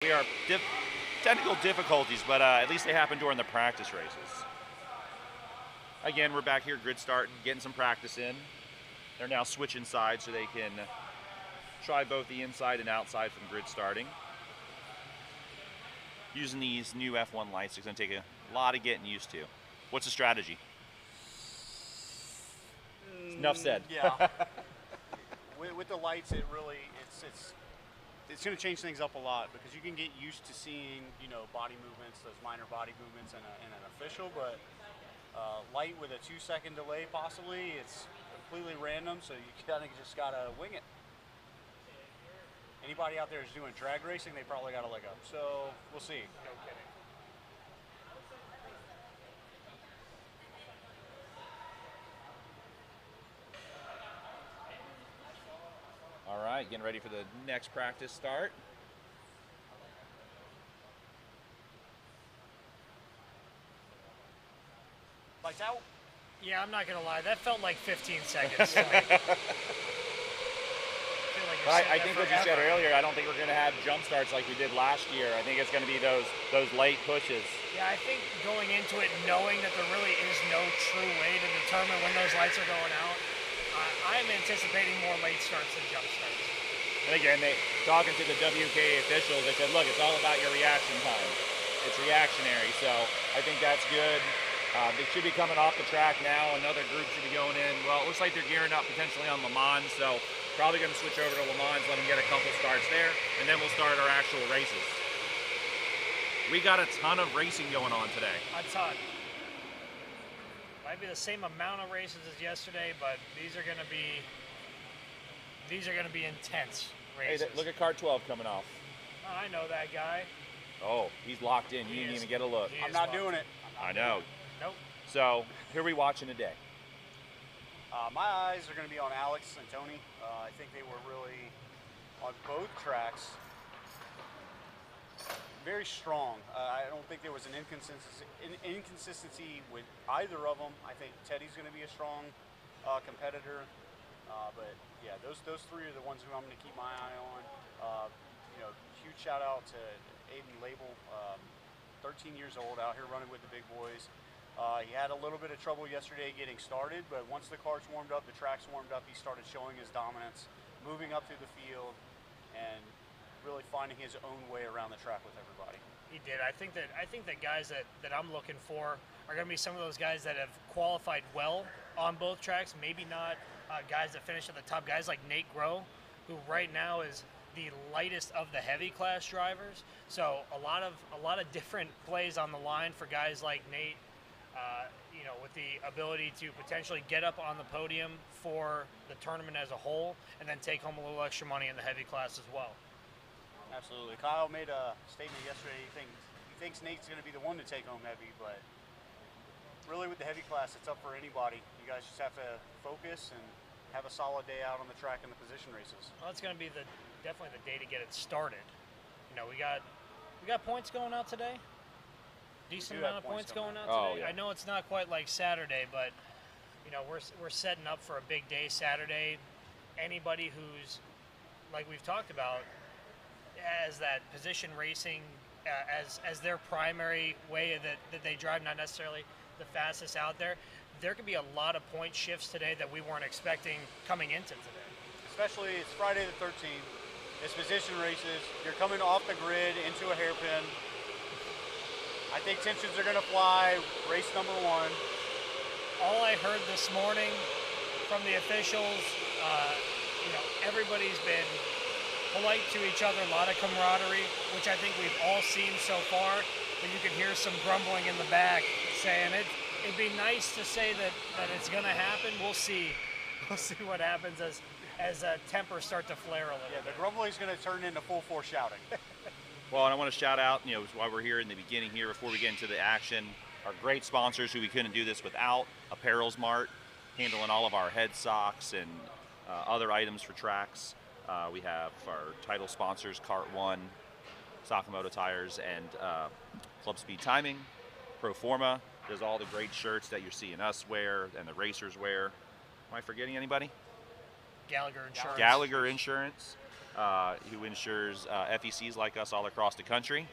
We are technical difficulties, but at least they happen during the practice races. Again, we're back here grid starting, getting some practice in. They're now switching sides so they can try both the inside and outside from grid starting. Using these new F1 lights, it's going to take a lot of getting used to. What's the strategy? Enough said. Yeah. with the lights, it's going to change things up a lot because you can get used to seeing, body movements, those minor body movements in an official, but light with a 2-second delay possibly, it's completely random, so you kind of just got to wing it. Anybody out there who's doing drag racing, they probably got a leg up, so we'll see. No kidding. All right, getting ready for the next practice start. Lights out? Yeah, I'm not going to lie. That felt like 15 seconds. I think what you said earlier, I don't think we're going to have jump starts like we did last year. I think it's going to be those late pushes. Yeah, I think going into it knowing that there really is no true way to determine when those lights are going out, I'm anticipating more late starts than jump starts. And again, talking to the WK officials, they said, look, it's all about your reaction time. It's reactionary, so I think that's good. They should be coming off the track now. Another group should be going in. Well, it looks like they're gearing up potentially on Le Mans, so probably going to switch over to Le Mans, let them get a couple starts there, and then we'll start our actual races. We got a ton of racing going on today. A ton. Might be the same amount of races as yesterday, but these are going to be intense races. Hey, look at car 12 coming off. Oh, I know that guy. Oh, he's locked in. You didn't even get a look. I'm not doing it. I know. Nope. So, who are we watching today? My eyes are going to be on Alex and Tony. I think they were really, on both tracks, very strong. I don't think there was an inconsistency with either of them. I think Teddy's going to be a strong competitor. But yeah, those three are the ones who I'm going to keep my eye on. Huge shout out to Aiden Label, 13 years old, out here running with the big boys. He had a little bit of trouble yesterday getting started, but once the carts warmed up, the tracks warmed up, he started showing his dominance, moving up through the field, and really finding his own way around the track with everybody. He did. I think that guys that I'm looking for are going to be some of those guys that have qualified well on both tracks. Maybe not guys that finish at the top. Guys like Nate Groh, who right now is the lightest of the heavy class drivers. So a lot of different plays on the line for guys like Nate. With the ability to potentially get up on the podium for the tournament as a whole, and then take home a little extra money in the heavy class as well. Absolutely. Kyle made a statement yesterday. He thinks Nate's going to be the one to take home heavy, but really with the heavy class, it's up for anybody. You guys just have to focus and have a solid day out on the track in the position races. Well, it's going to be definitely the day to get it started. We got points going out today. Decent amount of points going out today. Oh, yeah. I know it's not quite like Saturday, but we're setting up for a big day Saturday. Anybody who's, like we've talked about, as that position racing as their primary way that they drive, not necessarily the fastest out there, there could be a lot of point shifts today that we weren't expecting coming into today. Especially, it's Friday the 13th. It's position races. You're coming off the grid into a hairpin. I think tensions are going to fly. Race number one. All I heard this morning from the officials, everybody's been polite to each other, a lot of camaraderie, which I think we've all seen so far. But you can hear some grumbling in the back saying it'd be nice to say that it's going to happen. We'll see. We'll see what happens as tempers start to flare a little. Yeah, the grumbling is going to turn into full force shouting. Well, and I want to shout out, while we're here in the beginning here, before we get into the action, our great sponsors who we couldn't do this without, Apparels Mart, handling all of our head socks and other items for tracks. We have our title sponsors, Kart One, Sakamoto Tires, and Club Speed Timing. Proforma does all the great shirts that you're seeing us wear and the racers wear. Am I forgetting anybody? Gallagher Insurance. Gallagher Insurance. who insures FECs like us all across the country.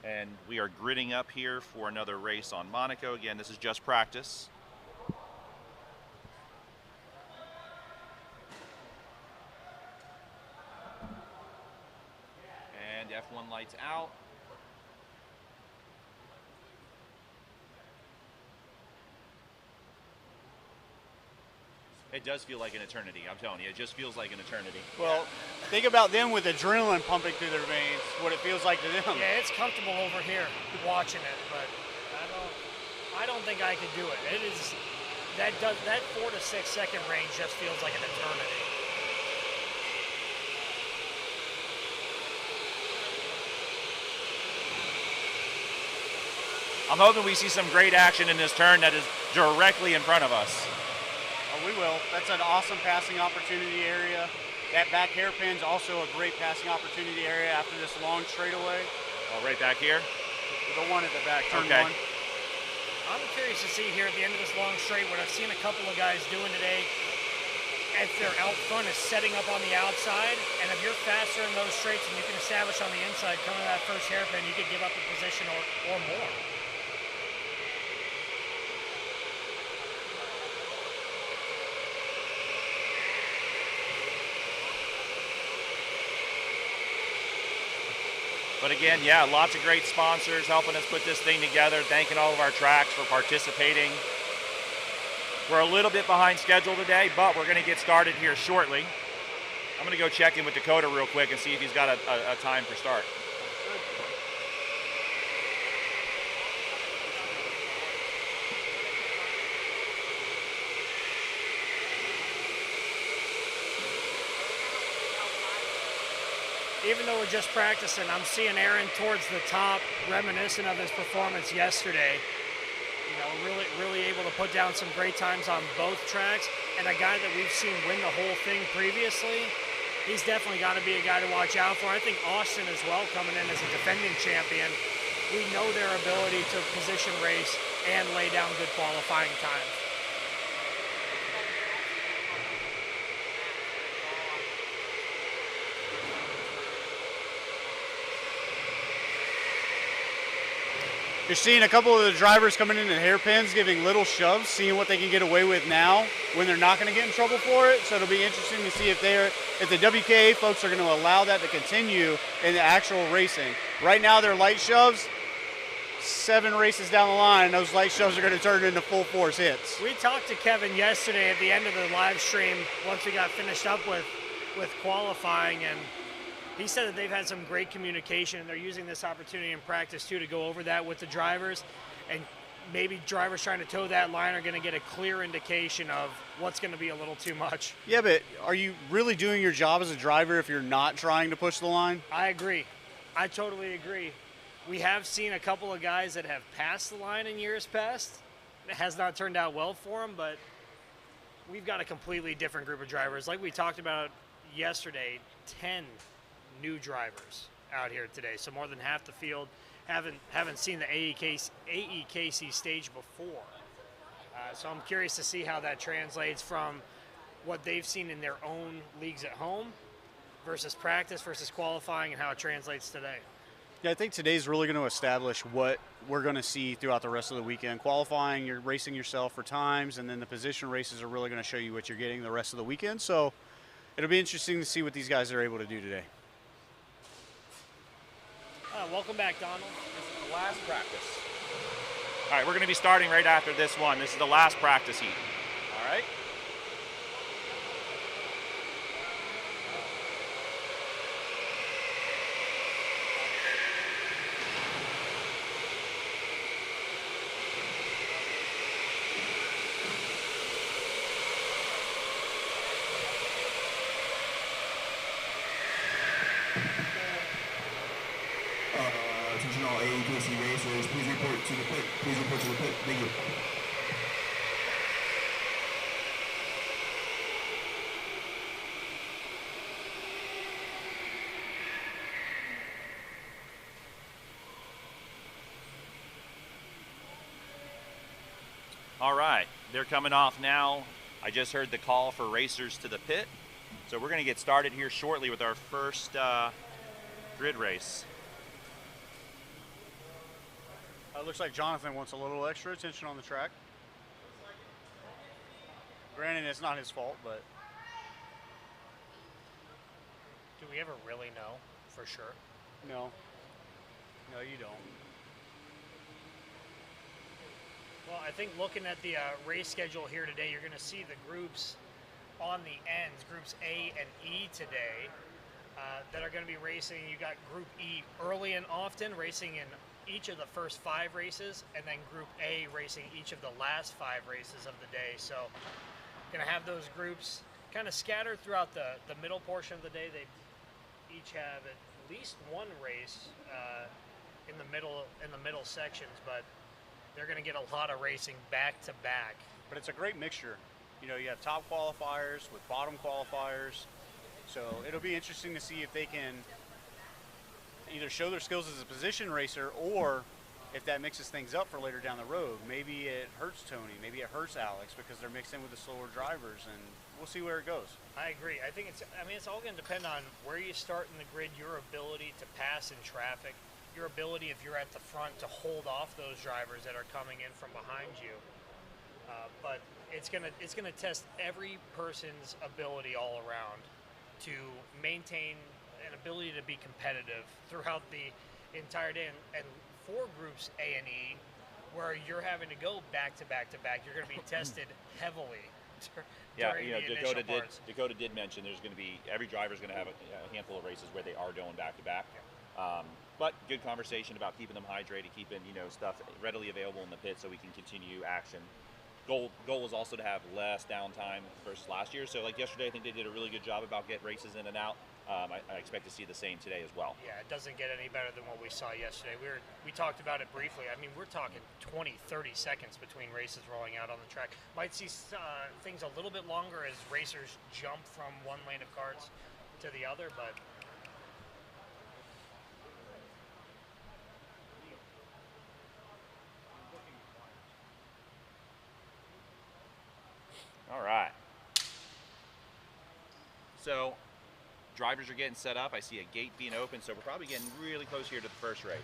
And we are gridding up here for another race on Monaco. Again, this is just practice. And F1 lights out. It does feel like an eternity, I'm telling you. It just feels like an eternity. Well, think about them with adrenaline pumping through their veins, what it feels like to them. Yeah, it's comfortable over here watching it, but I don't think I could do it. It is that 4 to 6 second range just feels like an eternity. I'm hoping we see some great action in this turn that is directly in front of us. Oh, we will. That's an awesome passing opportunity area. That back hairpin's also a great passing opportunity area after this long straightaway. Oh, right back here? The one at the back, turn okay. one. I'm curious to see here at the end of this long straight what I've seen a couple of guys doing today. If they're out front, is setting up on the outside, and if you're faster in those straights and you can establish on the inside, coming to that first hairpin, you could give up a position or more. But again, yeah, lots of great sponsors helping us put this thing together, thanking all of our tracks for participating. We're a little bit behind schedule today, but we're going to get started here shortly. I'm going to go check in with Dakota real quick and see if he's got a time for start. Even though we're just practicing, I'm seeing Aaron towards the top, reminiscent of his performance yesterday. You know, really able to put down some great times on both tracks. And a guy that we've seen win the whole thing previously, he's definitely got to be a guy to watch out for. I think Austin as well, coming in as a defending champion. We know their ability to position race and lay down good qualifying times. You're seeing a couple of the drivers coming into hairpins, giving little shoves, seeing what they can get away with now when they're not going to get in trouble for it. So it'll be interesting to see if the WKA folks are going to allow that to continue in the actual racing. Right now, they're light shoves. 7 races down the line, those light shoves are going to turn into full force hits. We talked to Kevin yesterday at the end of the live stream once we got finished up with qualifying, and he said that they've had some great communication and they're using this opportunity in practice too to go over that with the drivers, and maybe drivers trying to toe that line are going to get a clear indication of what's going to be a little too much. Yeah, but are you really doing your job as a driver if you're not trying to push the line? I agree. I totally agree. We have seen a couple of guys that have passed the line in years past. It has not turned out well for them, but we've got a completely different group of drivers. Like we talked about yesterday, 10 new drivers out here today. So more than half the field haven't seen the AEKC stage before. So I'm curious to see how that translates from what they've seen in their own leagues at home versus practice versus qualifying, and how it translates today. Yeah, I think today's really going to establish what we're going to see throughout the rest of the weekend. Qualifying, you're racing yourself for times, and then the position races are really going to show you what you're getting the rest of the weekend. So it'll be interesting to see what these guys are able to do today. Welcome back, Donald. This is the last practice. All right, we're going to be starting right after this one. This is the last practice heat. All right. Attention all AEKC racers, please report to the pit. Please report to the pit. Thank you. All right, they're coming off now I just heard the call for racers to the pit. So we're going to get started here shortly with our first grid race. Looks like Jonathan wants a little extra attention on the track. Granted, it's not his fault, but Do we ever really know for sure? no, you don't. Well, I think looking at the race schedule here today, you're going to see the groups on the ends, groups A and E today, that are going to be racing. You got Group E early and often, racing in each of the first 5 races, and then Group A racing each of the last 5 races of the day. So going to have those groups kind of scattered throughout the middle portion of the day. They each have at least one race in the middle sections, but they're going to get a lot of racing back to back. But it's a great mixture. You know, you have top qualifiers with bottom qualifiers. So it'll be interesting to see if they can either show their skills as a position racer, or if that mixes things up for later down the road. Maybe it hurts Tony, maybe it hurts Alex because they're mixed in with the slower drivers, and we'll see where it goes. I agree. I think it's all going to depend on where you start in the grid, your ability to pass in traffic, your ability, if you're at the front, to hold off those drivers that are coming in from behind you. But it's gonna test every person's ability all around to maintain an ability to be competitive throughout the entire day. And for groups A and E, where you're having to go back to back to back, you're going to be tested heavily. Yeah, during you know, the initial parts. Dakota did mention there's going to be, every driver's going to have a handful of races where they are going back to back. But good conversation about keeping them hydrated, keeping, you know, stuff readily available in the pit so we can continue action. Goal was also to have less downtime versus last year. So like yesterday, I think they did a really good job about getting races in and out. I expect to see the same today as well. Yeah, it doesn't get any better than what we saw yesterday. We talked about it briefly. I mean, we're talking 20, 30 seconds between races rolling out on the track. Might see things a little bit longer as racers jump from one lane of karts to the other, but All right. So drivers are getting set up. I see a gate being open, so we're probably getting really close here to the first race.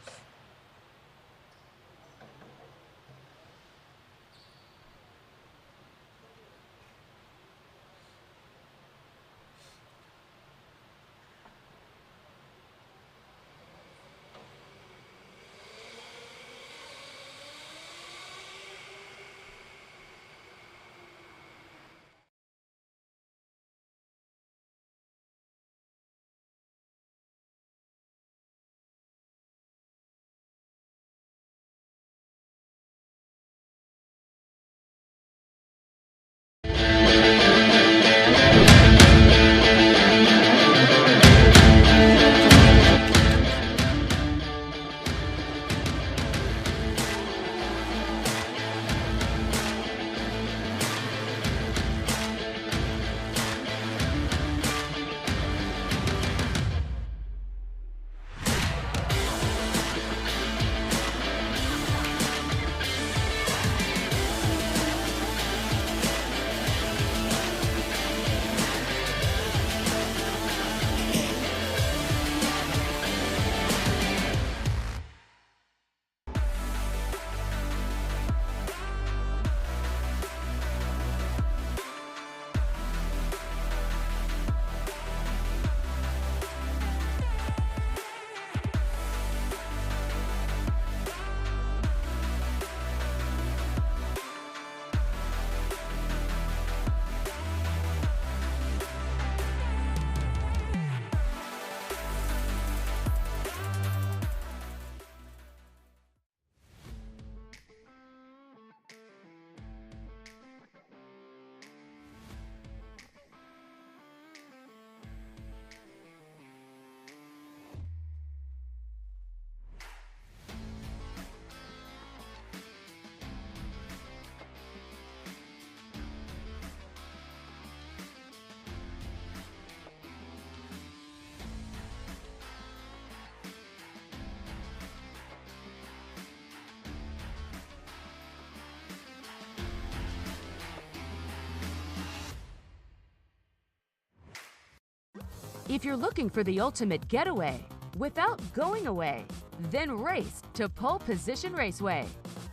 If you're looking for the ultimate getaway without going away, then race to Pole Position Raceway.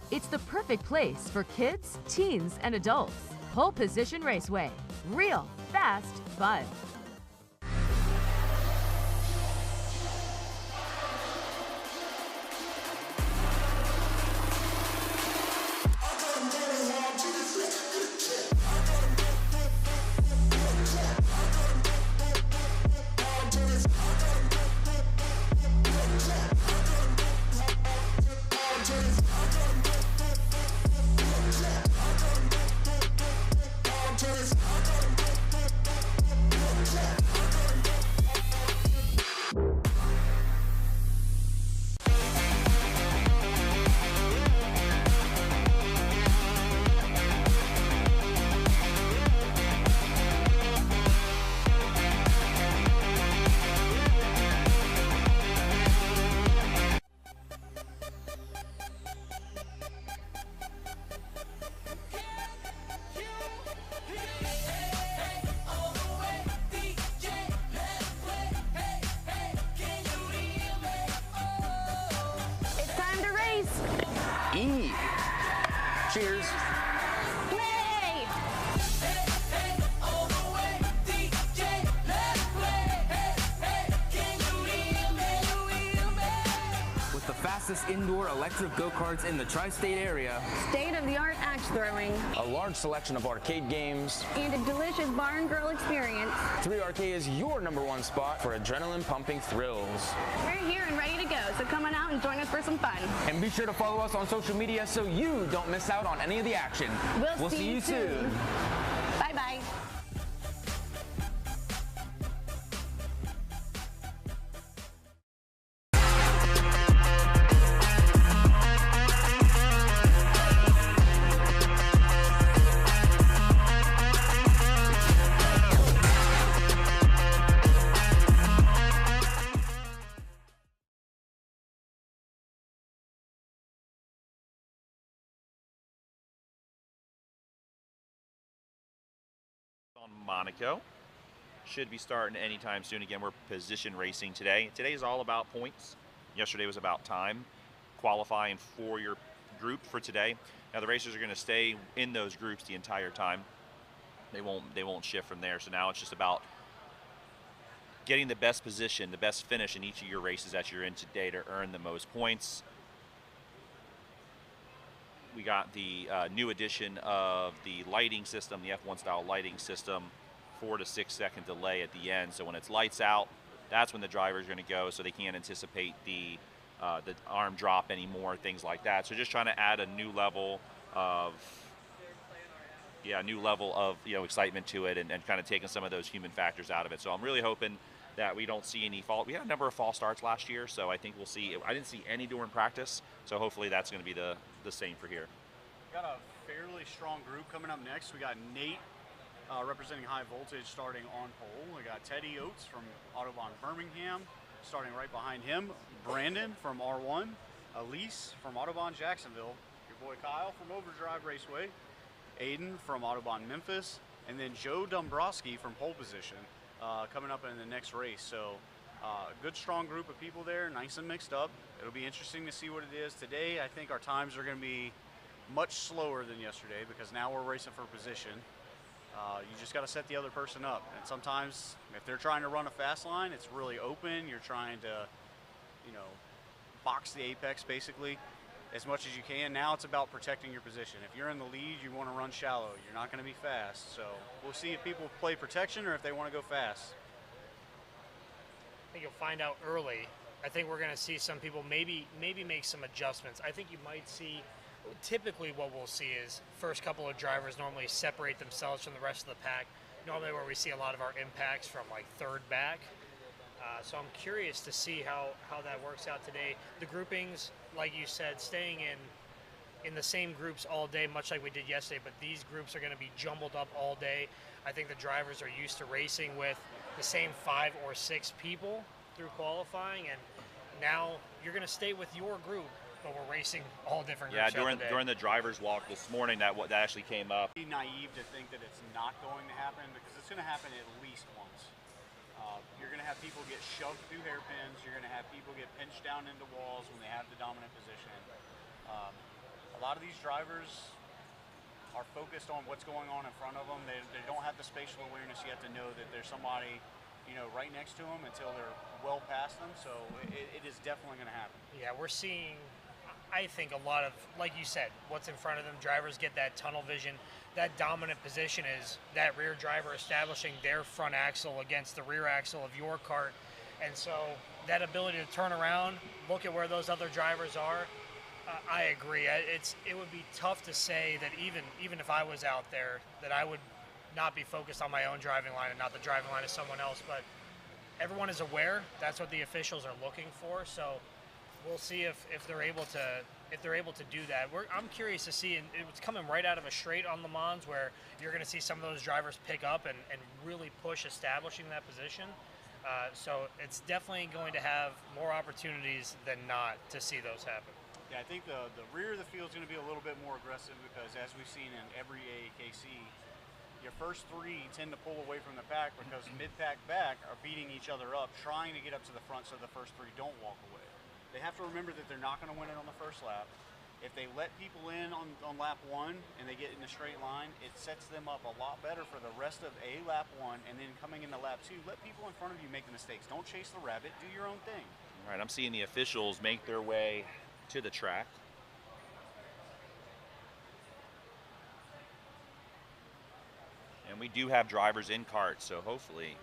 It's the perfect place for kids, teens, and adults. Pole Position Raceway. Real, fast, fun. E. Cheers. Play! With the fastest indoor electric go-karts in the tri-state area, State-of-the-art axe throwing, a large selection of arcade games, and a delicious bar and grill experience. 3RK is your #1 spot for adrenaline-pumping thrills. We're here and ready to go, so come on out and join us for some fun. And be sure to follow us on social media so you don't miss out on any of the action. We'll see you soon. Bye-bye. On Monaco. Should be starting anytime soon. Again, we're position racing today. Today is all about points. Yesterday was about time. Qualifying for your group for today. Now the racers are going to stay in those groups the entire time. They won't shift from there. So now it's just about getting the best position, the best finish in each of your races that you're in today to earn the most points. We got the new addition of the lighting system, the F1 style lighting system, 4 to 6 second delay at the end. So when it's lights out, that's when the driver's going to go, so they can't anticipate the arm drop anymore, things like that. So just trying to add a new level of excitement to it, and kind of taking some of those human factors out of it. So I'm really hoping that we don't see any fault. We had a number of false starts last year, so I think we'll see. I didn't see any during practice, so hopefully that's going to be the same for here. Got a fairly strong group coming up next. We got Nate representing High Voltage starting on pole. We got Teddy Oates from Autobahn Birmingham starting right behind him. Brandon from R1. Elise from Autobahn Jacksonville. Your boy Kyle from Overdrive Raceway. Aiden from Autobahn Memphis. And then Joe Dombrowski from pole position coming up in the next race. So a good strong group of people there, nice and mixed up. It'll be interesting to see what it is today. I think our times are going to be much slower than yesterday because now we're racing for position. You just got to set the other person up. And sometimes if they're trying to run a fast line, it's really open. You're trying to, box the apex basically as much as you can. Now it's about protecting your position. If you're in the lead, you want to run shallow. You're not going to be fast. So we'll see if people play protection or if they want to go fast. I think you'll find out early. I think we're going to see some people maybe make some adjustments. I think you might see, typically what we'll see is first couple of drivers normally separate themselves from the rest of the pack. Normally where we see a lot of our impacts from like third back. So I'm curious to see how that works out today. The groupings, like you said, staying in the same groups all day, much like we did yesterday, but these groups are going to be jumbled up all day. I think the drivers are used to racing with the same 5 or 6 people through qualifying, and now you're going to stay with your group, but we're racing all different groups. Yeah, during the driver's walk this morning, that actually came up. Be naive to think that it's not going to happen because it's going to happen at least once. You're going to have people get shoved through hairpins. You're going to have people get pinched down into walls when they have the dominant position. A lot of these drivers are focused on what's going on in front of them. They don't have the spatial awareness yet to know that there's somebody, you know, right next to them until they're well past them. So it is definitely going to happen. Yeah, we're seeing, I think, a lot of, like you said, what's in front of them. Drivers get that tunnel vision. That dominant position is that rear driver establishing their front axle against the rear axle of your kart. And so that ability to turn around, look at where those other drivers are, I agree. It would be tough to say that even if I was out there, that I would not be focused on my own driving line and not the driving line of someone else. But everyone is aware. That's what the officials are looking for. So we'll see if they're able to do that. I'm curious to see, and it's coming right out of a straight on Le Mans where you're going to see some of those drivers pick up and really push establishing that position. So it's definitely going to have more opportunities than not to see those happen. Yeah, I think the rear of the field is going to be a little bit more aggressive because, as we've seen in every AEKC, your first three tend to pull away from the pack because mid-pack back are beating each other up, trying to get up to the front so the first three don't walk away. They have to remember that they're not going to win it on the first lap. If they let people in on lap 1 and they get in a straight line, it sets them up a lot better for the rest of lap 1, and then coming into lap 2, let people in front of you make the mistakes. Don't chase the rabbit, do your own thing. All right, I'm seeing the officials make their way to the track. And we do have drivers in karts, so hopefully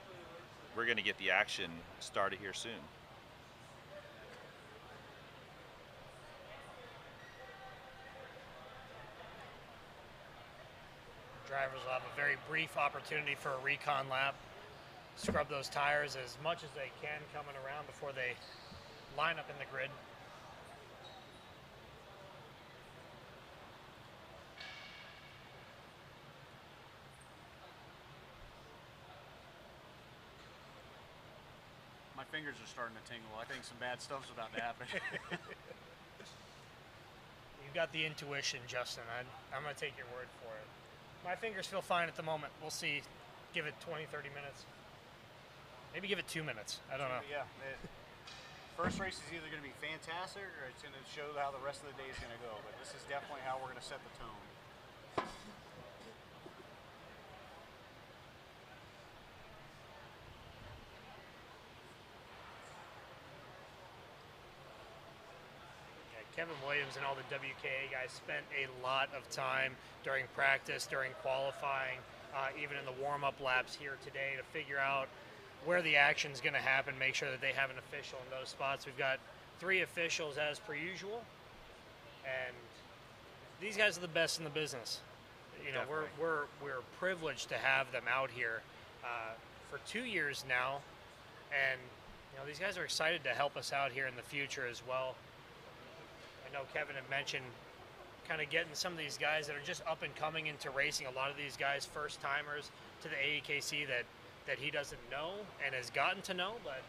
we're going to get the action started here soon. Drivers will have a very brief opportunity for a recon lap. Scrub those tires as much as they can coming around before they line up in the grid. My fingers are starting to tingle. I think some bad stuff's about to happen. You got the intuition, Justin. I'm going to take your word for it. My fingers feel fine at the moment. We'll see. Give it 20, 30 minutes. Maybe give it 2 minutes. I don't know. Yeah. First race is either going to be fantastic or it's going to show how the rest of the day is going to go. But this is definitely how we're going to set the tone. Kevin Williams and all the WKA guys spent a lot of time during practice, during qualifying, even in the warm-up laps here today to figure out where the action is going to happen, make sure that they have an official in those spots. We've got 3 officials as per usual, and these guys are the best in the business. You know, we're privileged to have them out here for 2 years now, and you know, these guys are excited to help us out here in the future as well. I know Kevin had mentioned kind of getting some of these guys that are just up and coming into racing. A lot of these guys, first timers to the AEKC that he doesn't know and has gotten to know, but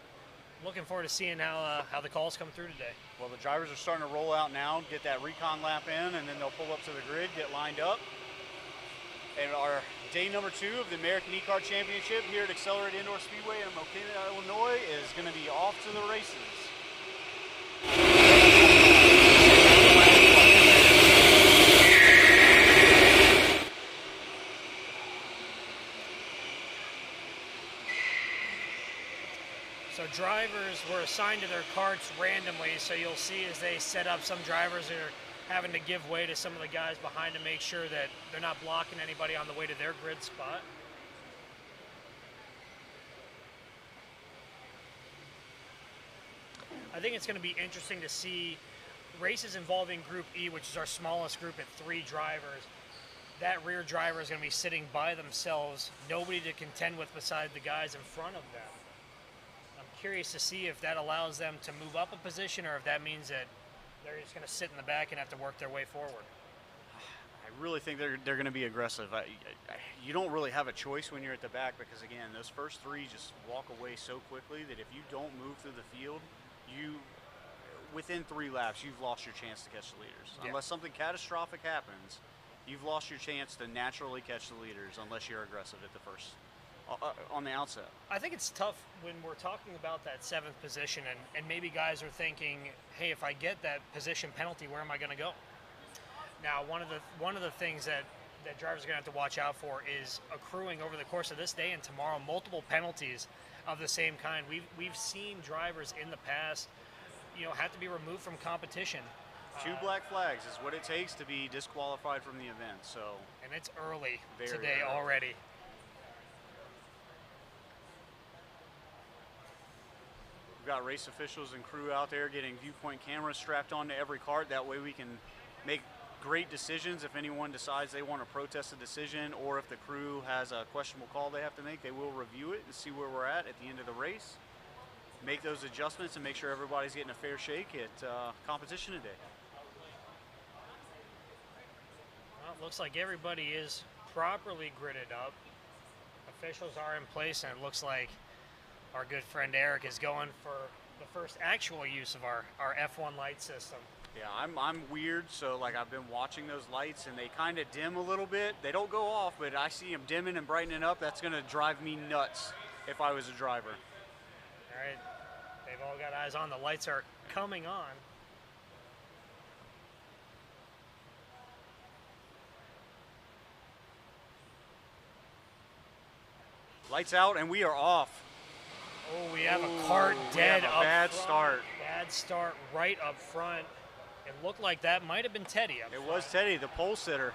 looking forward to seeing how the calls come through today. Well, the drivers are starting to roll out now, get that recon lap in, and then they'll pull up to the grid, get lined up. And our day number 2 of the American E-Kart Championship here at Accelerate Indoor Speedway in Monaco, Illinois is going to be off to the races. So drivers were assigned to their karts randomly, so you'll see as they set up, some drivers are having to give way to some of the guys behind to make sure that they're not blocking anybody on the way to their grid spot. I think it's going to be interesting to see races involving Group E, which is our smallest group at 3 drivers. That rear driver is going to be sitting by themselves, nobody to contend with beside the guys in front of them. I'm curious to see if that allows them to move up a position or if that means that they're just going to sit in the back and have to work their way forward. I really think they're going to be aggressive. You don't really have a choice when you're at the back because, again, those first 3 just walk away so quickly that if you don't move through the field, within 3 laps, you've lost your chance to catch the leaders. Yeah. Unless something catastrophic happens, you've lost your chance to naturally catch the leaders unless you're aggressive at the first on the outset. I think it's tough when we're talking about that 7th position, and maybe guys are thinking, hey, if I get that position penalty, where am I going to go? Now, one of the things that drivers are going to have to watch out for is accruing over the course of this day and tomorrow multiple penalties of the same kind. We've seen drivers in the past, have to be removed from competition. 2 black flags is what it takes to be disqualified from the event. So, and it's early very today early already. We've got race officials and crew out there getting viewpoint cameras strapped onto every cart. That way we can make great decisions. If anyone decides they want to protest a decision, or if the crew has a questionable call they have to make, they will review it and see where we're at the end of the race. Make those adjustments and make sure everybody's getting a fair shake at competition today. Well, it looks like everybody is properly gridded up. Officials are in place, and it looks like our good friend Eric is going for the first actual use of our F1 light system. Yeah, I'm weird, so like I've been watching those lights and they kind of dim a little bit. They don't go off, but I see them dimming and brightening up. That's going to drive me nuts if I was a driver. All right, they've all got eyes on. The lights are coming on. Lights out and we are off. Oh, we have a cart dead up bad front. start. Bad start right up front. It looked like that might have been Teddy up front. It was Teddy, the pole sitter.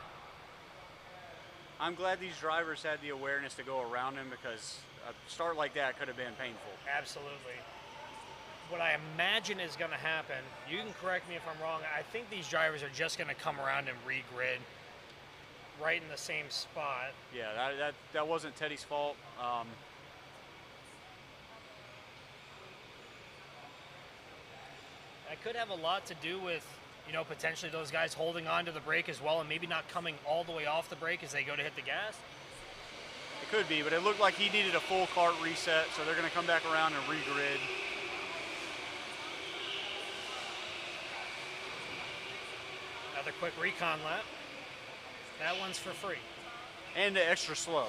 I'm glad these drivers had the awareness to go around him, because a start like that could have been painful. Absolutely. What I imagine is going to happen, you can correct me if I'm wrong, I think these drivers are just going to come around and regrid right in the same spot. Yeah, that wasn't Teddy's fault. That could have a lot to do with, potentially those guys holding on to the brake as well and maybe not coming all the way off the brake as they go to hit the gas. It could be, but it looked like he needed a full cart reset, so they're going to come back around and regrid. Another quick recon lap. That one's for free. And extra slow.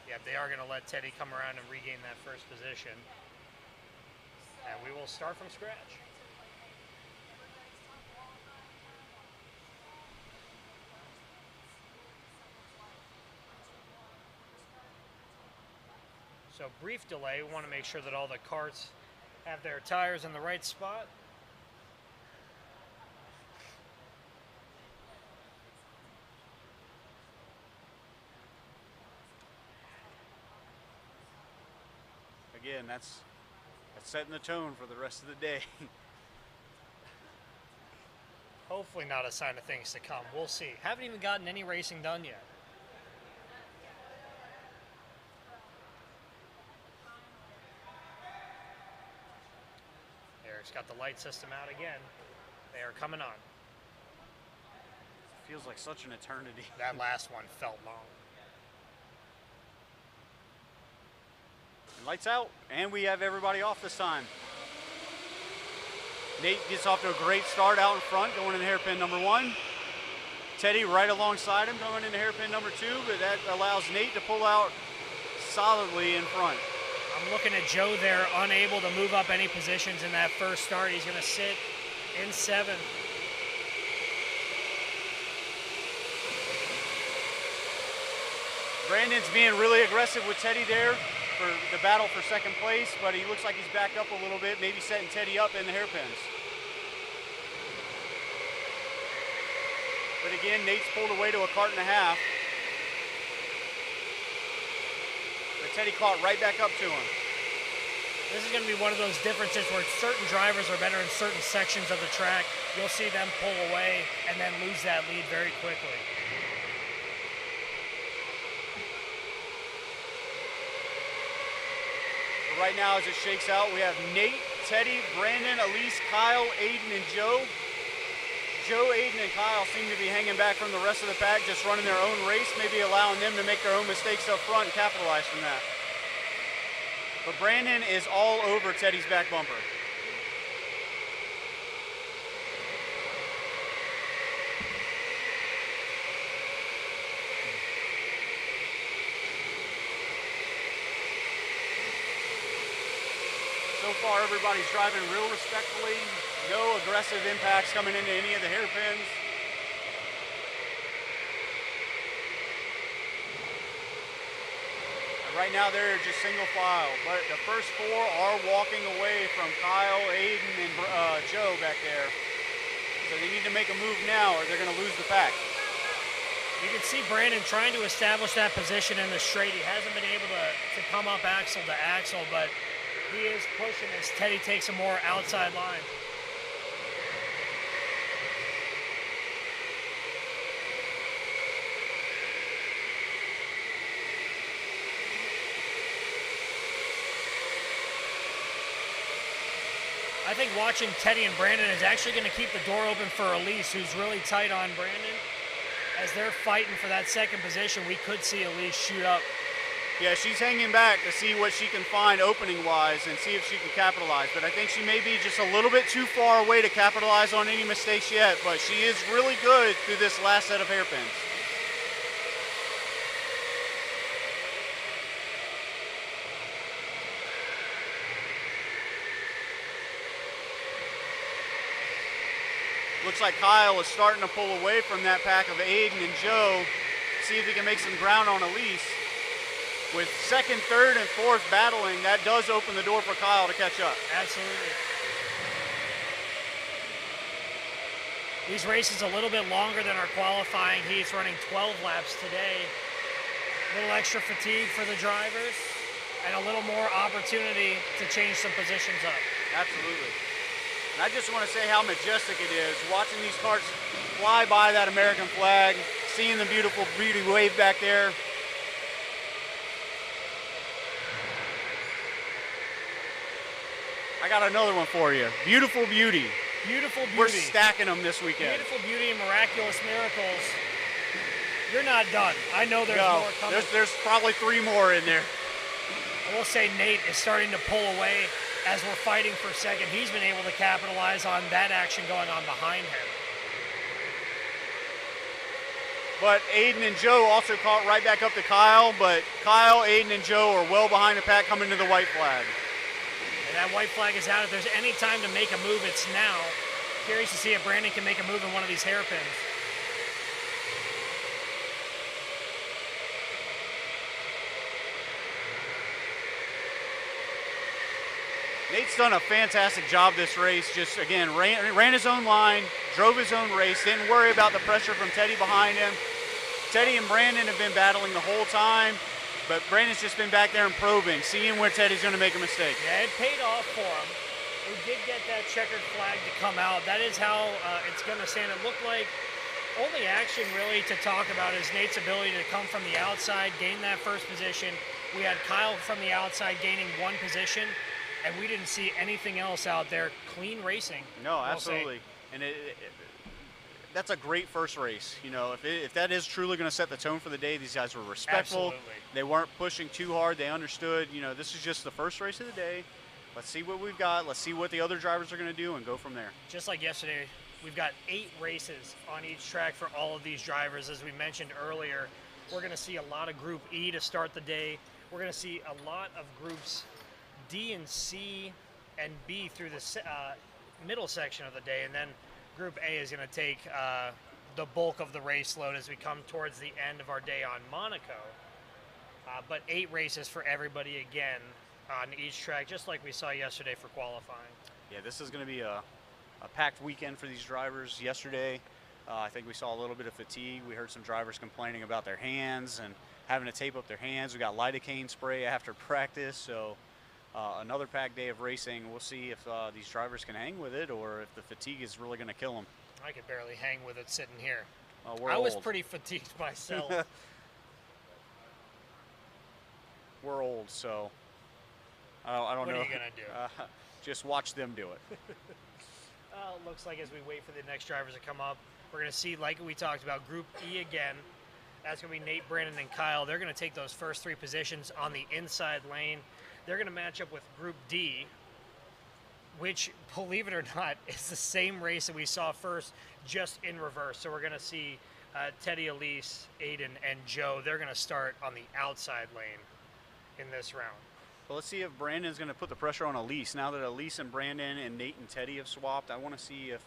Yeah, they are going to let Teddy come around and regain that first position. And we will start from scratch. So brief delay. We want to make sure that all the carts have their tires in the right spot. Again, that's setting the tone for the rest of the day. Hopefully not a sign of things to come. We'll see. Haven't even gotten any racing done yet. Eric's got the light system out again. They are coming on. Feels like such an eternity. That last one felt long. Lights out, and we have everybody off this time. Nate gets off to a great start out in front, going into hairpin number 1. Teddy right alongside him, going into hairpin number 2, but that allows Nate to pull out solidly in front. I'm looking at Joe there, unable to move up any positions in that first start. He's going to sit in 7th. Brandon's being really aggressive with Teddy there for the battle for second place, but he looks like he's backed up a little bit, maybe setting Teddy up in the hairpins. But again, Nate's pulled away to a cart and a half. But Teddy caught right back up to him. This is going to be one of those differences where certain drivers are better in certain sections of the track. You'll see them pull away and then lose that lead very quickly. Right now, as it shakes out, we have Nate, Teddy, Brandon, Elise, Kyle, Aiden, and Joe. Joe, Aiden, and Kyle seem to be hanging back from the rest of the pack, just running their own race, maybe allowing them to make their own mistakes up front and capitalize from that. But Brandon is all over Teddy's back bumper. So far, everybody's driving real respectfully. No aggressive impacts coming into any of the hairpins. Right now they're just single file, but the first 4 are walking away from Kyle, Aiden, and Joe back there. So they need to make a move now or they're going to lose the pack. You can see Brandon trying to establish that position in the straight. He hasn't been able to come up axle to axle, but he is pushing as Teddy takes a more outside line. I think watching Teddy and Brandon is actually going to keep the door open for Elise, who's really tight on Brandon. As they're fighting for that second position, we could see Elise shoot up. Yeah, she's hanging back to see what she can find opening-wise and see if she can capitalize. But I think she may be just a little bit too far away to capitalize on any mistakes yet, but she is really good through this last set of hairpins. Looks like Kyle is starting to pull away from that pack of Aiden and Joe. See if he can make some ground on Elise. With second, third, and fourth battling, that does open the door for Kyle to catch up. Absolutely. These races a little bit longer than our qualifying heats, running 12 laps today. A little extra fatigue for the drivers and a little more opportunity to change some positions up. Absolutely. And I just want to say how majestic it is, watching these karts fly by that American flag, seeing the beautiful beauty wave back there. I got another one for you. Beautiful Beauty. Beautiful Beauty. We're stacking them this weekend. Beautiful Beauty and Miraculous Miracles. You're not done. I know there's No, more coming. there's probably 3 more in there. I will say Nate is starting to pull away as we're fighting for second. He's been able to capitalize on that action going on behind him. But Aiden and Joe also caught right back up to Kyle, but Kyle, Aiden, and Joe are well behind the pack coming to the white flag. And that white flag is out. If there's any time to make a move, it's now. Curious to see if Brandon can make a move in one of these hairpins. Nate's done a fantastic job this race. Just, again, ran his own line, drove his own race, didn't worry about the pressure from Teddy behind him. Teddy and Brandon have been battling the whole time, but Brandon's just been back there and probing, seeing where Teddy's going to make a mistake. Yeah, it paid off for him. We did get that checkered flag to come out. That is how it's going to stand. It looked like only action really to talk about is Nate's ability to come from the outside, gain that first position. We had Kyle from the outside gaining 1 position, and we didn't see anything else out there. Clean racing. No, absolutely. And that's a great first race. You know, if that is truly going to set the tone for the day, these guys were respectful. Absolutely. They weren't pushing too hard. They understood, you know, this is just the first race of the day. Let's see what we've got. Let's see what the other drivers are going to do and go from there. Just like yesterday, we've got 8 races on each track for all of these drivers. As we mentioned earlier, we're going to see a lot of Group E to start the day. We're going to see a lot of Groups D and C and B through the middle section of the day, and then Group A is going to take the bulk of the race load as we come towards the end of our day on Monaco. But 8 races for everybody again on each track, just like we saw yesterday for qualifying. Yeah, this is going to be a packed weekend for these drivers. Yesterday, I think we saw a little bit of fatigue. We heard some drivers complaining about their hands and having to tape up their hands. We got lidocaine spray after practice, so another packed day of racing. We'll see if these drivers can hang with it or if the fatigue is really going to kill them. I could barely hang with it sitting here. We're I old. was pretty fatigued myself. We're old, so I don't know. What are you going to do? Just watch them do it. It looks like as we wait for the next drivers to come up, we're going to see, like we talked about, Group E again. That's going to be Nate, Brandon, and Kyle. They're going to take those first 3 positions on the inside lane. They're going to match up with Group D, which, believe it or not, is the same race that we saw first, just in reverse. So we're going to see Teddy, Elise, Aiden, and Joe. They're going to start on the outside lane in this round. Well, let's see if Brandon's going to put the pressure on Elise. Now that Elise and Brandon and Nate and Teddy have swapped, I want to see if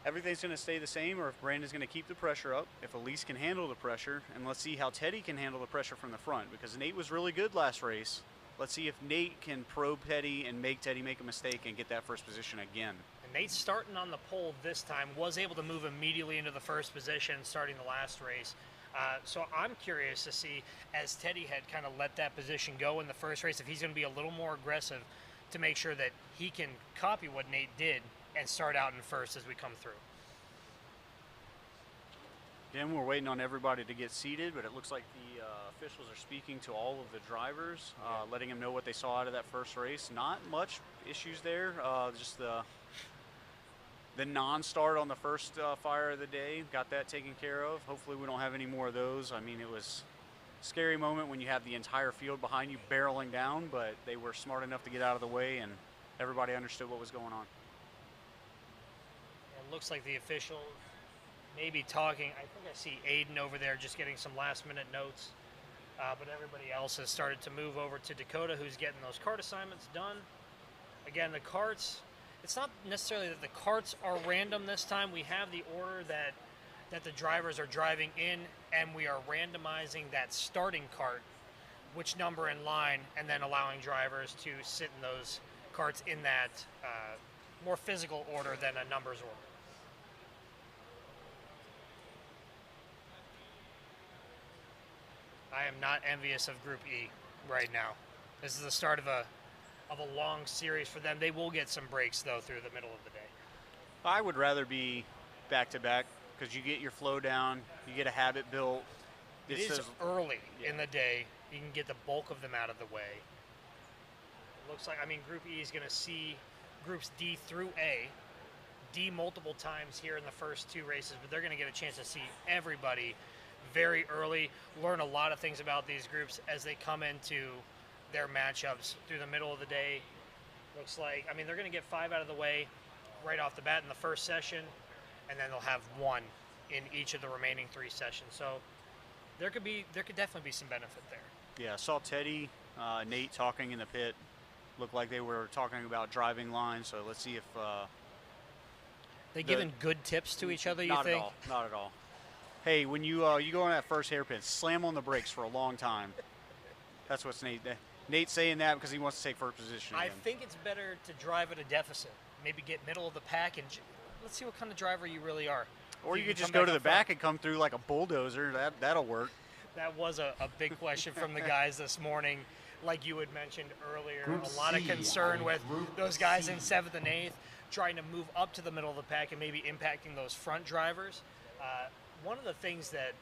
everything's going to stay the same or if Brandon's going to keep the pressure up, if Elise can handle the pressure, and let's see how Teddy can handle the pressure from the front, because Nate was really good last race. Let's see if Nate can probe Teddy and make Teddy make a mistake and get that first position again. And Nate starting on the pole this time was able to move immediately into the first position starting the last race. So I'm curious to see, as Teddy had kind of let that position go in the first race, if he's going to be a little more aggressive to make sure that he can copy what Nate did and start out in first as we come through. Again, we're waiting on everybody to get seated, but it looks like the officials are speaking to all of the drivers, letting them know what they saw out of that first race. Not much issues there, just the non-start on the first fire of the day, got that taken care of. Hopefully we don't have any more of those. I mean, it was a scary moment when you have the entire field behind you barreling down, but they were smart enough to get out of the way and everybody understood what was going on. It looks like the officials may be talking. I think I see Aiden over there just getting some last-minute notes, but everybody else has started to move over to Dakota, who's getting those kart assignments done. Again, the karts, it's not necessarily that the karts are random this time. We have the order that the drivers are driving in, and we are randomizing that starting kart, which number in line, and then allowing drivers to sit in those karts in that more physical order than a numbers order. I am not envious of Group E right now. This is the start of a long series for them. They will get some breaks, though, through the middle of the day. I would rather be back-to-back because you get your flow down, you get a habit built. It is early in the day. You can get the bulk of them out of the way. It looks like, I mean, Group E is going to see Groups D through A, D multiple times here in the first two races, but they're going to get a chance to see everybody very early, learn a lot of things about these groups as they come into their matchups through the middle of the day. Looks like, I mean, they're going to get 5 out of the way right off the bat in the first session, and then they'll have 1 in each of the remaining 3 sessions. So there could definitely be some benefit there. Yeah, I saw Teddy, Nate talking in the pit. Looked like they were talking about driving lines, so let's see if they giving good tips to each other, you think? Not at all. Hey, when you go on that first hairpin, slam on the brakes for a long time. That's what's Nate's saying that because he wants to take first position again. I think it's better to drive at a deficit. Maybe get middle of the pack and let's see what kind of driver you really are. Or you could just go to the back and come through like a bulldozer. That'll work. That was a big question from the guys this morning. Like you had mentioned earlier, a lot of concern with those guys in 7th and 8th trying to move up to the middle of the pack and maybe impacting those front drivers. One of the things that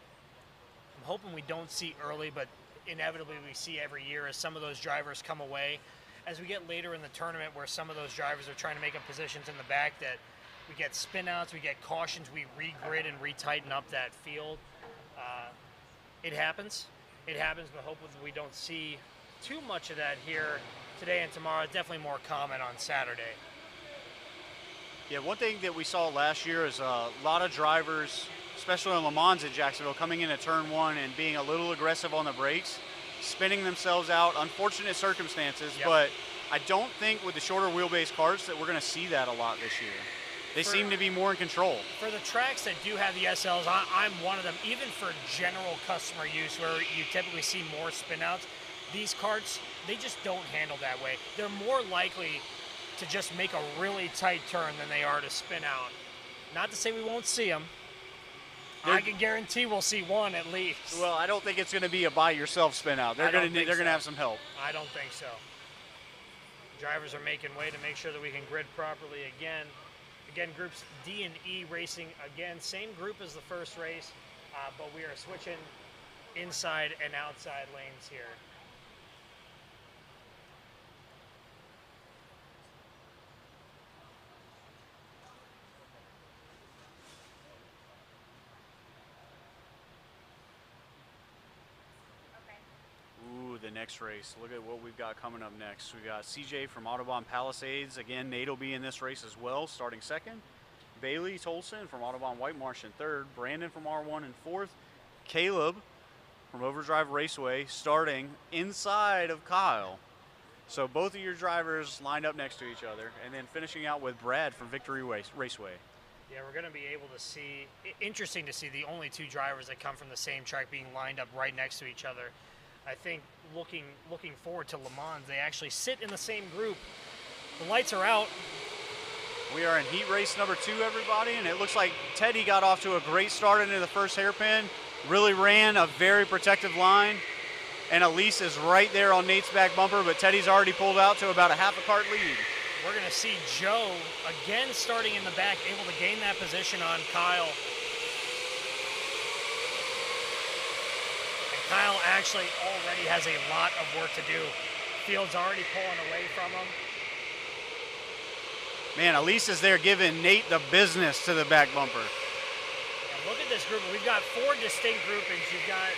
I'm hoping we don't see early, but inevitably we see every year, is some of those drivers come away. As we get later in the tournament where some of those drivers are trying to make up positions in the back, that we get spin outs, we get cautions, we re-grid and re-tighten up that field. It happens, but hopefully we don't see too much of that here today and tomorrow. Definitely more common on Saturday. Yeah, one thing that we saw last year is a lot of drivers, especially on Le Mans at Jacksonville, coming into turn 1 and being a little aggressive on the brakes, spinning themselves out. Unfortunate circumstances, but I don't think with the shorter wheelbase karts that we're going to see that a lot this year. They seem to be more in control. For the tracks that do have the SLs, I'm one of them. Even for general customer use where you typically see more spin-outs, these karts, they just don't handle that way. They're more likely to just make a really tight turn than they are to spin out. Not to say we won't see them. I can guarantee we'll see one at least. Well, I don't think it's going to be a by-yourself spin-out. They're going to have some help. I don't think so. Drivers are making way to make sure that we can grid properly again. Again, groups D and E racing again. Same group as the first race, but we are switching inside and outside lanes here. The next race. Look at what we've got coming up next. We got CJ from Autobahn Palisades. Again, Nate will be in this race as well, starting 2nd. Bailey Tolson from Autobahn White Marsh in 3rd. Brandon from R1 in 4th. Caleb from Overdrive Raceway starting inside of Kyle. So both of your drivers lined up next to each other, and then finishing out with Brad from Victory Raceway. Yeah, we're going to be able to see, interesting to see the only two drivers that come from the same track being lined up right next to each other. I think looking forward to Le Mans, they actually sit in the same group. The lights are out. We are in heat race number 2, everybody, and it looks like Teddy got off to a great start into the first hairpin, really ran a very protective line, and Elise is right there on Nate's back bumper, but Teddy's already pulled out to about a half a kart lead. We're going to see Joe again starting in the back, able to gain that position on Kyle. And Kyle actually already has a lot of work to do. Field's already pulling away from him. Man, Elise is there giving Nate the business to the back bumper. And look at this group. We've got 4 distinct groupings. You've got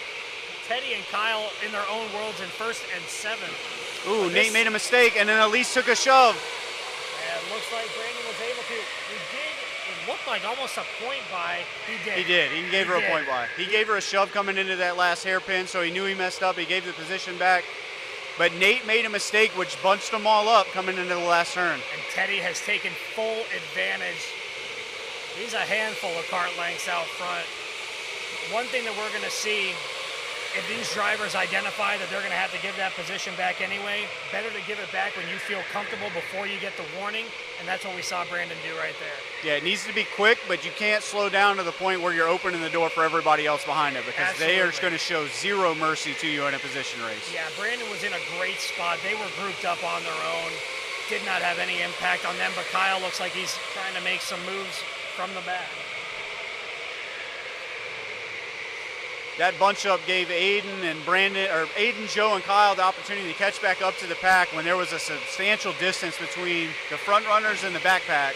Teddy and Kyle in their own worlds in 1st and 7th. Ooh, Nate made a mistake, and then Elise took a shove. And it looks like Brandon was able to. It looked like almost a point by. He did. He did. He gave her a point by. He gave her a shove coming into that last hairpin, so he knew he messed up. He gave the position back. But Nate made a mistake, which bunched them all up coming into the last turn. And Teddy has taken full advantage. He's a handful of kart lengths out front. One thing that we're going to see, if these drivers identify that they're going to have to give that position back anyway, better to give it back when you feel comfortable before you get the warning, and that's what we saw Brandon do right there. Yeah, it needs to be quick, but you can't slow down to the point where you're opening the door for everybody else behind it, because they are going to show zero mercy to you in a position race. Yeah, Brandon was in a great spot. They were grouped up on their own, did not have any impact on them, but Kyle looks like he's trying to make some moves from the back. That bunch up gave Aiden, Joe, and Kyle the opportunity to catch back up to the pack when there was a substantial distance between the front runners and the backpack.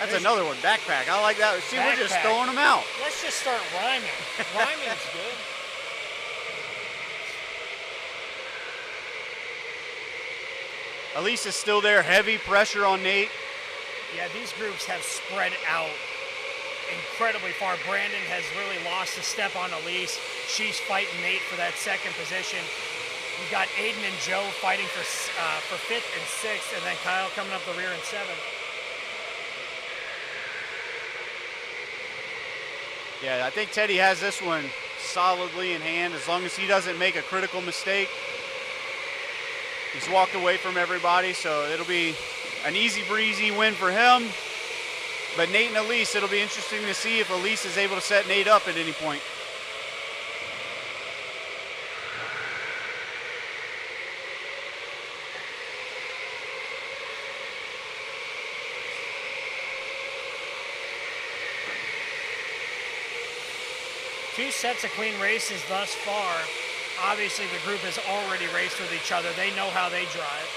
That's another one, backpack. I like that. See, we're just throwing them out. Let's just start rhyming. Rhyming's good. Elise is still there, heavy pressure on Nate. Yeah, these groups have spread out incredibly far. Brandon has really lost a step on Elise. She's fighting Nate for that second position. We've got Aiden and Joe fighting for 5th and 6th, and then Kyle coming up the rear in 7th. Yeah, I think Teddy has this one solidly in hand as long as he doesn't make a critical mistake. He's walked away from everybody, so it'll be an easy breezy win for him. But Nate and Elise, it'll be interesting to see if Elise is able to set Nate up at any point. Two sets of clean races thus far. Obviously, the group has already raced with each other. They know how they drive.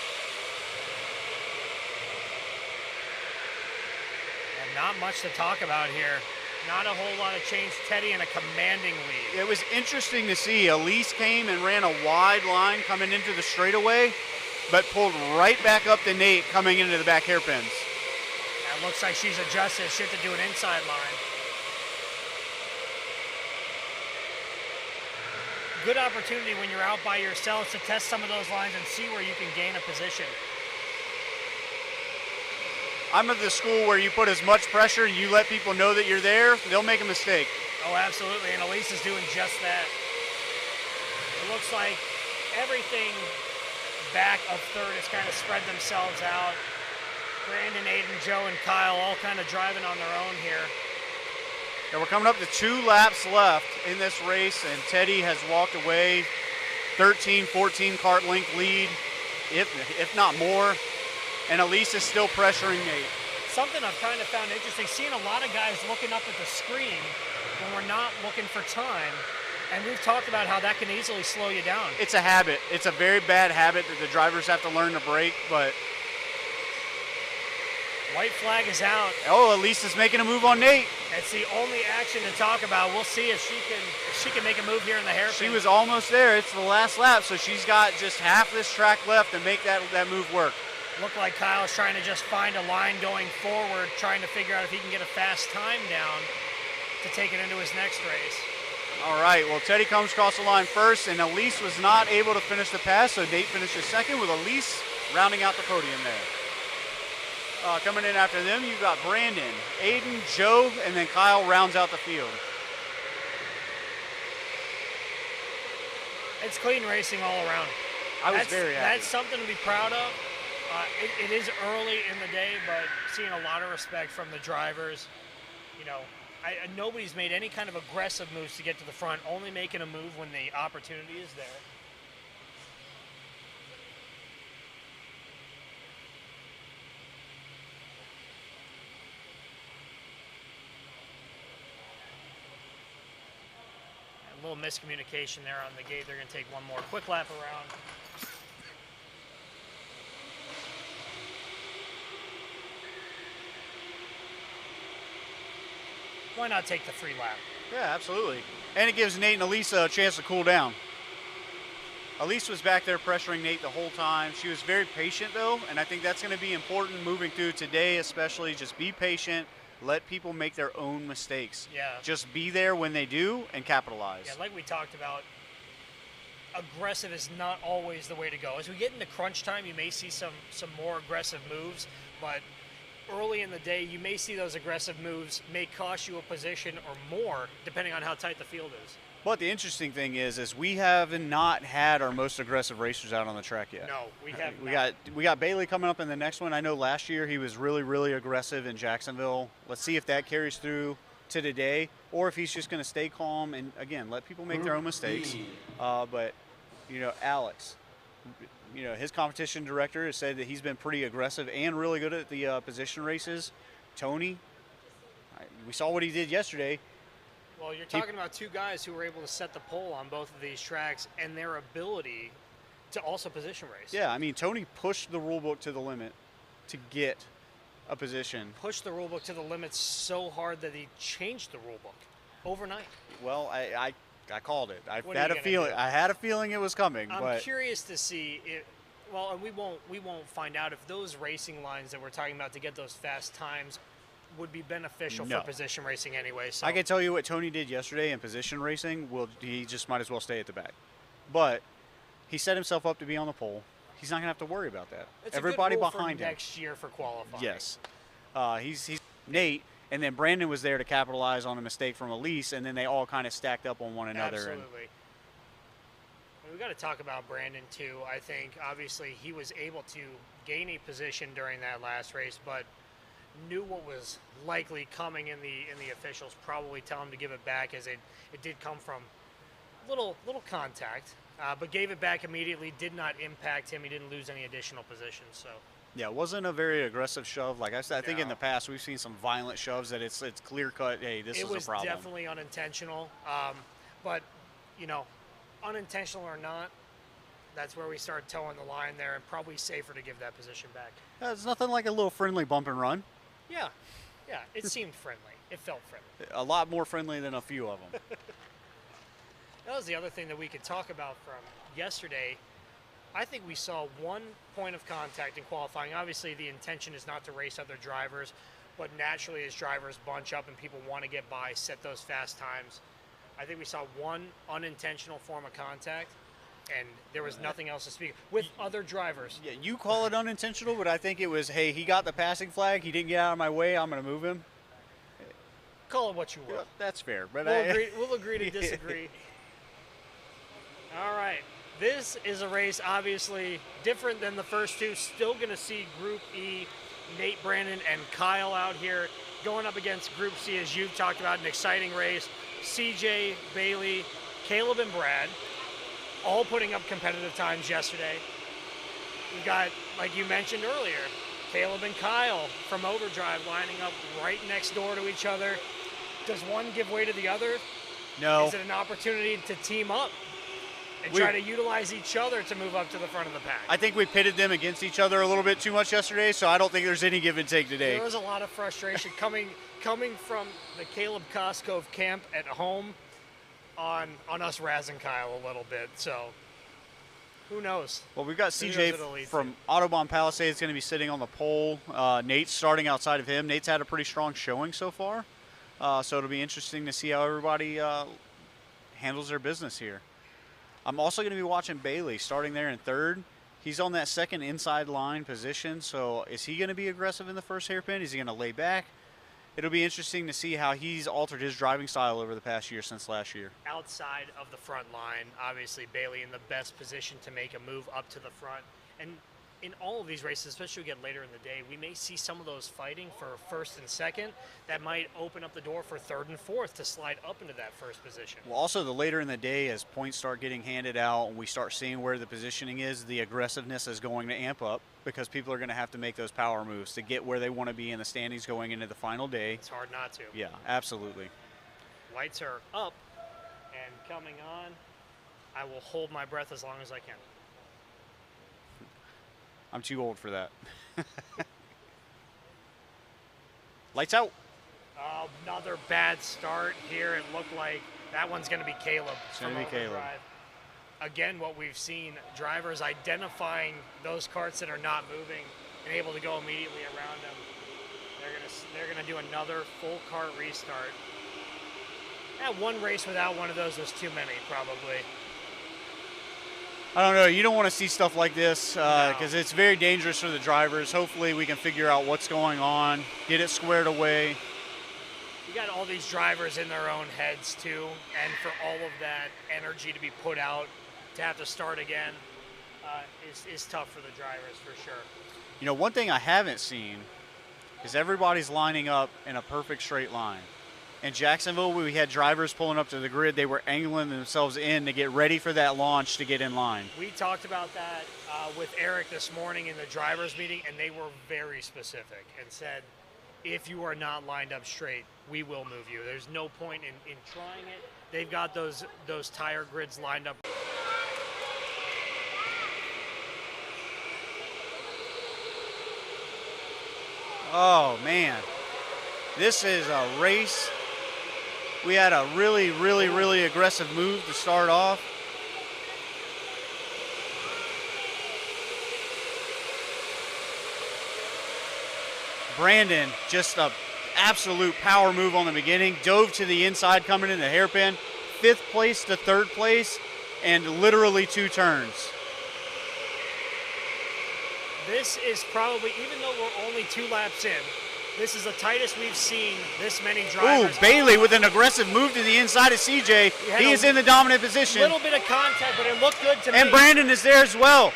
And not much to talk about here. Not a whole lot of change. Teddy in a commanding lead. It was interesting to see. Elise came and ran a wide line coming into the straightaway, but pulled right back up to Nate coming into the back hairpins. It looks like she's adjusted shit to do an inside line. Good opportunity when you're out by yourself to test some of those lines and see where you can gain a position. I'm of the school where you put as much pressure and you let people know that you're there, they'll make a mistake. Oh, absolutely, and Elise is doing just that. It looks like everything back of 3rd has kind of spread themselves out. Brandon, Aiden, Joe, and Kyle all kind of driving on their own here. Yeah, we're coming up to 2 laps left in this race, and Teddy has walked away 13, 14 kart length lead, if not more. And Elise is still pressuring Nate. Something I've kind of found interesting, seeing a lot of guys looking up at the screen when we're not looking for time. And we've talked about how that can easily slow you down. It's a habit. It's a very bad habit that the drivers have to learn to break, but... White flag is out. Oh, Elise is making a move on Nate. It's the only action to talk about. We'll see if she can make a move here in the hairpin. She was almost there. It's the last lap, so she's got just half this track left to make that move work. Looked like Kyle's trying to just find a line going forward, trying to figure out if he can get a fast time down to take it into his next race. All right, well, Teddy comes across the line first, and Elise was not able to finish the pass, so Nate finishes second with Elise rounding out the podium there. Coming in after them, you've got Brandon, Aiden, Joe, and then Kyle rounds out the field. It's clean racing all around. I was very happy. That's something to be proud of. It is early in the day, but seeing a lot of respect from the drivers. You know, nobody's made any kind of aggressive moves to get to the front, only making a move when the opportunity is there. A little miscommunication there on the gate. They're going to take one more quick lap around. Why not take the free lap? Yeah, absolutely. And it gives Nate and Elise a chance to cool down. Elise was back there pressuring Nate the whole time. She was very patient, though, and I think that's going to be important moving through today, especially. Just be patient. Let people make their own mistakes. Yeah. Just be there when they do and capitalize. Yeah, like we talked about, aggressive is not always the way to go. As we get into crunch time, you may see some more aggressive moves, but early in the day, you may see those aggressive moves may cost you a position or more, depending on how tight the field is. But the interesting thing is we have not had our most aggressive racers out on the track yet. No, we have not. We got Bailey coming up in the next one. I know last year he was really, really aggressive in Jacksonville. Let's see if that carries through to today, or if he's just going to stay calm and, again, let people make their own mistakes. But, you know, Alex, you know, his competition director has said that he's been pretty aggressive and really good at the position races. Tony, we saw what he did yesterday. Well, you're talking about two guys who were able to set the pole on both of these tracks and their ability to also position race. Yeah, I mean, Tony pushed the rule book to the limit to get a position. Pushed the rule book to the limit so hard that he changed the rule book overnight. Well, I called it. I What are had you a gonna feeling. do? I had a feeling it was coming. I'm curious to see it. Well, and we won't find out if those racing lines that we're talking about to get those fast times would be beneficial No. for position racing anyway. So I can tell you what Tony did yesterday in position racing. He just might as well stay at the back. But he set himself up to be on the pole. He's not going to have to worry about that. it's Everybody a good rule behind for him. next year for qualifying. Yes. He's Nate, and then Brandon was there to capitalize on a mistake from Elise, and then they all kind of stacked up on one another. Absolutely. We've got to talk about Brandon too. I think obviously he was able to gain a position during that last race, but knew what was likely coming in the officials probably tell him to give it back, as it did come from little contact, but gave it back immediately. Did not impact him. He didn't lose any additional positions. So Yeah, it wasn't a very aggressive shove. Like I said, I think in No. the past we've seen some violent shoves that it's clear cut. Hey, this is it was a problem. definitely unintentional. But you know, unintentional or not, that's where we start towing the line there, and probably safer to give that position back. It's nothing like a little friendly bump and run. Yeah, it seemed friendly. It felt friendly. A lot more friendly than a few of them. That was the other thing that we could talk about from yesterday. I think we saw one point of contact in qualifying. Obviously, the intention is not to race other drivers, but naturally as drivers bunch up and people want to get by, set those fast times, I think we saw one unintentional form of contact, and there was nothing else to speak with other drivers. Yeah, you call it unintentional, but I think it was, hey, he got the passing flag. He didn't get out of my way. I'm going to move him. Call it what you will. That's fair. But We'll agree to disagree. All right. This is a race obviously different than the first two. Still going to see Group E, Nate, Brandon, and Kyle out here going up against Group C, as you've talked about, an exciting race. CJ, Bailey, Caleb, and Brad, all putting up competitive times yesterday. We've got, like you mentioned earlier, Caleb and Kyle from Overdrive lining up right next door to each other. Does one give way to the other? No. Is it an opportunity to team up and try to utilize each other to move up to the front of the pack? I think we pitted them against each other a little bit too much yesterday, so I don't think there's any give and take today. There was a lot of frustration coming from the Caleb Costco camp at home on us razzing Kyle a little bit. So who knows? Well, we've got Who knows CJ what it'll lead from Autobahn Palisades going to be sitting on the pole. Nate's starting outside of him. Nate's had a pretty strong showing so far. So it'll be interesting to see how everybody handles their business here. I'm also going to be watching Bailey starting there in third. He's on that second inside line position, so is he going to be aggressive in the first hairpin? Is he going to lay back? It'll be interesting to see how he's altered his driving style over the past year since last year. Outside of the front line, obviously Bailey in the best position to make a move up to the front. And in all of these races, especially we get later in the day, we may see some of those fighting for first and second that might open up the door for third and fourth to slide up into that first position. Well, also the later in the day, as points start getting handed out and we start seeing where the positioning is, the aggressiveness is going to amp up because people are going to have to make those power moves to get where they want to be in the standings going into the final day. It's hard not to. Yeah, absolutely. Lights are up and coming on. I will hold my breath as long as I can. I'm too old for that. Lights out. Another bad start here. It looked like that one's going to be Caleb. It's going to be Caleb. Again, what we've seen, drivers identifying those carts that are not moving and able to go immediately around them. They're going to do another full cart restart. One race without one of those was too many, probably. I don't know. You don't want to see stuff like this because it's very dangerous for the drivers. Hopefully we can figure out what's going on, get it squared away. You got all these drivers in their own heads too, and for all of that energy to be put out, to have to start again, is tough for the drivers for sure. You know, one thing I haven't seen is everybody's lining up in a perfect straight line. In Jacksonville, we had drivers pulling up to the grid. They were angling themselves in to get ready for that launch to get in line. We talked about that with Eric this morning in the drivers meeting, and they were very specific and said, if you are not lined up straight, we will move you. There's no point in trying it. They've got those tire grids lined up. Oh, man. This is a race. We had a really, really, really aggressive move to start off. Brandon, just an absolute power move on the beginning, dove to the inside coming in the hairpin, 5th place to 3rd place, and literally 2 turns. This is probably, even though we're only 2 laps in, this is the tightest we've seen this many drivers. Ooh, Bailey with an aggressive move to the inside of CJ. He is in the dominant position. A little bit of contact, but it looked good to me. And Brandon is there as well.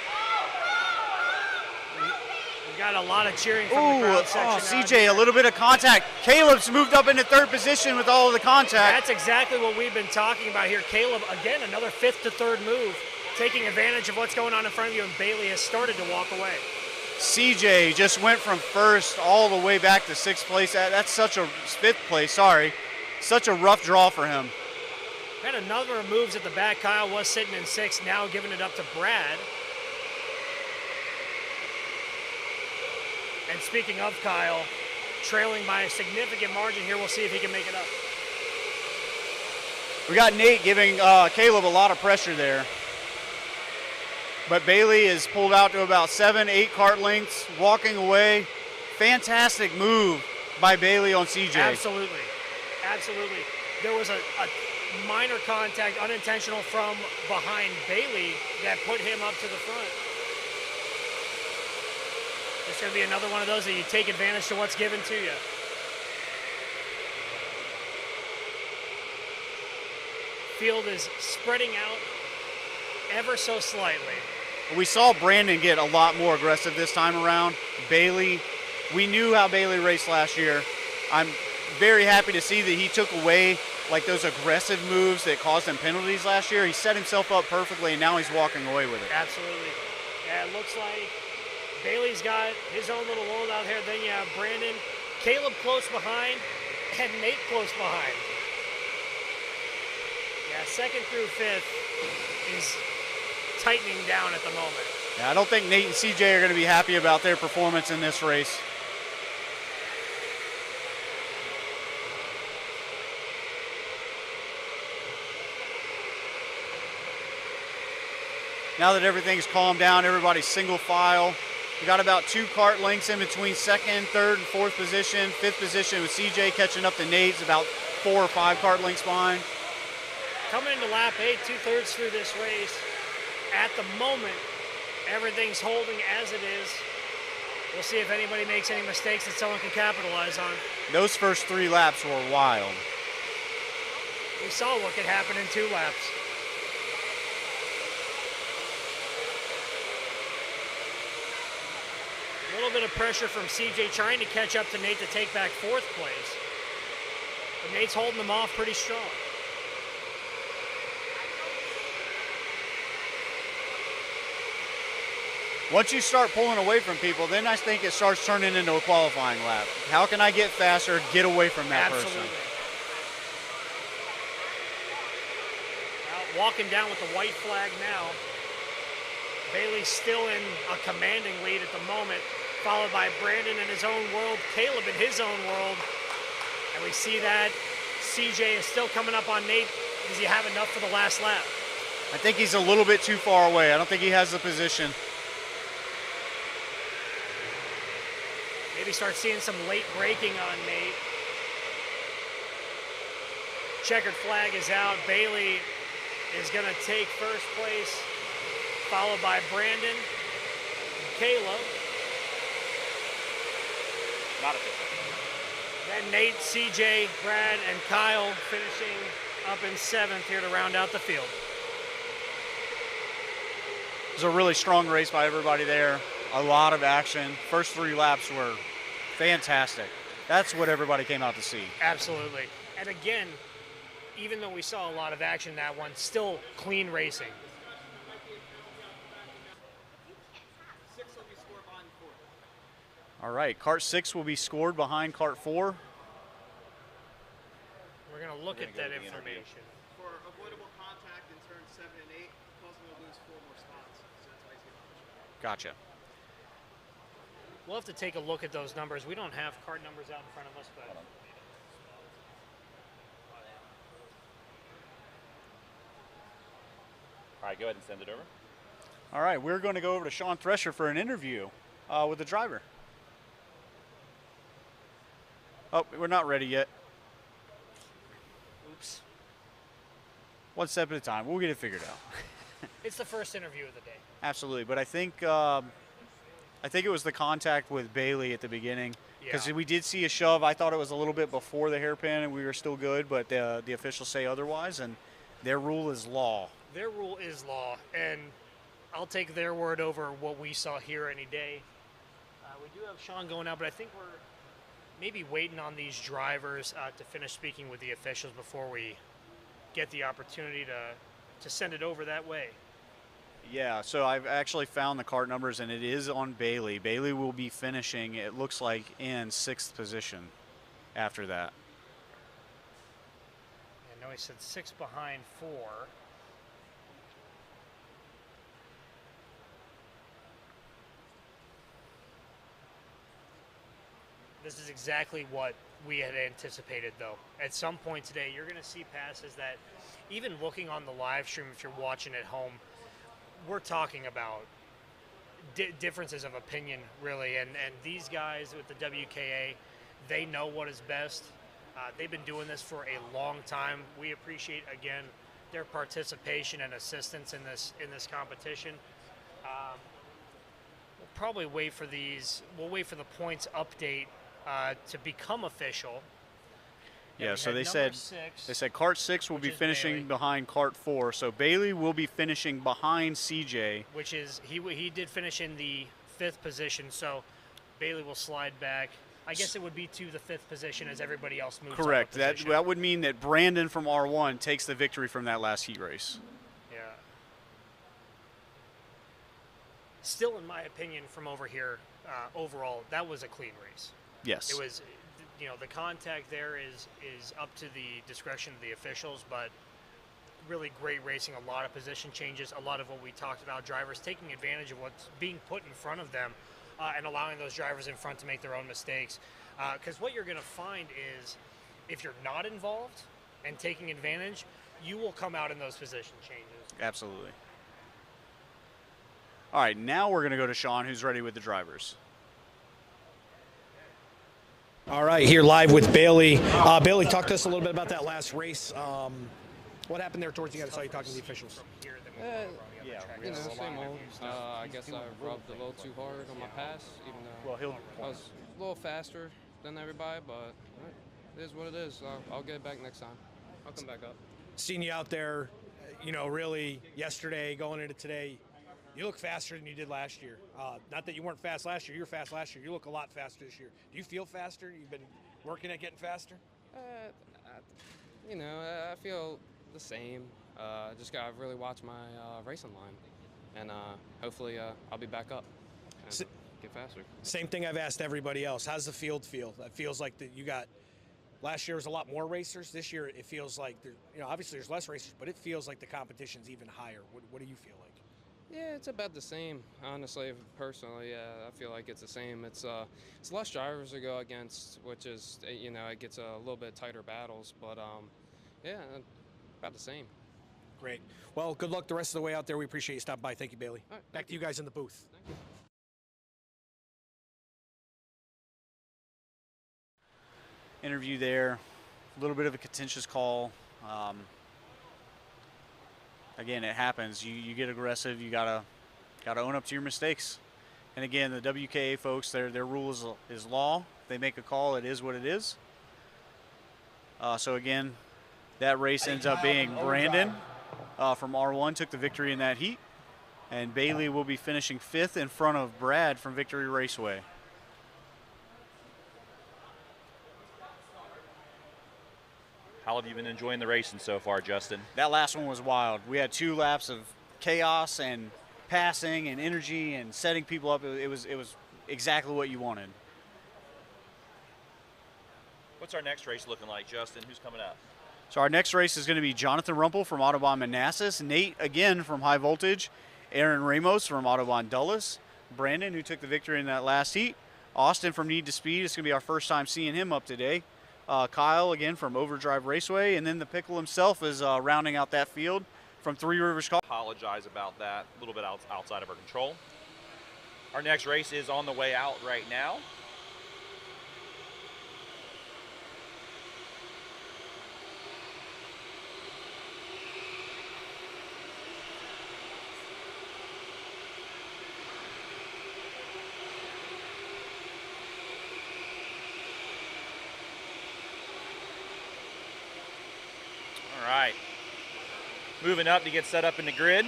We got a lot of cheering from the crowd section. CJ, a little bit of contact. Caleb's moved up into 3rd position with all of the contact. That's exactly what we've been talking about here. Caleb, again, another 5th to 3rd move, taking advantage of what's going on in front of you, and Bailey has started to walk away. CJ just went from 1st all the way back to 6th place. That's such a 5th place, sorry. Such a rough draw for him. Had a number of moves at the back. Kyle was sitting in 6th, now giving it up to Brad. And speaking of Kyle, trailing by a significant margin here. We'll see if he can make it up. We got Nate giving Caleb a lot of pressure there. But Bailey is pulled out to about 7-8 cart lengths, walking away. Fantastic move by Bailey on CJ. Absolutely. Absolutely. There was a minor contact, unintentional, from behind Bailey that put him up to the front. It's going to be another one of those that you take advantage of what's given to you. Field is spreading out ever so slightly. We saw Brandon get a lot more aggressive this time around. Bailey, we knew how Bailey raced last year. I'm very happy to see that he took away like those aggressive moves that caused him penalties last year. He set himself up perfectly, and now he's walking away with it. Absolutely. Yeah, it looks like Bailey's got his own little world out here. Then you have Brandon, Caleb close behind, and Nate close behind. Yeah, 2nd through 5th is tightening down at the moment. Yeah, I don't think Nate and CJ are going to be happy about their performance in this race. Now that everything's calmed down, everybody's single file. We got about 2 cart lengths in between 2nd, 3rd, and 4th position. 5th position with CJ catching up to Nate's about 4 or 5 cart lengths behind. Coming into lap 8, 2/3 through this race. At the moment, everything's holding as it is. We'll see if anybody makes any mistakes that someone can capitalize on. Those first 3 laps were wild. We saw what could happen in 2 laps. A little bit of pressure from CJ trying to catch up to Nate to take back 4th place. But Nate's holding them off pretty strong. Once you start pulling away from people, then I think it starts turning into a qualifying lap. How can I get faster, get away from that person? Out walking down with the white flag now. Bailey's still in a commanding lead at the moment, followed by Brandon in his own world, Caleb in his own world. And we see that CJ is still coming up on Nate. Does he have enough for the last lap? I think he's a little bit too far away. I don't think he has the position. Maybe start seeing some late braking on Nate. Checkered flag is out. Bailey is going to take first place, followed by Brandon and Caleb. Not official. Then Nate, CJ, Brad, and Kyle finishing up in 7th here to round out the field. It was a really strong race by everybody there. A lot of action. First 3 laps were fantastic. That's what everybody came out to see. Absolutely. And again, even though we saw a lot of action in that one, still clean racing. All right, Kart 6 will be scored behind Kart 4. We're going to look at that information. For avoidable contact in turns 7 and 8, causing to lose 4 more spots. So that's why he's getting pushed. Gotcha. We'll have to take a look at those numbers. We don't have card numbers out in front of us, but All right, go ahead and send it over. All right, we're going to go over to Sean Thresher for an interview with the driver. Oh, we're not ready yet. oops. One step at a time. We'll get it figured out. It's the first interview of the day. Absolutely, but I think it was the contact with Bailey at the beginning, because we did see a shove. I thought it was a little bit before the hairpin, and we were still good, but the officials say otherwise, and their rule is law. Their rule is law, and I'll take their word over what we saw here any day. We do have Sean going out, but I think we're maybe waiting on these drivers to finish speaking with the officials before we get the opportunity to send it over that way. Yeah, so I've actually found the kart numbers, and it is on Bailey. Bailey will be finishing, it looks like, in 6th position after that. I know he said 6 behind 4. This is exactly what we had anticipated, though. At some point today, you're going to see passes that, even looking on the live stream, if you're watching at home, we're talking about differences of opinion, really. And these guys with the WKA, they know what is best. They've been doing this for a long time. We appreciate, again, their participation and assistance in this competition. We'll probably wait for these. We'll wait for the points update to become official. Yeah, so they said Kart 6 will be finishing behind Kart 4, so Bailey will be finishing behind CJ. Which is, he did finish in the 5th position, so Bailey will slide back. I guess it would be to the 5th position as everybody else moves. Correct. That would mean that Brandon from R1 takes the victory from that last heat race. Yeah. Still, in my opinion, from over here, overall, that was a clean race. Yes. It was, the contact there is up to the discretion of the officials, but really great racing, a lot of position changes, a lot of what we talked about, drivers taking advantage of what's being put in front of them and allowing those drivers in front to make their own mistakes. Because what you're going to find is if you're not involved and taking advantage, you will come out in those position changes. Absolutely. All right, now we're going to go to Sean, who's ready with the drivers. All right, here live with Bailey. Bailey, talk to us a little bit about that last race. What happened there towards the end? I saw you talking to the officials. You know, same old. I guess I rubbed a little too hard on my pass, even though I was a little faster than everybody, but it is what it is. I'll get it back next time. I'll come back up. Seeing you out there, you know, really yesterday, going into today, you look faster than you did last year. Not that you weren't fast last year. You were fast last year. You look a lot faster this year. Do you feel faster? You've been working at getting faster? You know, I feel the same. Just got to really watch my racing line. And hopefully I'll be back up and get faster. Same thing I've asked everybody else. How's the field feel? It feels like that you got last year was a lot more racers. This year it feels like you know, obviously there's less racers, but it feels like the competition's even higher. What do you feel like? Yeah, it's about the same. Honestly, personally, yeah, I feel like it's the same. It's less drivers to go against, which is, you know, it gets a little bit tighter battles, but yeah, about the same. Great. Well, good luck the rest of the way out there. We appreciate you stopping by. Thank you, Bailey. All right, back to you guys in the booth. Thank you. Interview there, a little bit of a contentious call. Again, it happens. You get aggressive. You gotta own up to your mistakes. And again, the WKA folks, their rule is law. If they make a call, it is what it is. So again, that race ends up being Brandon from R1 took the victory in that heat, and Bailey will be finishing 5th in front of Brad from Victory Raceway. How have you been enjoying the racing so far, Justin? That last one was wild. We had 2 laps of chaos and passing and energy and setting people up. It was exactly what you wanted. What's our next race looking like, Justin? Who's coming up? So our next race is going to be Jonathan Rumpel from Autobahn Manassas, Nate again from High Voltage, Aaron Ramos from Autobahn Dulles, Brandon, who took the victory in that last heat, Austin from Need to Speed. It's going to be our first time seeing him up today. Kyle again from Overdrive Raceway, and then the Pickle himself is rounding out that field from Three Rivers. Apologize about that, a little bit outside of our control. Our next race is on the way out right now. All right, moving up to get set up in the grid.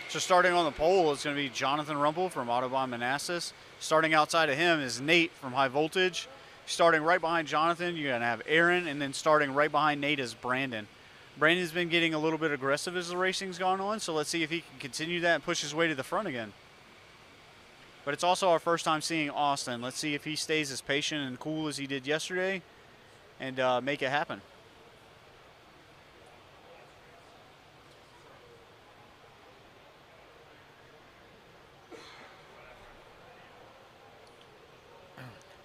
So starting on the pole is going to be Jonathan Rumpel from Autobahn Manassas. Starting outside of him is Nate from High Voltage. Starting right behind Jonathan, you're going to have Aaron, and then starting right behind Nate is Brandon. Brandon's been getting a little bit aggressive as the racing's gone on, so let's see if he can continue that and push his way to the front again. But it's also our first time seeing Austin. Let's see if he stays as patient and cool as he did yesterday and make it happen.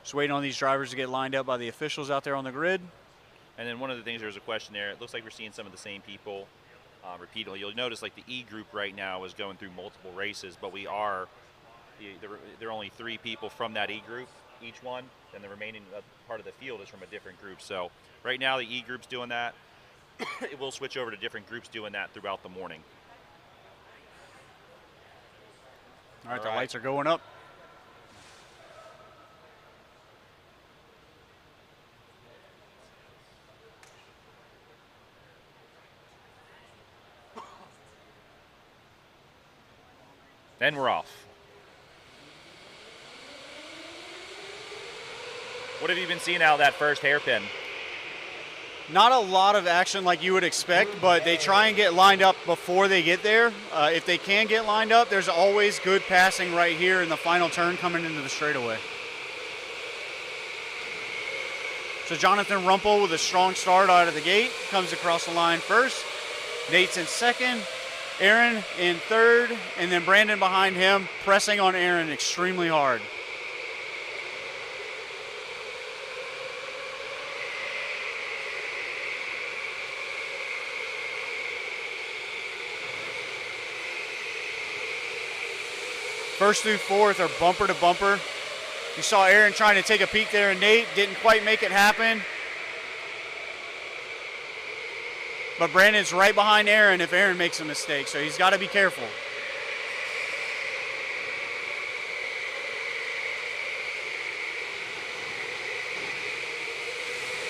Just waiting on these drivers to get lined up by the officials out there on the grid. And then one of the things, there's a question there. It looks like we're seeing some of the same people repeatedly. You'll notice like the E group right now is going through multiple races, but there are only 3 people from that E group, each one, and the remaining part of the field is from a different group. So right now the E group's doing that. It will switch over to different groups doing that throughout the morning. All right, the lights are going up. Then we're off. What have you been seeing out of that first hairpin? Not a lot of action like you would expect, but they try and get lined up before they get there. If they can get lined up, there's always good passing right here in the final turn coming into the straightaway. So Jonathan Rumpel with a strong start out of the gate, comes across the line first. Nate's in second, Aaron in third, and then Brandon behind him, pressing on Aaron extremely hard. First through fourth are bumper to bumper. You saw Aaron trying to take a peek there, and Nate didn't quite make it happen. But Brandon's right behind Aaron if Aaron makes a mistake, so he's got to be careful.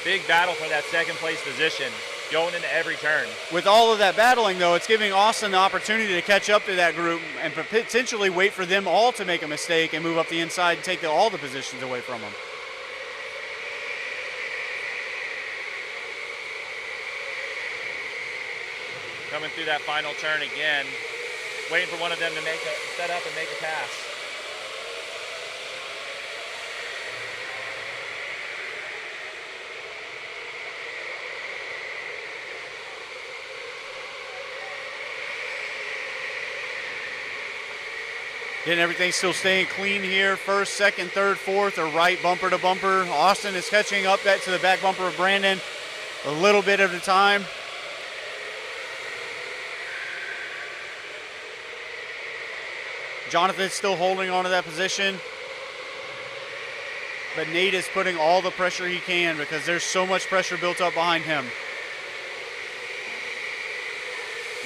Big battle for that second place position going into every turn. With all of that battling, though, it's giving Austin the opportunity to catch up to that group and potentially wait for them all to make a mistake and move up the inside and take all the positions away from them. Coming through that final turn again, waiting for one of them to set up and make a pass. Getting everything still staying clean here. First, second, third, fourth, or right bumper to bumper. Austin is catching up that to the back bumper of Brandon a little bit at a time. Jonathan's still holding on to that position. But Nate is putting all the pressure he can because there's so much pressure built up behind him.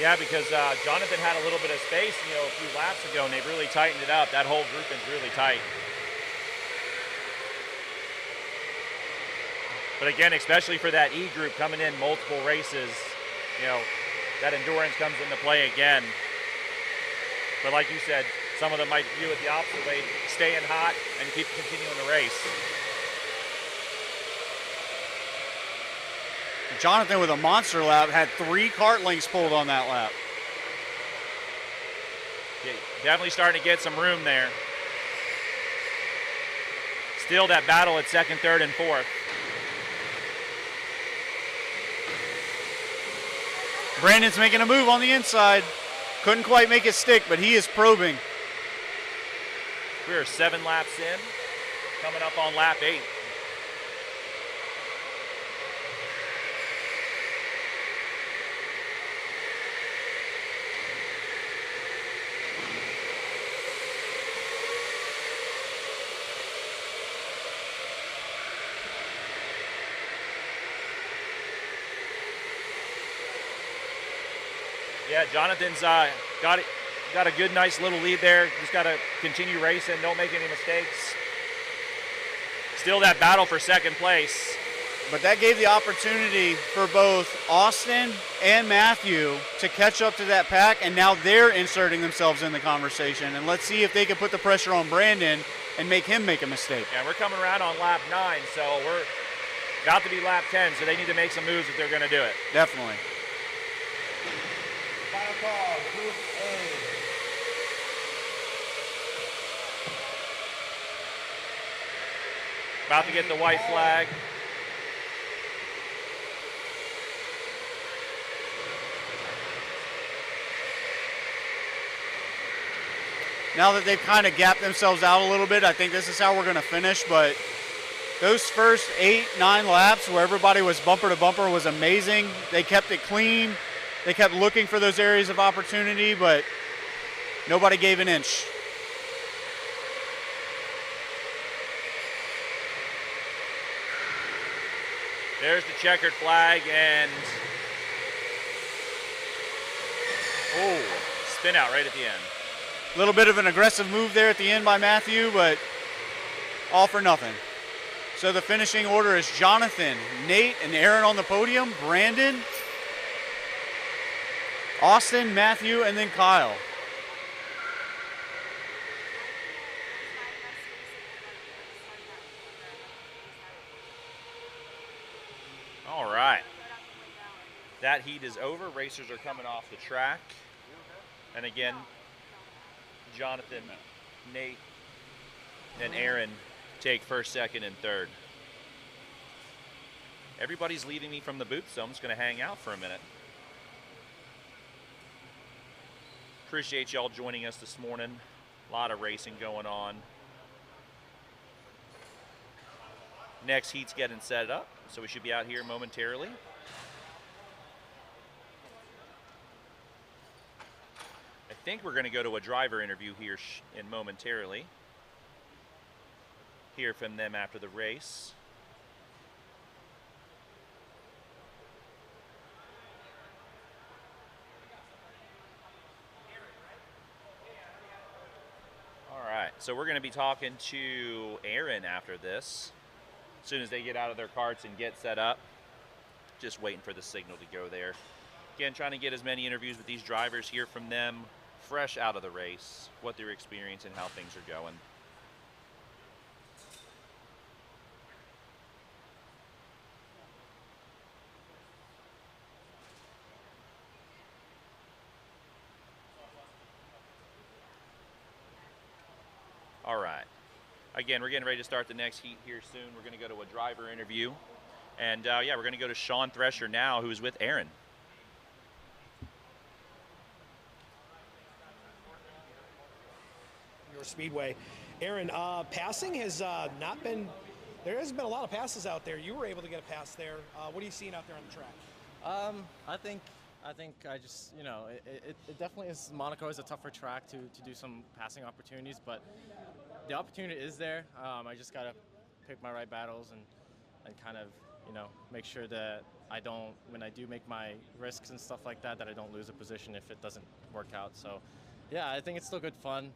Yeah, because Jonathan had a little bit of space, a few laps ago, and they've really tightened it up. That whole grouping's really tight. But again, especially for that E group coming in multiple races, that endurance comes into play again. But like you said, some of them might view it the opposite way, staying hot and continuing the race. Jonathan with a monster lap had 3 kart links pulled on that lap. Yeah, definitely starting to get some room there. Still that battle at second, third, and fourth. Brandon's making a move on the inside. Couldn't quite make it stick, but he is probing. We're 7 laps in, coming up on lap 8. Yeah, Jonathan's got a good, nice little lead there. Just got to continue racing. Don't make any mistakes. Still that battle for second place. But that gave the opportunity for both Austin and Matthew to catch up to that pack, and now they're inserting themselves in the conversation. And let's see if they can put the pressure on Brandon and make him make a mistake. Yeah, we're coming around on lap 9, so we're about to be lap 10, so they need to make some moves if they're going to do it. Definitely. Final call, Group A. About to get the white flag. Now that they've kind of gapped themselves out a little bit, I think this is how we're going to finish. But those first 8, 9 laps where everybody was bumper to bumper was amazing. They kept it clean. They kept looking for those areas of opportunity, but nobody gave an inch. There's the checkered flag, and spin out right at the end. A little bit of an aggressive move there at the end by Matthew, but all for nothing. So the finishing order is Jonathan, Nate, and Aaron on the podium, Brandon, Austin, Matthew, and then Kyle. All right. That heat is over. Racers are coming off the track. And again, Jonathan, Nate, and Aaron take first, second, and third. Everybody's leaving me from the booth, so I'm just going to hang out for a minute. Appreciate y'all joining us this morning. A lot of racing going on. Next heat's getting set up, so we should be out here momentarily. I think we're going to go to a driver interview here in momentarily. Hear from them after the race. So we're going to be talking to Aaron after this, as soon as they get out of their karts and get set up. Just waiting for the signal to go there. Again, trying to get as many interviews with these drivers, hear from them fresh out of the race, what they're experiencing, how things are going. All right. Again, we're getting ready to start the next heat here soon. We're going to go to a driver interview. And yeah, we're going to go to Sean Thresher now, who is with Aaron. Your Speedway. Aaron, passing has not been, there hasn't been a lot of passes out there. You were able to get a pass there. What are you seeing out there on the track? I think I just, you know, it definitely is. Monaco is a tougher track to do some passing opportunities, but the opportunity is there. I just got to pick my right battles and kind of, you know, make sure that I don't, when I do make my risks and stuff like that, that I don't lose a position if it doesn't work out. So, yeah, I think it's still good fun.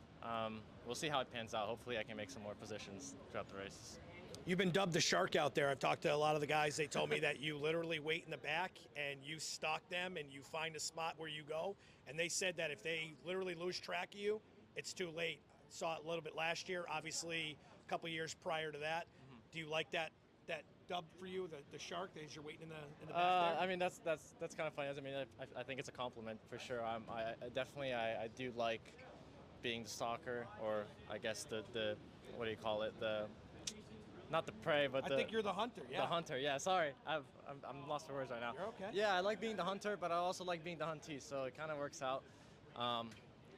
We'll see how it pans out. Hopefully I can make some more positions throughout the races. You've been dubbed the shark out there. I've talked to a lot of the guys. They told me that you literally wait in the back and you stalk them and you find a spot where you go. And they said that if they literally lose track of you, it's too late. Saw it a little bit last year, obviously a couple years prior to that. Mm-hmm. Do you like that dub for you, the shark, as you're waiting in the back there? I mean, that's kind of funny. I mean, I think it's a compliment for sure. I definitely do like being the stalker, or I guess the what do you call it, not the prey, but I think you're the hunter. Yeah. The hunter. Yeah. Sorry, I'm lost for words right now. You're okay. Yeah, I like being the hunter, but I also like being the huntee, so it kind of works out.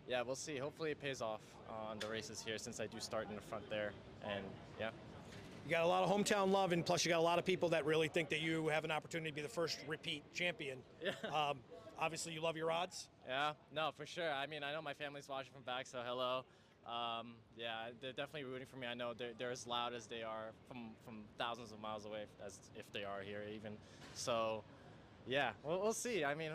Yeah, we'll see. Hopefully it pays off on the races here, since I do start in the front there, and yeah. You got a lot of hometown love, and plus you got a lot of people that really think that you have an opportunity to be the first repeat champion. Yeah. Obviously, you love your odds. Yeah, no, for sure. I mean, I know my family's watching from back, so hello. Yeah, they're definitely rooting for me. I know they're as loud as they are from thousands of miles away, as if they are here even. So, yeah, we'll see. I mean,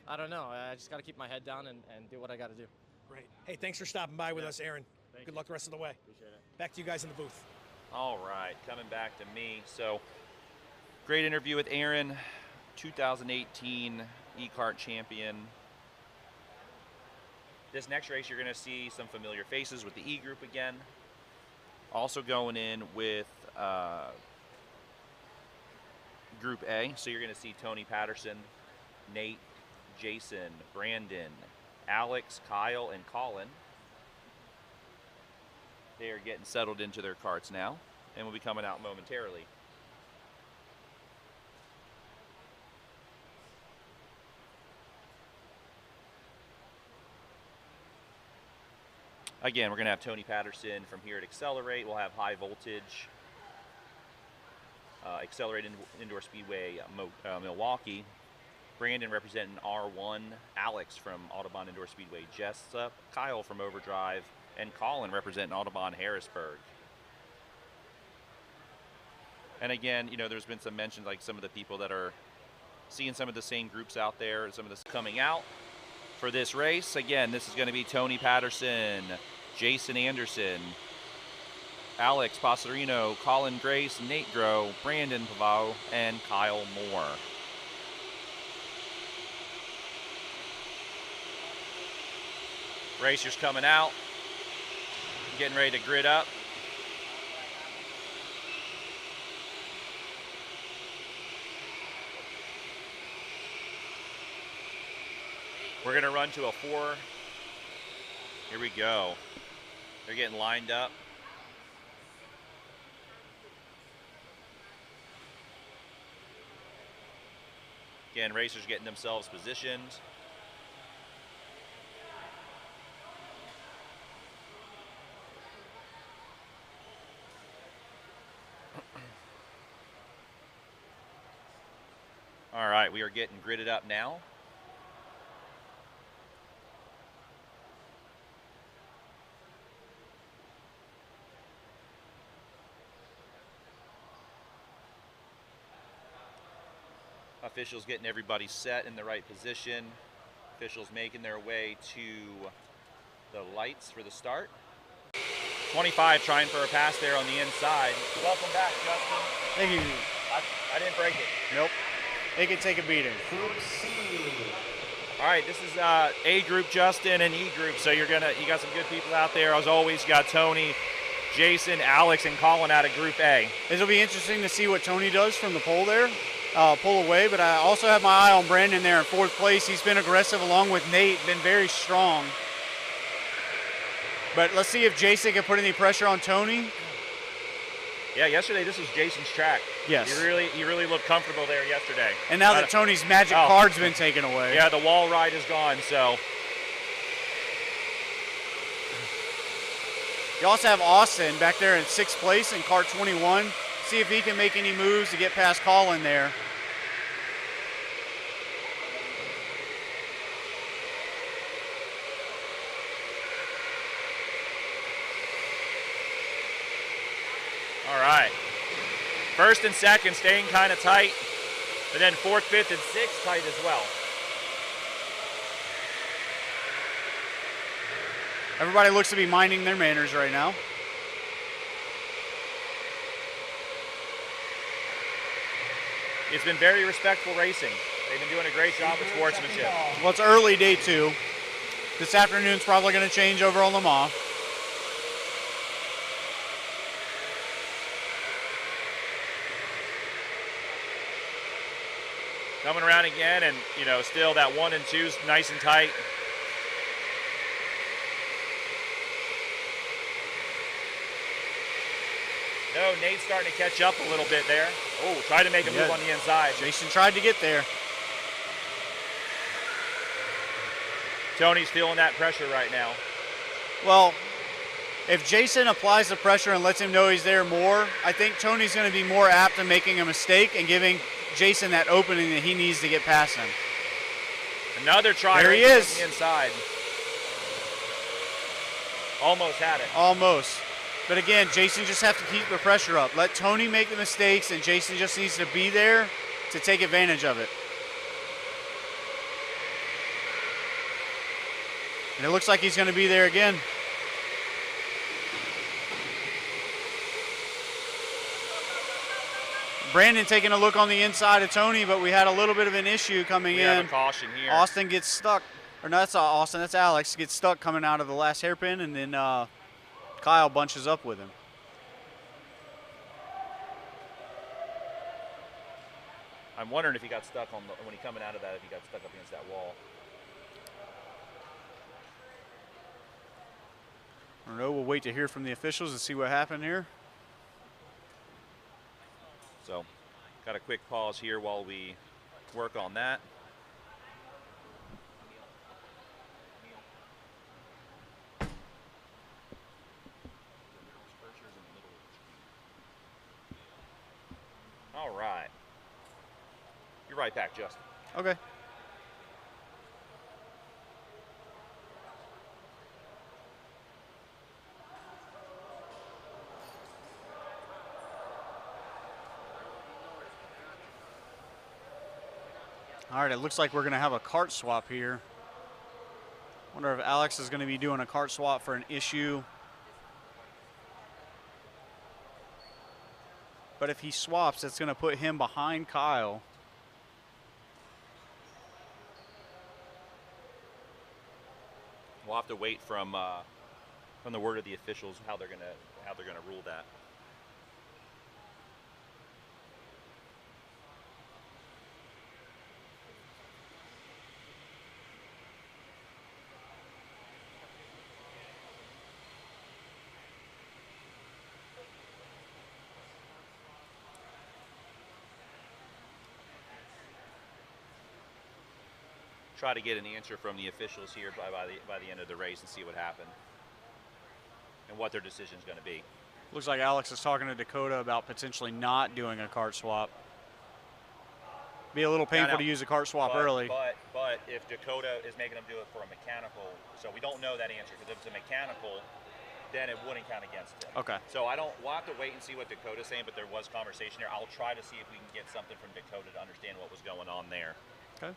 I don't know. I just got to keep my head down and do what I got to do. Great. Hey, thanks for stopping by with us, Aaron. Good luck the rest of the way. Appreciate it. Back to you guys in the booth. All right, coming back to me. So, great interview with Aaron, 2018 E-Kart champion. This next race, you're going to see some familiar faces with the E group again. Also going in with Group A. So you're going to see Tony Patterson, Nate, Jason, Brandon, Alex, Kyle, and Colin. They are getting settled into their karts now and will be coming out momentarily. Again, we're going to have Tony Patterson from here at Accelerate. We'll have High Voltage, Accelerate Indoor Speedway, Milwaukee. Brandon representing R1, Alex from Autobahn Indoor Speedway Jessup, Kyle from Overdrive, and Colin representing Autobahn Harrisburg. And again, you know, there's been some mentions, like some of the people that are seeing some of the same groups out there, some of this coming out for this race. Again, this is going to be Tony Patterson, Jason Anderson, Alex Passerino, Colin Grace, Nate Groh, Brandon Pavao, and Kyle Moore. Racers coming out, getting ready to grid up. We're going to run to a 4. Here we go. They're getting lined up. Again, racers getting themselves positioned. All right, we are getting gridded up now. Officials getting everybody set in the right position. Officials making their way to the lights for the start. 25 trying for a pass there on the inside. Welcome back, Justin. Thank you. I didn't break it. Nope. They can take a beating. All right, this is A group, Justin, and E group. So you got some good people out there. As always, you got Tony, Jason, Alex, and Colin out of Group A. This will be interesting to see what Tony does from the pole there, pull away. But I also have my eye on Brandon there in 4th place. He's been aggressive along with Nate, been very strong. But let's see if Jason can put any pressure on Tony. Yeah, yesterday this was Jason's track. Yes. He really looked comfortable there yesterday. And now that Tony's magic card's been taken away. Yeah, the wall ride is gone, so. You also have Austin back there in 6th place in kart 21. See if he can make any moves to get past Colin there. All right. 1st and 2nd staying kind of tight, but then 4th, 5th, and 6th tight as well. Everybody looks to be minding their manners right now. It's been very respectful racing. They've been doing a great job with sportsmanship. Well, it's early day 2. This afternoon's probably going to change over on Le Mans. Coming around again, and still that 1 and 2's nice and tight. No, Nate's starting to catch up a little bit there. Oh, tried to make a move on the inside. Jason tried to get there. Tony's feeling that pressure right now. Well, if Jason applies the pressure and lets him know he's there more, I think Tony's going to be more apt to making a mistake and giving Jason that opening that he needs to get past him. Another try. There he is. On the inside. Almost had it. Almost. But again, Jason just has to keep the pressure up. Let Tony make the mistakes, and Jason just needs to be there to take advantage of it. And it looks like he's going to be there again. Brandon taking a look on the inside of Tony, but we had a little bit of an issue coming in. We have a caution here. Austin gets stuck. Or no, that's not Austin, that's Alex. Gets stuck coming out of the last hairpin, and then Kyle bunches up with him. I'm wondering if he got stuck when he coming out of that, if he got stuck up against that wall. I don't know, we'll wait to hear from the officials and see what happened here. So, got a quick pause here while we work on that. All right. You're right back, Justin. Okay. All right, it looks like we're going to have a kart swap here. Wonder if Alex is going to be doing a kart swap for an issue. But if he swaps, it's going to put him behind Kyle. We'll have to wait from the word of the officials how they're gonna rule that. Try to get an answer from the officials here by the end of the race and see what happened and what their decision is going to be. Looks like Alex is talking to Dakota about potentially not doing a kart swap. Be a little painful to use a kart swap early. But if Dakota is making them do it for a mechanical, so we don't know that answer, because if it's a mechanical, then it wouldn't count against it. Okay. So we'll have to wait and see what Dakota's saying, but there was conversation there. I'll try to see if we can get something from Dakota to understand what was going on there. Okay.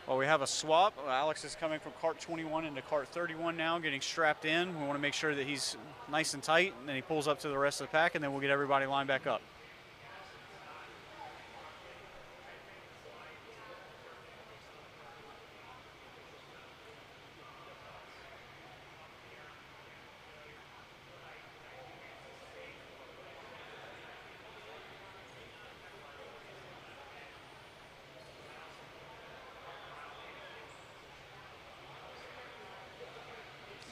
Well, we have a swap. Alex is coming from cart 21 into cart 31 now, getting strapped in. We want to make sure that he's nice and tight, and then he pulls up to the rest of the pack, and then we'll get everybody lined back up.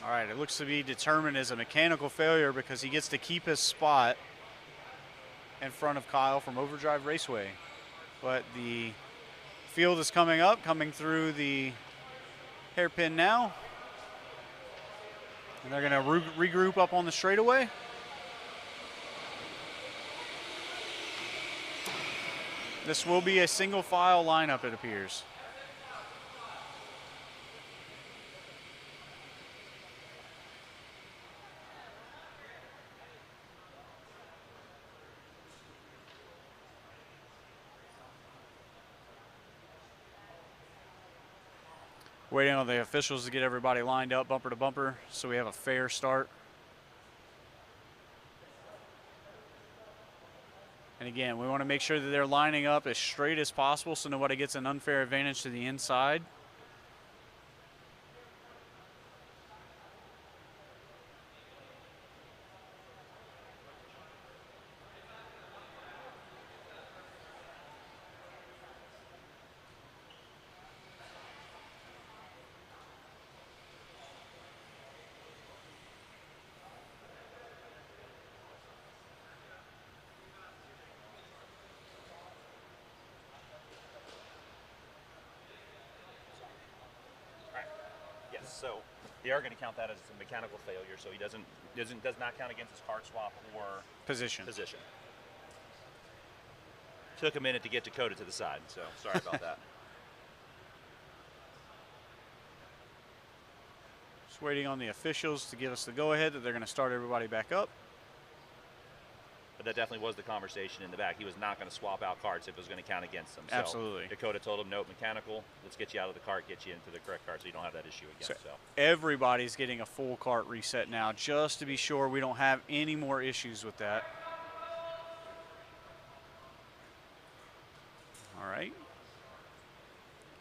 All right, it looks to be determined as a mechanical failure because he gets to keep his spot in front of Kyle from Overdrive Raceway. But the field is coming up, coming through the hairpin now. And they're going to regroup up on the straightaway. This will be a single file lineup, it appears. Waiting on the officials to get everybody lined up bumper to bumper so we have a fair start. And again, we want to make sure that they're lining up as straight as possible so nobody gets an unfair advantage to the inside. So they are going to count that as a mechanical failure, so he does not count against his cart swap or position. Took a minute to get Dakota to the side, so sorry about that. Just waiting on the officials to give us the go-ahead that they're going to start everybody back up. But that definitely was the conversation in the back. He was not going to swap out carts if it was going to count against him. So absolutely. Dakota told him, nope, mechanical. Let's get you out of the cart, get you into the correct cart so you don't have that issue again. So everybody's getting a full cart reset now just to be sure we don't have any more issues with that. All right.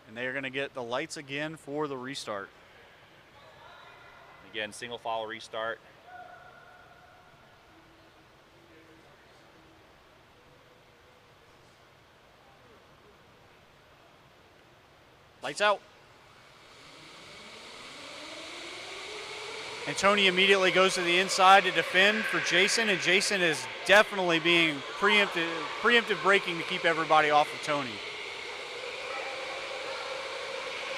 And they are going to get the lights again for the restart. Again, single file restart. Lights out. And Tony immediately goes to the inside to defend for Jason, and Jason is definitely being preemptive braking to keep everybody off of Tony.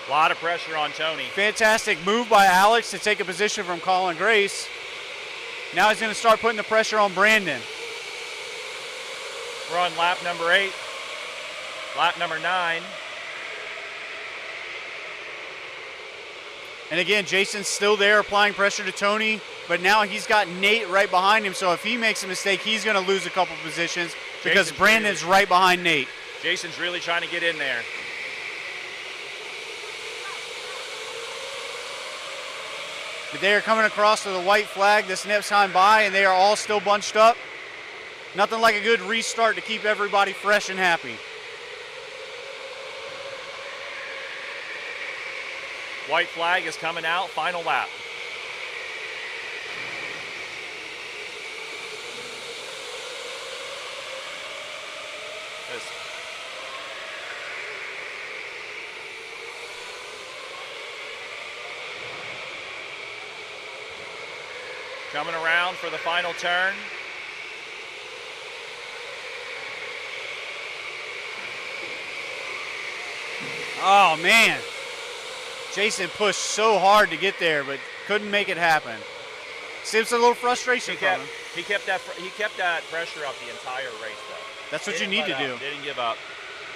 A lot of pressure on Tony. Fantastic move by Alex to take a position from Colin Grace. Now he's going to start putting the pressure on Brandon. We're on lap number 8, lap number 9. And again, Jason's still there applying pressure to Tony, but now he's got Nate right behind him, so if he makes a mistake, he's going to lose a couple positions because Brandon's right behind Nate. Jason's really trying to get in there. But they are coming across to the white flag this next time by, and they are all still bunched up. Nothing like a good restart to keep everybody fresh and happy. White flag is coming out, final lap. Coming around for the final turn. Oh, man. Jason pushed so hard to get there, but couldn't make it happen. Seems a little frustration from him. He kept that pressure up the entire race, though. That's what you need to do. Didn't give up.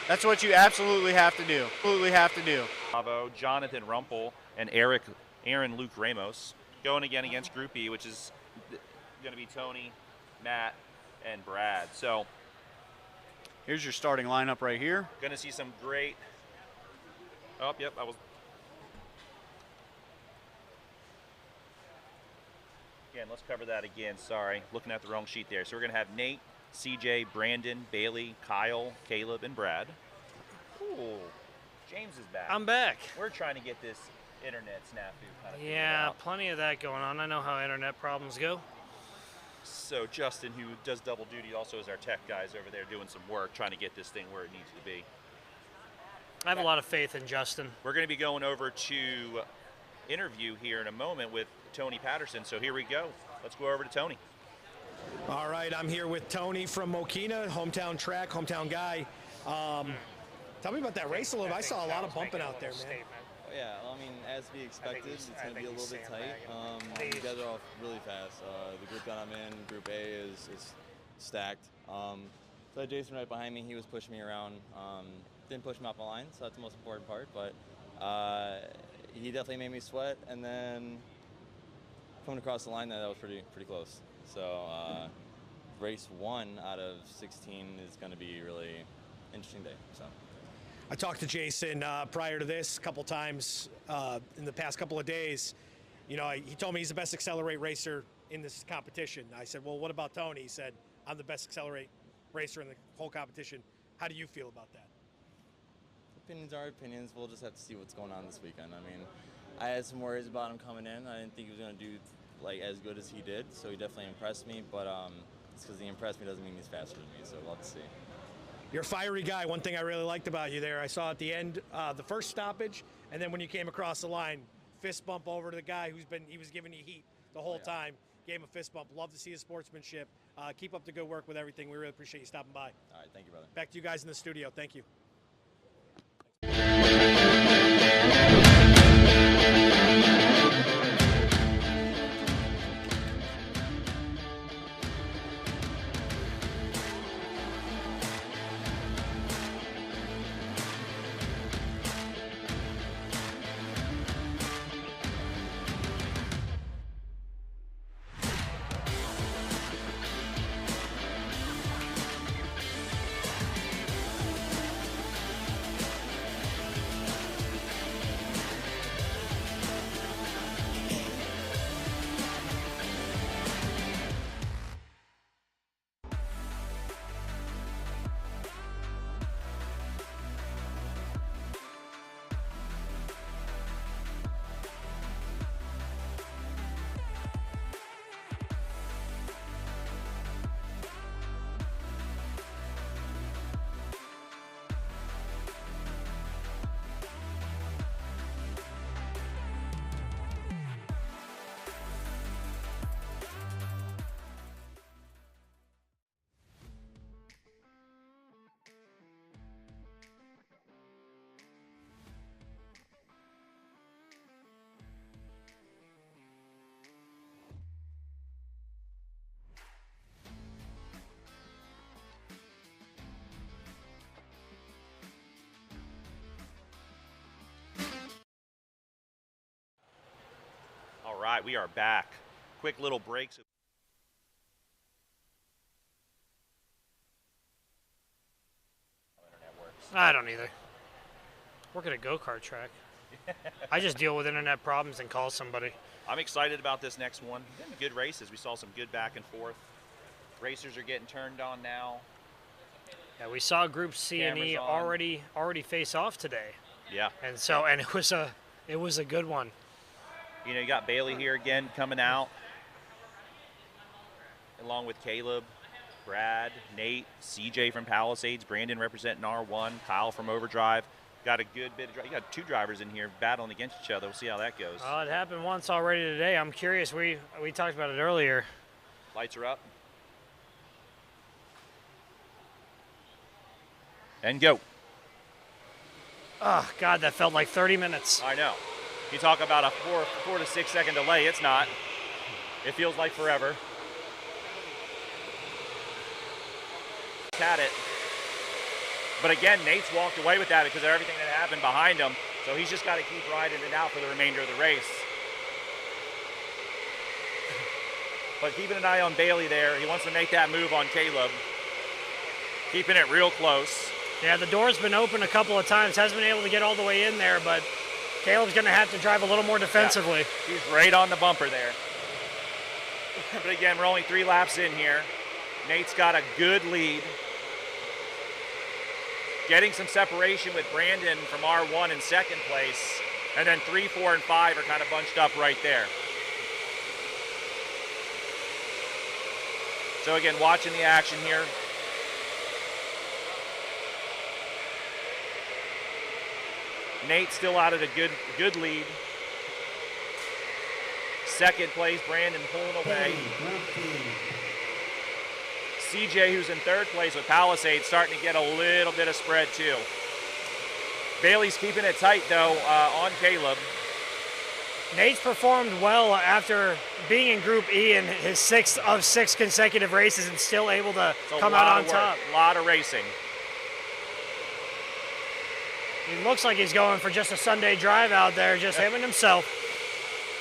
That's what you absolutely have to do. Absolutely have to do. Bravo, Jonathan Rumpel, and Aaron Luke Ramos going again against Group E, which is going to be Tony, Matt, and Brad. So here's your starting lineup right here. Going to see some great Oh, yep, I was. Again, let's cover that again. Sorry, looking at the wrong sheet there. So we're going to have Nate, CJ, Brandon, Bailey, Kyle, Caleb, and Brad. Ooh, James is back. I'm back. We're trying to get this internet snafu kind of figured Yeah, out. plenty of that going on. I know how internet problems go. So Justin, who does double duty, also is our tech guys over there doing some work, trying to get this thing where it needs to be. I have a lot of faith in Justin. We're going to be going over to interview here in a moment with Tony Patterson. So here we go. Let's go over to Tony. All right, I'm here with Tony from Mokina, hometown track, hometown guy. Tell me about that race a little bit. I saw a lot of bumping out there, man. Yeah, well, I mean, as we expected, it's going to be a little bit tight. You guys are all really fast. The group that I'm in, Group A, is stacked. So Jason right behind me, he was pushing me around. Didn't push me off the line, so that's the most important part. But he definitely made me sweat. And then coming across the line, that was pretty close. So race 1 out of 16 is going to be a really interesting day. So. I talked to Jason prior to this a couple times in the past couple of days. You know, he told me he's the best accelerate racer in this competition. I said, well, what about Tony? He said, I'm the best accelerate racer in the whole competition. How do you feel about that? Opinions are opinions. We'll just have to see what's going on this weekend. I mean, I had some worries about him coming in. I didn't think he was going to do like as good as he did, so he definitely impressed me. But it's because he impressed me doesn't mean he's faster than me, so we'll have to see. You're a fiery guy. One thing I really liked about you there, I saw at the end, the first stoppage, and then when you came across the line, fist bump over to the guy he was giving you heat the whole time. Gave him a fist bump. Love to see his sportsmanship. Keep up the good work with everything. We really appreciate you stopping by. All right, thank you, brother. Back to you guys in the studio. Thank you. All right, we are back. Quick little break. I don't either. Work at a go-kart track. I just deal with internet problems and call somebody. I'm excited about this next one. Been good races. We saw some good back and forth. Racers are getting turned on now. Yeah, we saw Group C and E already face off today. Yeah. And it was a good one. You know, you got Bailey here again coming out, along with Caleb, Brad, Nate, CJ from Palisades, Brandon representing R1, Kyle from Overdrive. Got a good bit of, you got 2 drivers in here battling against each other. We'll see how that goes. It happened once already today. I'm curious. We talked about it earlier. Lights are up. And go. Oh, God, that felt like 30 minutes. I know. You talk about a 4 to 6 second delay. It's not. It feels like forever. Had it. But again, Nate's walked away with that because of everything that happened behind him. So he's just got to keep riding it out for the remainder of the race. But keeping an eye on Bailey there. He wants to make that move on Caleb. Keeping it real close. Yeah, the door's been open a couple of times. Hasn't been able to get all the way in there, but Caleb's going to have to drive a little more defensively. Yeah, he's right on the bumper there. But again, we're only 3 laps in here. Nate's got a good lead. Getting some separation with Brandon from R1 in second place. And then 3, 4, and 5 are kind of bunched up right there. So again, watching the action here. Nate still out at a good lead. Second place, Brandon pulling away. CJ, who's in third place with Palisades, starting to get a little bit of spread too. Bailey's keeping it tight though on Caleb. Nate's performed well after being in Group E in his 6th of 6 consecutive races and still able to come out on top. A lot of racing. He looks like he's going for just a Sunday drive out there, just him and himself.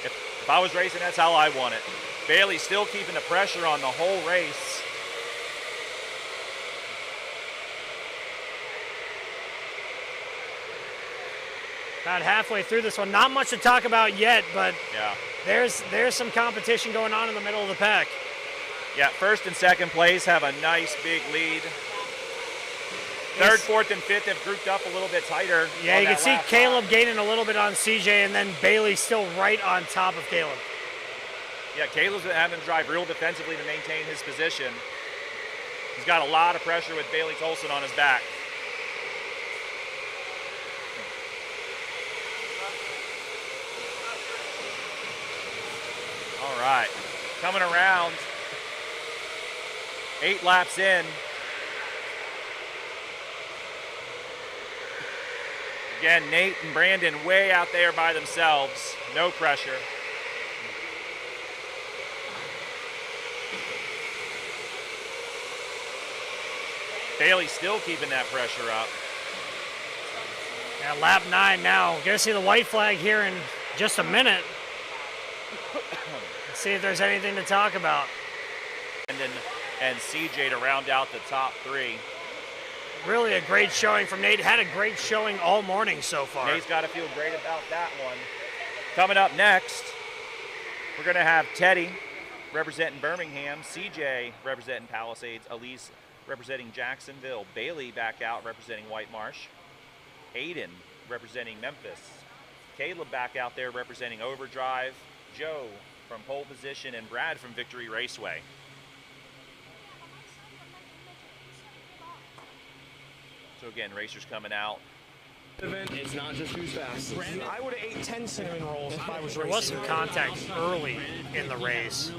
If I was racing, that's how I want it. Bailey's still keeping the pressure on the whole race. About halfway through this one. Not much to talk about yet, but yeah, there's some competition going on in the middle of the pack. Yeah, first and second place have a nice big lead. Third, fourth, and fifth have grouped up a little bit tighter. Yeah, you can see Caleb gaining a little bit on CJ, and then Bailey still right on top of Caleb. Yeah, Caleb's having to drive real defensively to maintain his position. He's got a lot of pressure with Bailey Tolson on his back. All right, coming around, 8 laps in. Again, Nate and Brandon way out there by themselves. No pressure. Bailey still keeping that pressure up. Yeah, lap 9 now. Gonna see the white flag here in just a minute. Let's see if there's anything to talk about. And CJ to round out the top 3. Really a great showing from Nate. Had a great showing all morning so far. Nate's got to feel great about that one. Coming up next, we're going to have Teddy representing Birmingham, CJ representing Palisades, Elise representing Jacksonville, Bailey back out representing White Marsh, Aiden representing Memphis, Caleb back out there representing Overdrive, Joe from pole position, and Brad from Victory Raceway. So again, racers coming out. It's not just who's fast. I would have ate 10 cinnamon rolls if I was racing. There was some contact early in the race,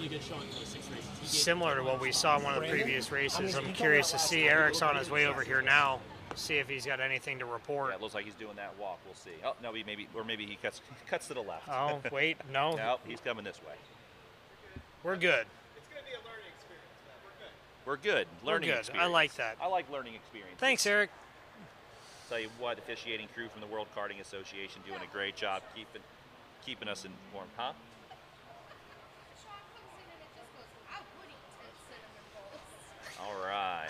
similar to what we saw in one of the previous races. I'm curious to see. Eric's on his way over here now. See if he's got anything to report. Yeah, it looks like he's doing that walk. We'll see. Oh no, maybe he cuts to the left. Oh wait, no. No, he's coming this way. We're good. It's going to be a learning experience, though. We're good. Learning experience. I like that. I like learning experience. Thanks, Eric. Tell you what, officiating crew from the World Karting Association doing a great job keeping us informed, huh? All right.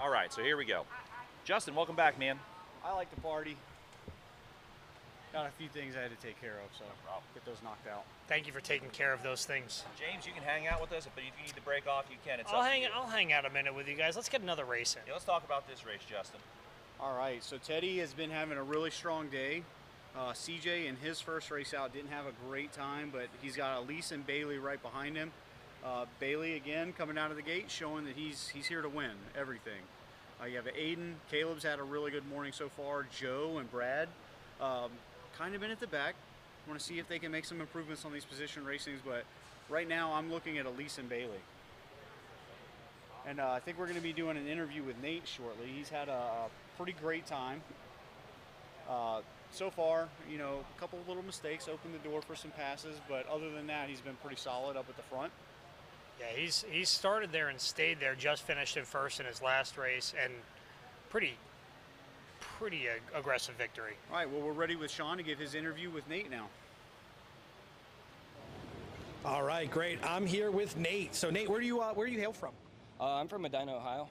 All right, so here we go. Justin, welcome back, man. I like to party. Got a few things I had to take care of, so I'll get those knocked out. Thank you for taking care of those things. James, you can hang out with us, but if you need to break off, you can. I'll hang out a minute with you guys. Let's get another race in. Yeah, let's talk about this race, Justin. All right, so Teddy has been having a really strong day. CJ in his first race out didn't have a great time, but he's got Elise and Bailey right behind him. Bailey again coming out of the gate, showing that he's here to win everything. You have Aiden. Caleb's had a really good morning so far. Joe and Brad kind of been at the back. Want to see if they can make some improvements on these position racings, but right now I'm looking at Elise and Bailey. And I think we're going to be doing an interview with Nate shortly. He's had a pretty great time. So far, you know, a couple of little mistakes, opened the door for some passes, but other than that, he's been pretty solid up at the front. Yeah, he's started there and stayed there, just finished in first in his last race, and pretty aggressive victory. All right, well, we're ready with Sean to give his interview with Nate now. All right, great. I'm here with Nate. So Nate, where do you hail from? I'm from Medina, Ohio,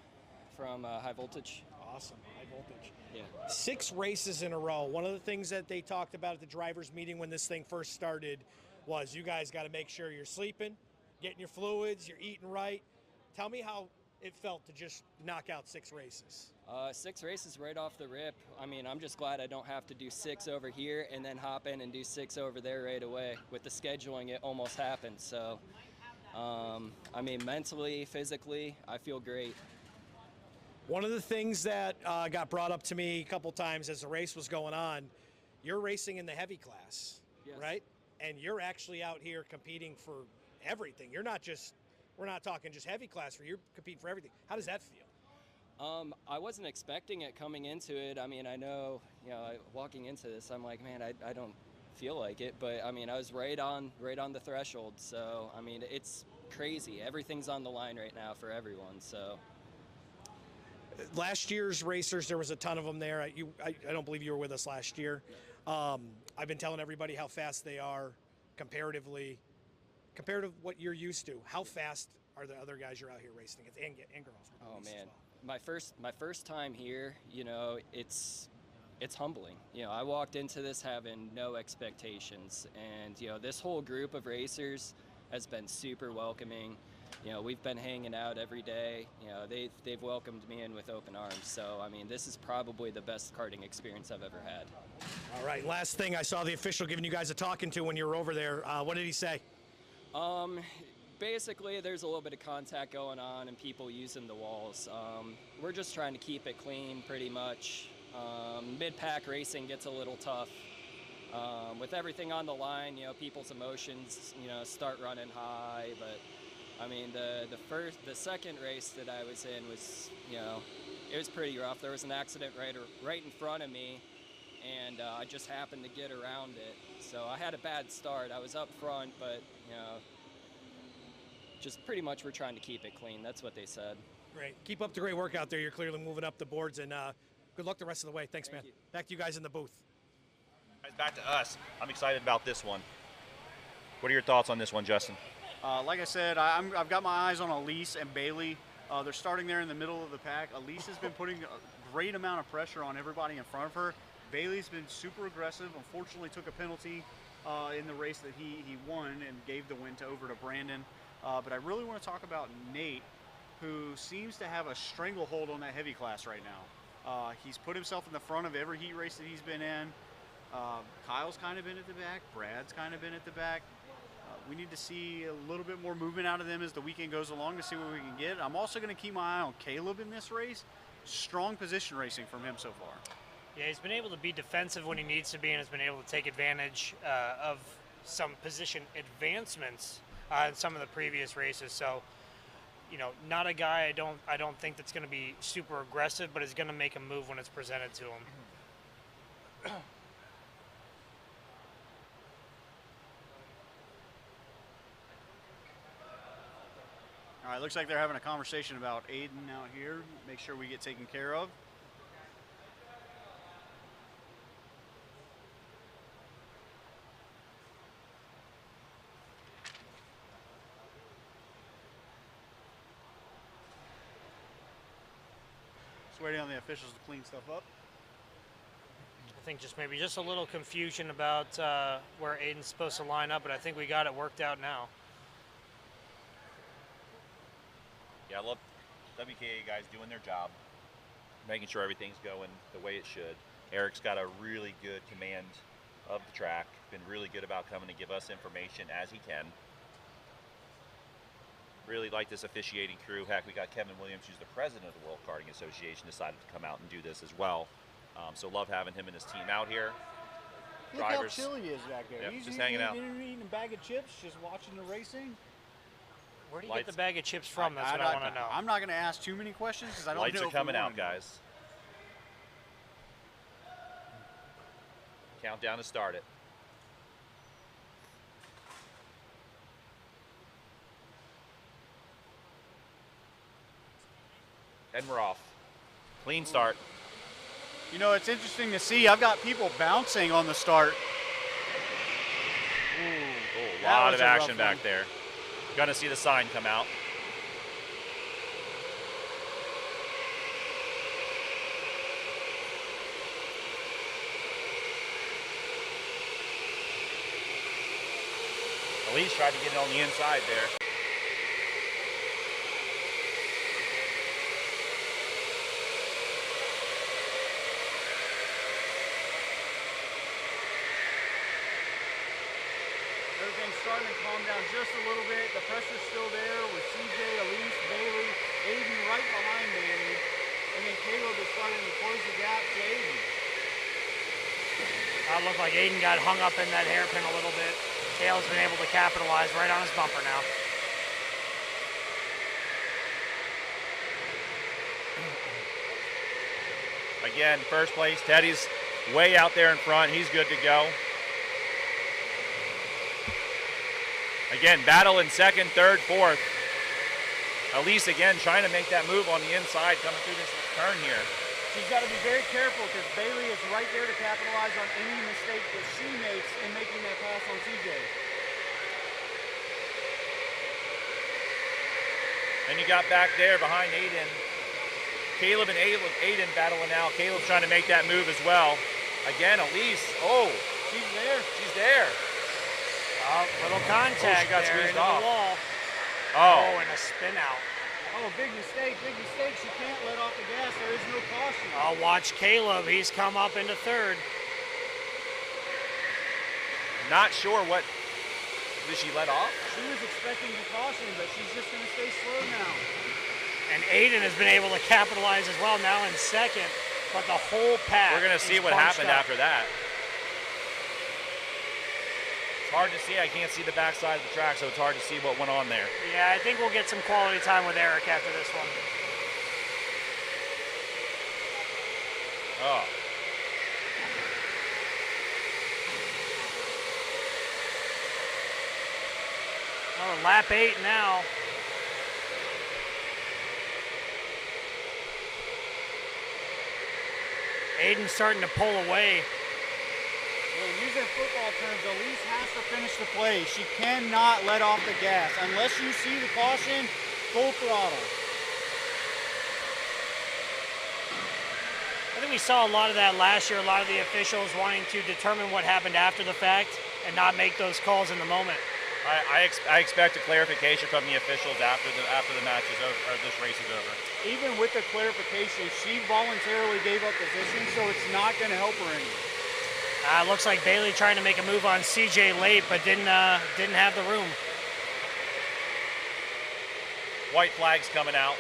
from High Voltage. Awesome, High Voltage. Yeah. 6 races in a row. One of the things that they talked about at the drivers' meeting when this thing first started was you guys got to make sure you're sleeping, getting your fluids, you're eating right. Tell me how it felt to just knock out 6 races. 6 races right off the rip. I mean, I'm just glad I don't have to do 6 over here and then hop in and do 6 over there right away. With the scheduling, it almost happened. So, I mean, mentally, physically, I feel great. One of the things that got brought up to me a couple times as the race was going on, you're racing in the heavy class, yes. right? And you're actually out here competing for everything. You're not just, we're not talking just heavy class, you're competing for everything. How does that feel? I wasn't expecting it coming into it. I mean, I know, walking into this, I'm like, man, I don't feel like it, but I mean, I was right on the threshold. So, I mean, it's crazy. Everything's on the line right now for everyone. So. Last year's racers, there was a ton of them there. I don't believe you were with us last year. I've been telling everybody how fast they are comparatively, compared to what you're used to. How fast are the other guys you're out here racing against, and girls? Oh man, my first time here, it's humbling. I walked into this having no expectations, and this whole group of racers has been super welcoming. We've been hanging out every day. They've welcomed me in with open arms. So, I mean, this is probably the best karting experience I've ever had. All right, last thing, I saw the official giving you guys a talking to when you were over there. What did he say? Basically, there's a little bit of contact going on and people using the walls. We're just trying to keep it clean, pretty much. Mid-pack racing gets a little tough. With everything on the line, people's emotions, start running high, but I mean, the second race that I was in was, it was pretty rough. There was an accident right in front of me, and I just happened to get around it. So I had a bad start. I was up front, but just pretty much we're trying to keep it clean. That's what they said. Great. Keep up the great work out there. You're clearly moving up the boards, and good luck the rest of the way. Thanks, man. Back to you guys in the booth. Guys, back to us. I'm excited about this one. What are your thoughts on this one, Justin? Like I said, I've got my eyes on Elise and Bailey. They're starting there in the middle of the pack. Elise has been putting a great amount of pressure on everybody in front of her. Bailey's been super aggressive. Unfortunately, took a penalty in the race that he won and gave the win over to Brandon. But I really want to talk about Nate, who seems to have a stranglehold on that heavy class right now. He's put himself in the front of every heat race that he's been in. Kyle's kind of been at the back. Brad's kind of been at the back. We need to see a little bit more movement out of them as the weekend goes along to see what we can get. I'm also going to keep my eye on Caleb in this race. Strong position racing from him so far. Yeah, he's been able to be defensive when he needs to be, and has been able to take advantage of some position advancements in some of the previous races. So, not a guy I don't think that's going to be super aggressive, but is going to make a move when it's presented to him. All right, looks like they're having a conversation about Aiden out here. Make sure we get taken care of. Just waiting on the officials to clean stuff up. I think maybe just a little confusion about where Aiden's supposed to line up, but I think we got it worked out now. Yeah, I love WKA guys doing their job, making sure everything's going the way it should. Eric's got a really good command of the track, been really good about coming to give us information as he can. Really like this officiating crew. Heck, we got Kevin Williams, who's the president of the World Karting Association, decided to come out and do this as well. So love having him and his team out here. Look Drivers, how chill he is back there. Yep, He's just hanging out. Eating a bag of chips, just watching the racing. Where do you get the bag of chips from? That's what I want to know. I'm not going to ask too many questions because I don't know. Lights are coming out, guys. Countdown to start it. And we're off. Clean start. It's interesting to see. I've got people bouncing on the start. Ooh, a A lot of action back there. Gonna see the sign come out. Elise tried to get it on the inside there. Everything's starting to calm down just a little bit. The pressure's still there with CJ, Elise, Bailey, Aiden right behind Bailey. And then Caleb is starting to close the gap to Aiden. It looked like Aiden got hung up in that hairpin a little bit. Caleb's been able to capitalize right on his bumper now. Again, first place, Teddy's way out there in front. He's good to go. Again, battle in second, third, fourth. Elise again trying to make that move on the inside coming through this turn here. She's got to be very careful because Bailey is right there to capitalize on any mistake that she makes in making that pass on CJ. And you got back there behind Aiden. Caleb and Aiden battling out. Caleb's trying to make that move as well. Again, Elise. Oh, she's there. She's there. Little contact she got there squeezed into off. the wall. Oh, and a spin out. Oh, big mistake, big mistake. She can't let off the gas. There is no caution. I'll watch Caleb. He's come up into third. Not sure what. Did she let off? She was expecting the caution, but she's just going to stay slow now. And Aiden has been able to capitalize as well now in second, but the whole pack. We're going to see what happened after that. It's hard to see. I can't see the backside of the track, so it's hard to see what went on there. Yeah, I think we'll get some quality time with Eric after this one. Oh. Oh, lap 8 now. Aiden's starting to pull away. Well, using football terms, Elise has to finish the play. She cannot let off the gas. Unless you see the caution, full throttle. I think we saw a lot of that last year, a lot of the officials wanting to determine what happened after the fact and not make those calls in the moment. I expect a clarification from the officials after the match is over, or this race is over. Even with the clarification, she voluntarily gave up position, so it's not going to help her any. Looks like Bailey trying to make a move on CJ late, but didn't have the room. White flag's coming out.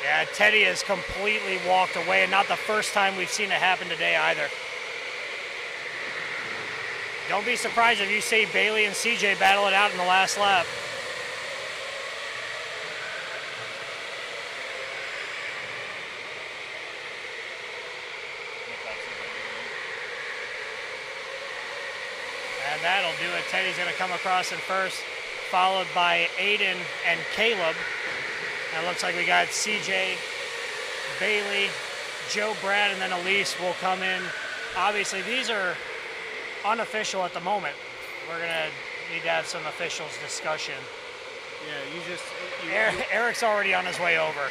Yeah, Teddy has completely walked away, and not the first time we've seen it happen today either. Don't be surprised if you see Bailey and CJ battle it out in the last lap. And that'll do it. Teddy's going to come across in first, followed by Aiden and Caleb. And it looks like we got CJ, Bailey, Joe, Brad, and then Elise will come in. Obviously, these are unofficial at the moment. We're going to need to have some officials discussion. Yeah, you just... Eric's already on his way over.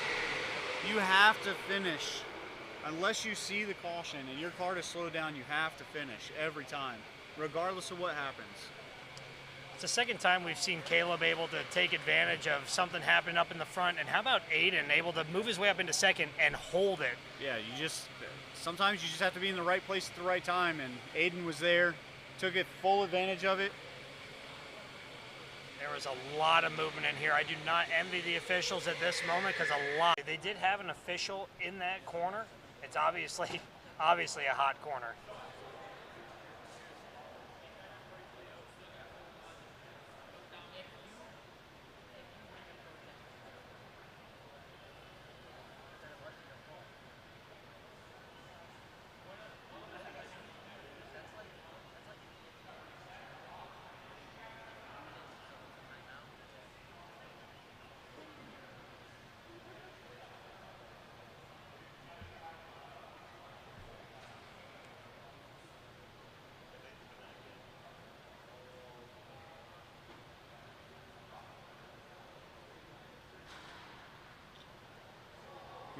You have to finish. Unless you see the caution and your car to slow down, you have to finish every time, regardless of what happens. It's the second time we've seen Caleb able to take advantage of something happening up in the front. And how about Aiden able to move his way up into second and hold it? Yeah, sometimes you just have to be in the right place at the right time, and Aiden was there, took it full advantage of it. There was a lot of movement in here. I do not envy the officials at this moment because they did have an official in that corner. It's obviously a hot corner.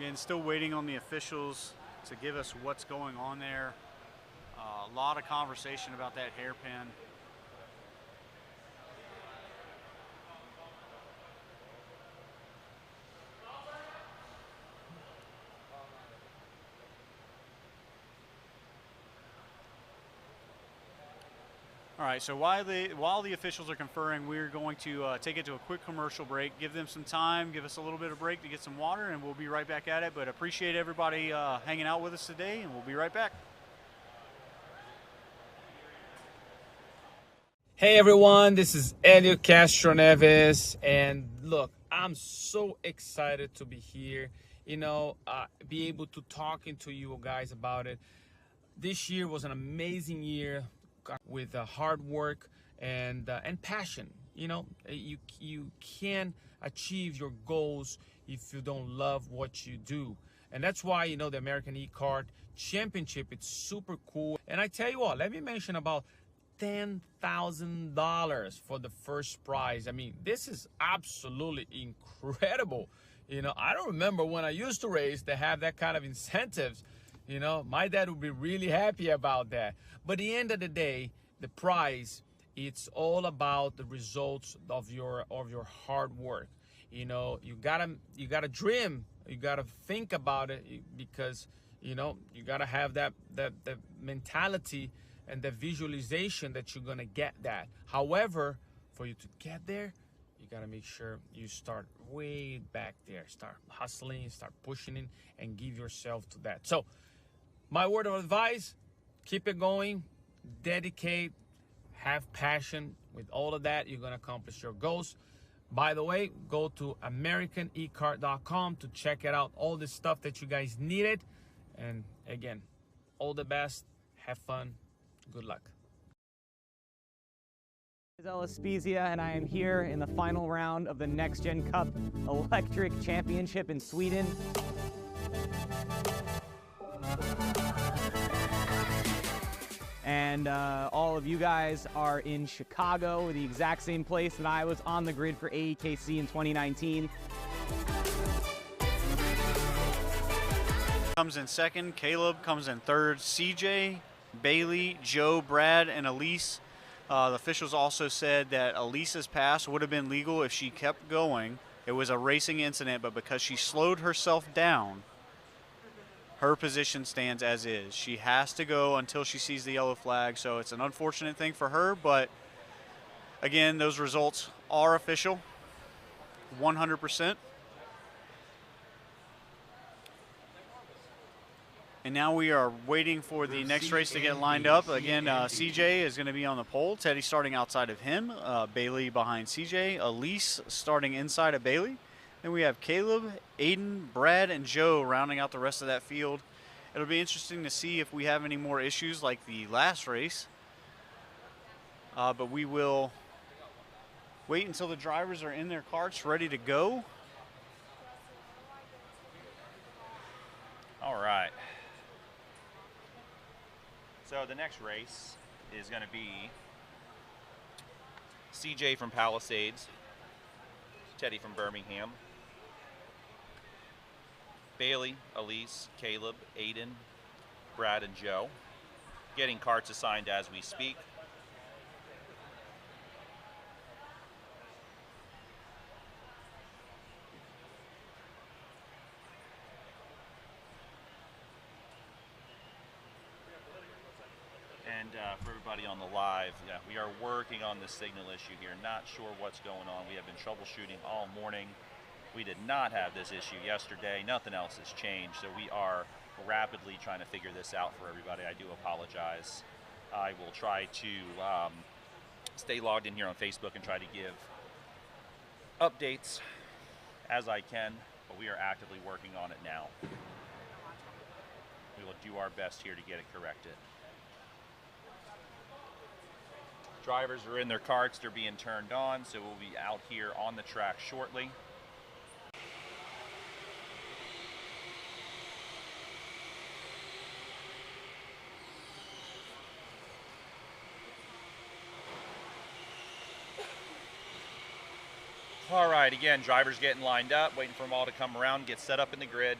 Again, still waiting on the officials to give us what's going on there. A lot of conversation about that hairpin. All right, so while the officials are conferring, we're going to take it to a quick commercial break, give them some time, give us a little bit of break to get some water, and we'll be right back at it. But appreciate everybody hanging out with us today, and we'll be right back. Hey everyone, this is Elio Castro Neves, and look, I'm so excited to be here, be able to talking to you guys about it. This year was an amazing year with hard work and passion. You can't achieve your goals if you don't love what you do. And that's why, the American E-Kart Championship, it's super cool. And I tell you what, let me mention about $10,000 for the first prize. I mean, this is absolutely incredible. I don't remember when I used to race to have that kind of incentives. My dad would be really happy about that. But at the end of the day, the prize, it's all about the results of your hard work. You gotta dream. You gotta think about it, because you gotta have that mentality and the visualization that you're gonna get that. However, for you to get there, you gotta make sure you start way back there. Start hustling, start pushing it, and give yourself to that. So, my word of advice, keep it going, dedicate, have passion. With all of that, you're gonna accomplish your goals. By the way, go to AmericanEkart.com to check it out, all the stuff that you guys needed. And again, all the best, have fun, good luck. This is Ellis Spezia, and I am here in the final round of the Next Gen Cup Electric Championship in Sweden. And all of you guys are in Chicago, the exact same place that I was on the grid for AEKC in 2019. Comes in second, Caleb comes in third, CJ, Bailey, Joe, Brad, and Elise. The officials also said that Elise's pass would have been legal if she kept going. It was a racing incident, but because she slowed herself down, her position stands as is. She has to go until she sees the yellow flag, so it's an unfortunate thing for her, but again, those results are official, 100%. And now we are waiting for the next race to get lined up. Again, CJ is going to be on the pole. Teddy starting outside of him. Bailey behind CJ. Elise starting inside of Bailey. Then we have Caleb, Aiden, Brad, and Joe rounding out the rest of that field. It'll be interesting to see if we have any more issues like the last race. But we will wait until the drivers are in their carts ready to go. All right. So the next race is going to be CJ from Palisades, Teddy from Birmingham, Bailey, Elise, Caleb, Aiden, Brad, and Joe. Getting carts assigned as we speak. And for everybody on the live, yeah, we are working on the signal issue here. Not sure what's going on. We have been troubleshooting all morning. We did not have this issue yesterday. Nothing else has changed. So we are rapidly trying to figure this out for everybody. I do apologize. I will try to stay logged in here on Facebook and try to give updates as I can, but we are actively working on it now. We will do our best here to get it corrected. Drivers are in their carts, they're being turned on, so we'll be out here on the track shortly. All right, again, drivers getting lined up, waiting for them all to come around, get set up in the grid.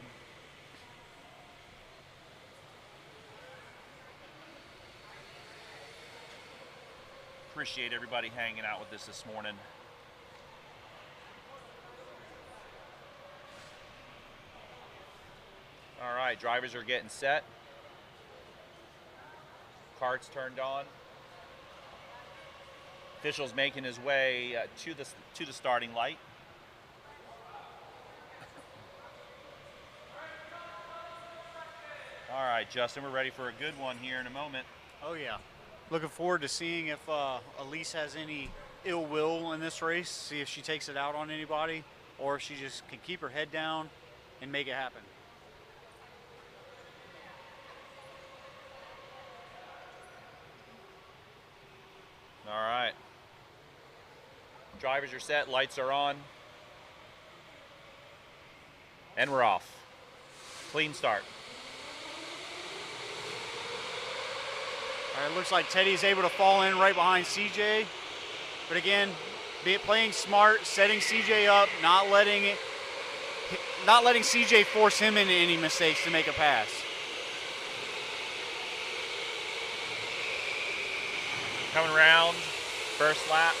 appreciate everybody hanging out with us this morning. All right, drivers are getting set. Karts turned on. Officials making his way to the starting light. All right, Justin, we're ready for a good one here in a moment. Oh yeah, looking forward to seeing if Elise has any ill will in this race. See if she takes it out on anybody, or if she just can keep her head down and make it happen. All right. Drivers are set, lights are on. And we're off. Clean start. All right, it looks like Teddy's able to fall in right behind CJ. But again, playing smart, setting CJ up, not letting CJ force him into any mistakes to make a pass. Coming around, first lap.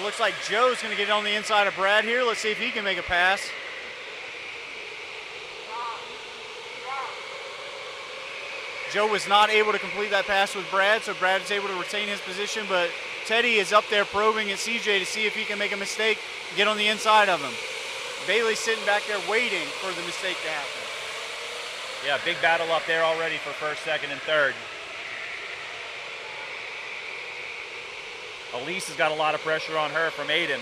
Looks like Joe's going to get on the inside of Brad here. Let's see if he can make a pass. Joe was not able to complete that pass with Brad, so Brad is able to retain his position, but Teddy is up there probing at CJ to see if he can make a mistake, get on the inside of him. Bailey's sitting back there waiting for the mistake to happen. Yeah, big battle up there already for first, second, and third. Elise has got a lot of pressure on her from Aiden.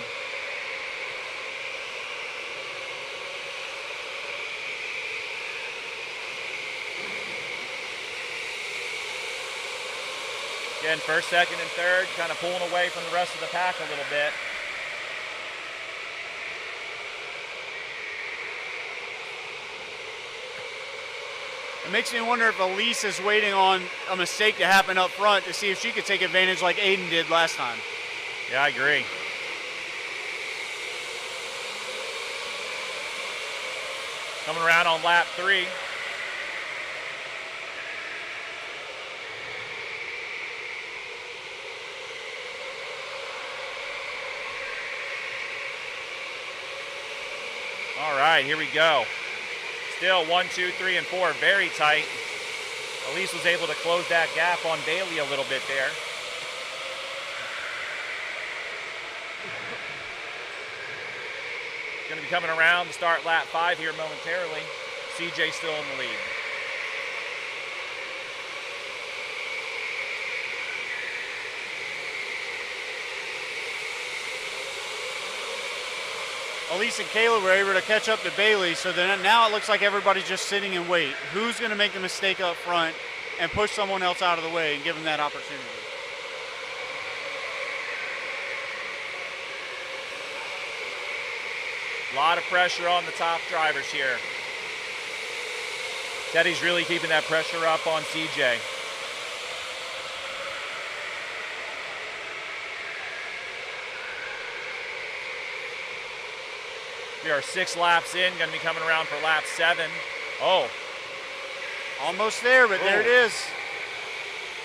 Again, first, second, and third, kind of pulling away from the rest of the pack a little bit. It makes me wonder if Elise is waiting on a mistake to happen up front to see if she could take advantage like Aiden did last time. Yeah, I agree. Coming around on lap 3. All right, here we go. Still 1, 2, 3, and 4, very tight. Elise was able to close that gap on Bailey a little bit there. Going to be coming around to start lap 5 here momentarily. CJ still in the lead. Elise and Kayla were able to catch up to Bailey, so then now it looks like everybody's just sitting and wait. Who's going to make the mistake up front and push someone else out of the way and give them that opportunity? A lot of pressure on the top drivers here. Teddy's really keeping that pressure up on CJ. We are 6 laps in, going to be coming around for lap 7. Oh. Almost there, but there it is.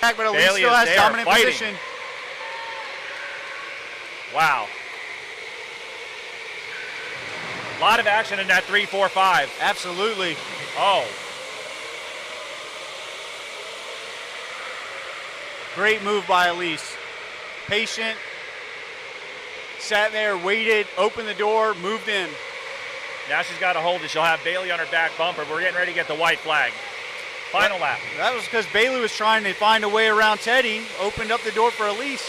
But Elise Bailey still has dominant fighting. position. Wow. A lot of action in that 3, 4, 5. Absolutely. Oh. Great move by Elise. Patient. Sat there, waited, opened the door, moved in. Now she's got to hold it. She'll have Bailey on her back bumper. We're getting ready to get the white flag. Final lap. That was because Bailey was trying to find a way around Teddy, opened up the door for Elise.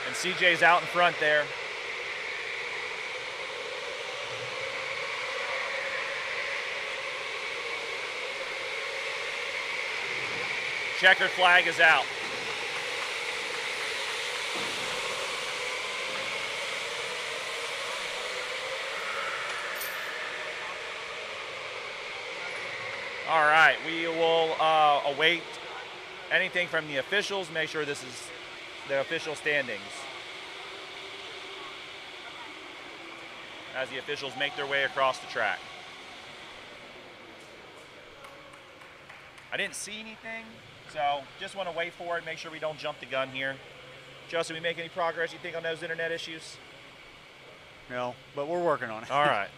And CJ's out in front there. Checkered flag is out. All right, we will await anything from the officials. Make sure this is the official standings. As the officials make their way across the track. I didn't see anything, so just want to wait for it, make sure we don't jump the gun here. Justin, we make any progress, you think, on those internet issues? No, but we're working on it. All right.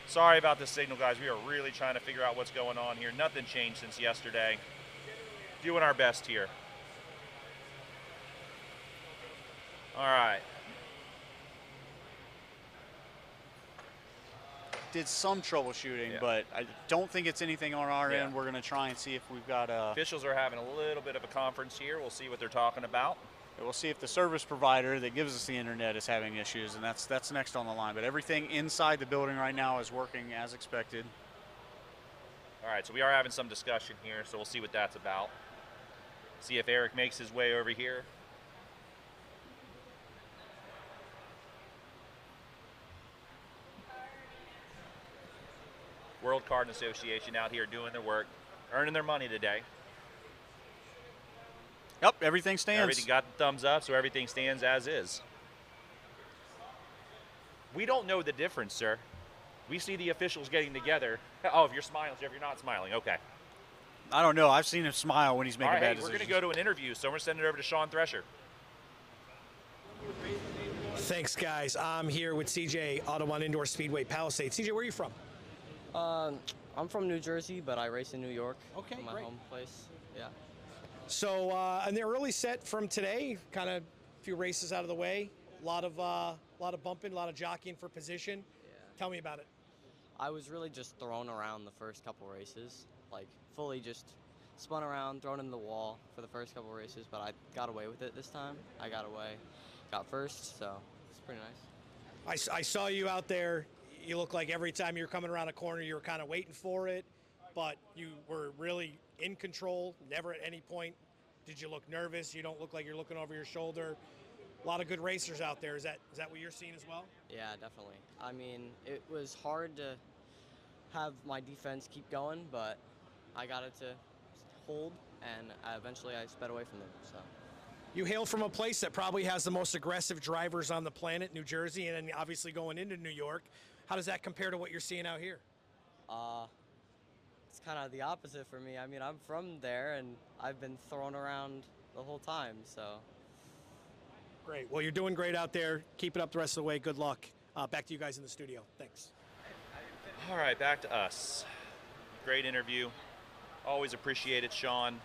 Sorry about the signal, guys. We are really trying to figure out what's going on here. Nothing changed since yesterday. Doing our best here. All right. Did some troubleshooting, but I don't think it's anything on our end. We're going to try and see if we've got Officials are having a little bit of a conference here. We'll see what they're talking about. We'll see if the service provider that gives us the internet is having issues, and that's next on the line. But everything inside the building right now is working as expected. All right, so we are having some discussion here, so we'll see what that's about. See if Eric makes his way over here. World Karting Association out here doing their work, earning their money today. Yep, everything stands. Everything got the thumbs up, so everything stands as is. We don't know the difference, sir. We see the officials getting together. Oh, if you're smiling, if you're not smiling, okay. I don't know. I've seen him smile when he's making bad decisions. We're going to go to an interview, so we're going to send it over to Sean Thresher. Thanks, guys. I'm here with CJ, Audubon Indoor Speedway Palisades. CJ, where are you from? I'm from New Jersey, but I race in New York. Okay, my great. home place. Yeah. So, and they're early set from today. Kind of a few races out of the way. A lot of bumping, a lot of jockeying for position. Yeah. Tell me about it. I was really just thrown around the first couple races, like fully just spun around, thrown in the wall for the first couple races. But I got away with it this time. I got away, got first, so it's pretty nice. I saw you out there. You look like every time you're coming around a corner, you were kind of waiting for it, but you were really in control. Never at any point did you look nervous. You don't look like you're looking over your shoulder. A lot of good racers out there. Is that what you're seeing as well? Yeah, definitely. I mean, it was hard to have my defense keep going, but I got it to hold, and eventually I sped away from them. So. You hail from a place that probably has the most aggressive drivers on the planet, New Jersey, and then obviously going into New York. How does that compare to what you're seeing out here? It's kind of the opposite for me. I mean, I'm from there, and I've been thrown around the whole time, so. Great. Well, you're doing great out there. Keep it up the rest of the way. Good luck. Back to you guys in the studio. Thanks. All right, back to us. Great interview. Always appreciate it, Sean.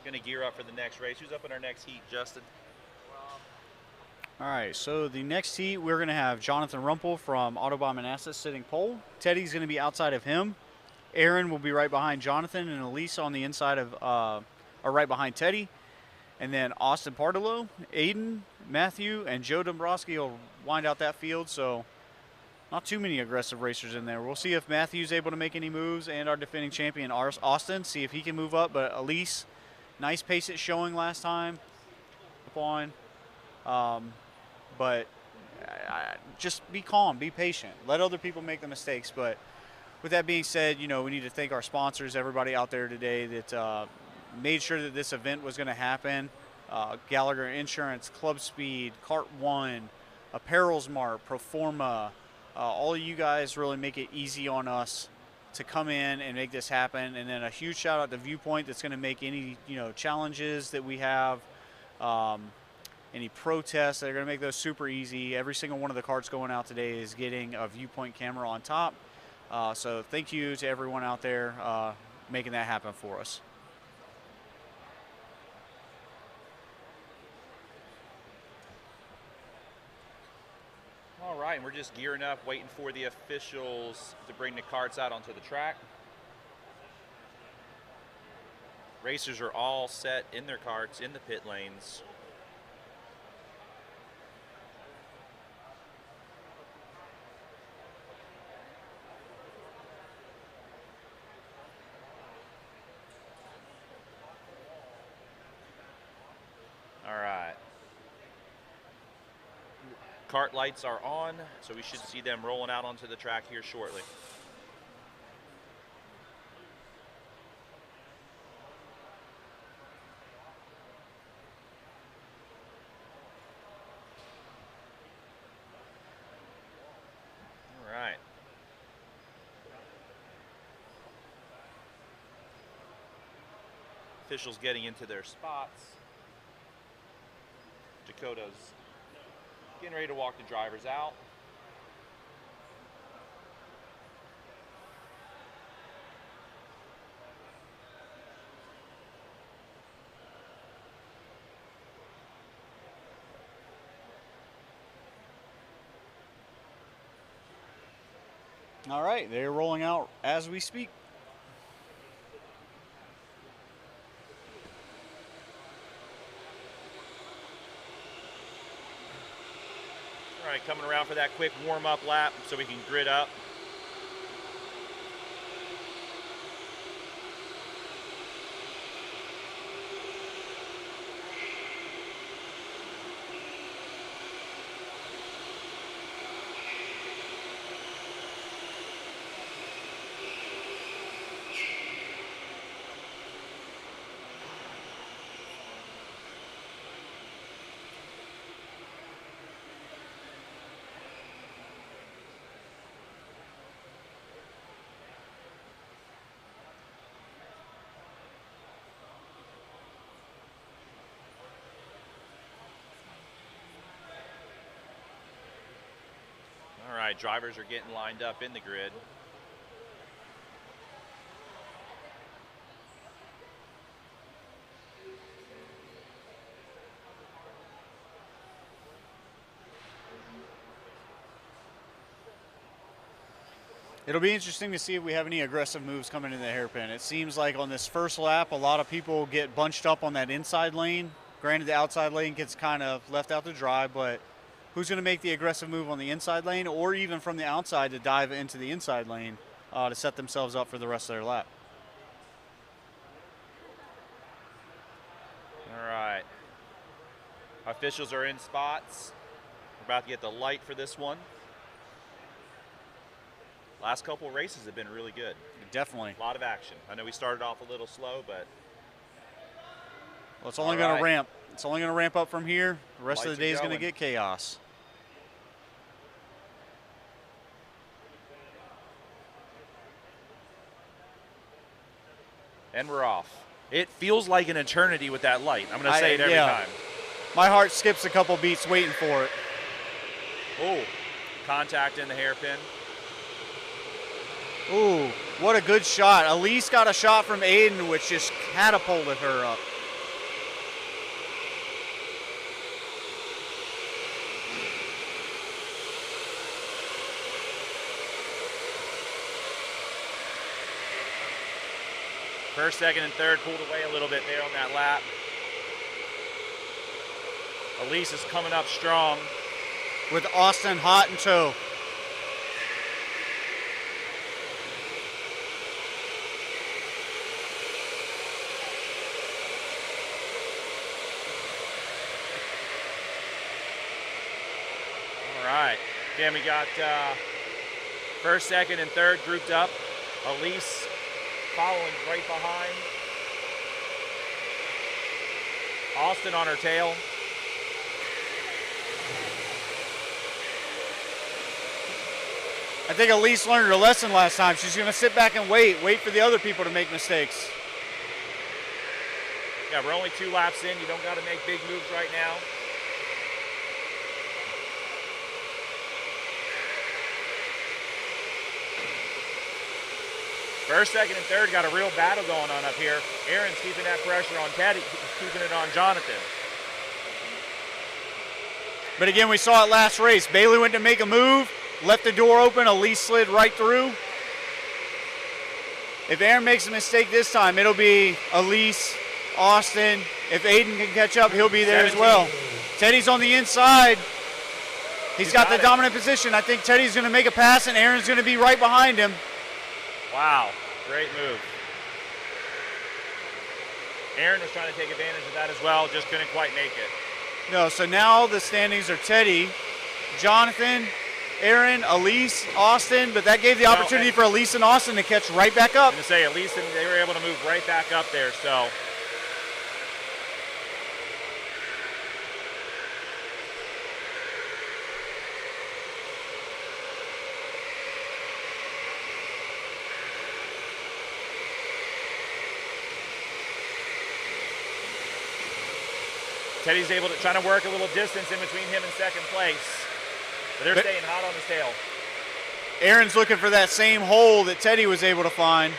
Going to gear up for the next race. Who's up in our next heat, Justin? All right, so the next heat, we're going to have Jonathan Rumpel from Autobahn Manassas sitting pole. Teddy's going to be outside of him. Aaron will be right behind Jonathan, and Elise on the inside of, or right behind Teddy. And then Austin Partillo, Aiden, Matthew, and Joe Dombrowski will wind out that field. So not too many aggressive racers in there. We'll see if Matthew's able to make any moves, and our defending champion, Austin, see if he can move up. But Elise, nice pace at showing last time. Up on. But just be calm, be patient. Let other people make the mistakes. But with that being said, you know, we need to thank our sponsors, everybody out there today that made sure that this event was going to happen. Gallagher Insurance, Club Speed, Kart One, Apparels Mart, Proforma. All of you guys really make it easy on us to come in and make this happen. And then a huge shout out to Viewpoint that's going to make any, you know, challenges that we have. Any protests, they're going to make those super easy. Every single one of the carts going out today is getting a Viewpoint camera on top. So thank you to everyone out there making that happen for us. All right, and we're just gearing up, waiting for the officials to bring the carts out onto the track. Racers are all set in their carts in the pit lanes. All right. Cart lights are on, so we should see them rolling out onto the track here shortly. All right. Officials getting into their spots. Dakota's getting ready to walk the drivers out. All right, they're rolling out as we speak. All right, coming around for that quick warm-up lap so we can grid up. All right, drivers are getting lined up in the grid. It'll be interesting to see if we have any aggressive moves coming in the hairpin. It seems like on this first lap, a lot of people get bunched up on that inside lane. Granted, the outside lane gets kind of left out to dry, but who's going to make the aggressive move on the inside lane or even from the outside to dive into the inside lane to set themselves up for the rest of their lap? All right. Officials are in spots. We're about to get the light for this one. Last couple of races have been really good. Definitely. A lot of action. I know we started off a little slow, but... Well, it's only going to ramp. It's only going to ramp up from here. The rest of the day is going to get chaos. And we're off. It feels like an eternity with that light. I'm going to say it every time. My heart skips a couple beats waiting for it. Oh, contact in the hairpin. Ooh, what a good shot. Elise got a shot from Aiden, which just catapulted her up. First, second, and third pulled away a little bit there on that lap. Elise is coming up strong. With Austin hot in tow. All right. Again, we got first, second, and third grouped up. Elise following right behind. Austin on her tail. I think Elise learned her lesson last time. She's going to sit back and wait for the other people to make mistakes. Yeah, we're only 2 laps in. You don't got to make big moves right now. First, second, and third got a real battle going on up here. Aaron's keeping that pressure on Teddy, keeping it on Jonathan. But again, we saw it last race. Bailey went to make a move, left the door open, Elise slid right through. If Aaron makes a mistake this time, it'll be Elise, Austin. If Aiden can catch up, he'll be there 17. As well. Teddy's on the inside. He's got the dominant position. I think Teddy's going to make a pass, and Aaron's going to be right behind him. Wow, great move. Aaron was trying to take advantage of that as well, just couldn't quite make it. No, so now the standings are Teddy, Jonathan, Aaron, Elise, Austin, but that gave the opportunity for Elise and Austin to catch right back up. I'm going to say Elise, and they were able to move right back up there, so. Teddy's able to trying to work a little distance in between him and second place. But they're staying hot on his tail. Aaron's looking for that same hole that Teddy was able to find.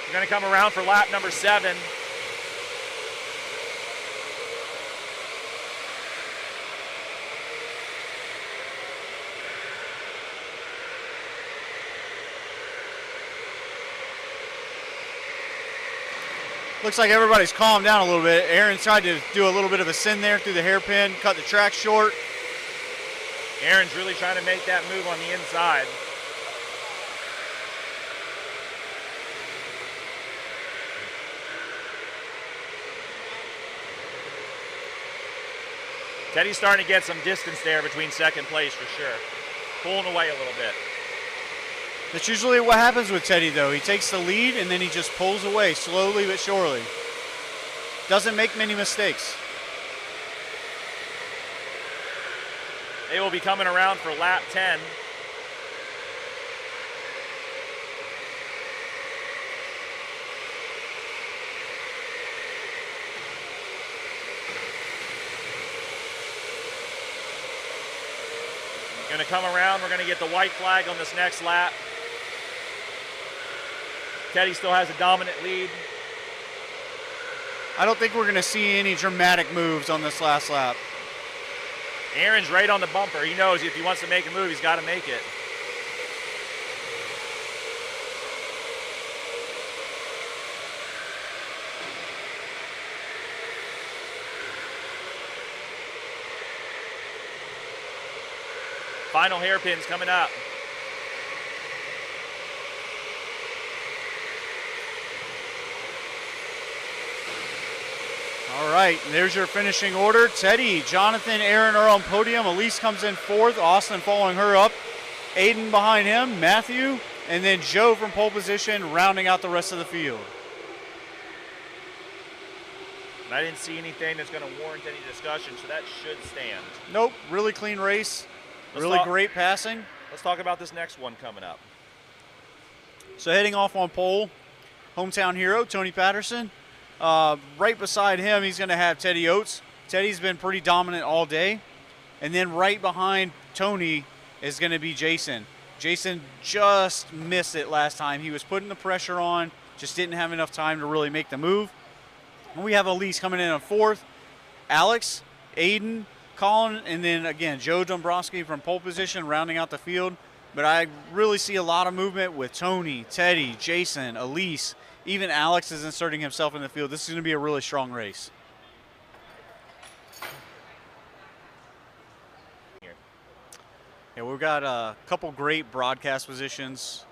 We're going to come around for lap number 7. Looks like everybody's calmed down a little bit. Aaron tried to do a little bit of a sin there through the hairpin, cut the track short. Aaron's really trying to make that move on the inside. Teddy's starting to get some distance there between second place for sure. Pulling away a little bit. That's usually what happens with Teddy, though. He takes the lead, and then he just pulls away slowly but surely. Doesn't make many mistakes. They will be coming around for lap 10. Going to come around. We're going to get the white flag on this next lap. Teddy still has a dominant lead. I don't think we're going to see any dramatic moves on this last lap. Aaron's right on the bumper. He knows if he wants to make a move, he's got to make it. Final hairpins coming up. All right, there's your finishing order. Teddy, Jonathan, Aaron are on podium. Elise comes in 4th. Austin following her up. Aiden behind him. Matthew, and then Joe from pole position, rounding out the rest of the field. And I didn't see anything that's going to warrant any discussion, so that should stand. Nope, really clean race. Great passing. Let's talk about this next one coming up. So heading off on pole, hometown hero, Tony Patterson. Right beside him, he's going to have Teddy Oates. Teddy's been pretty dominant all day. And then right behind Tony is going to be Jason. Jason just missed it last time. He was putting the pressure on, just didn't have enough time to really make the move. And we have Elise coming in on 4th. Alex, Aiden, Colin, and then again, Joe Dombrowski from pole position rounding out the field. But I really see a lot of movement with Tony, Teddy, Jason, Elise. Even Alex is inserting himself in the field. This is going to be a really strong race. Yeah, we've got a couple great broadcast positions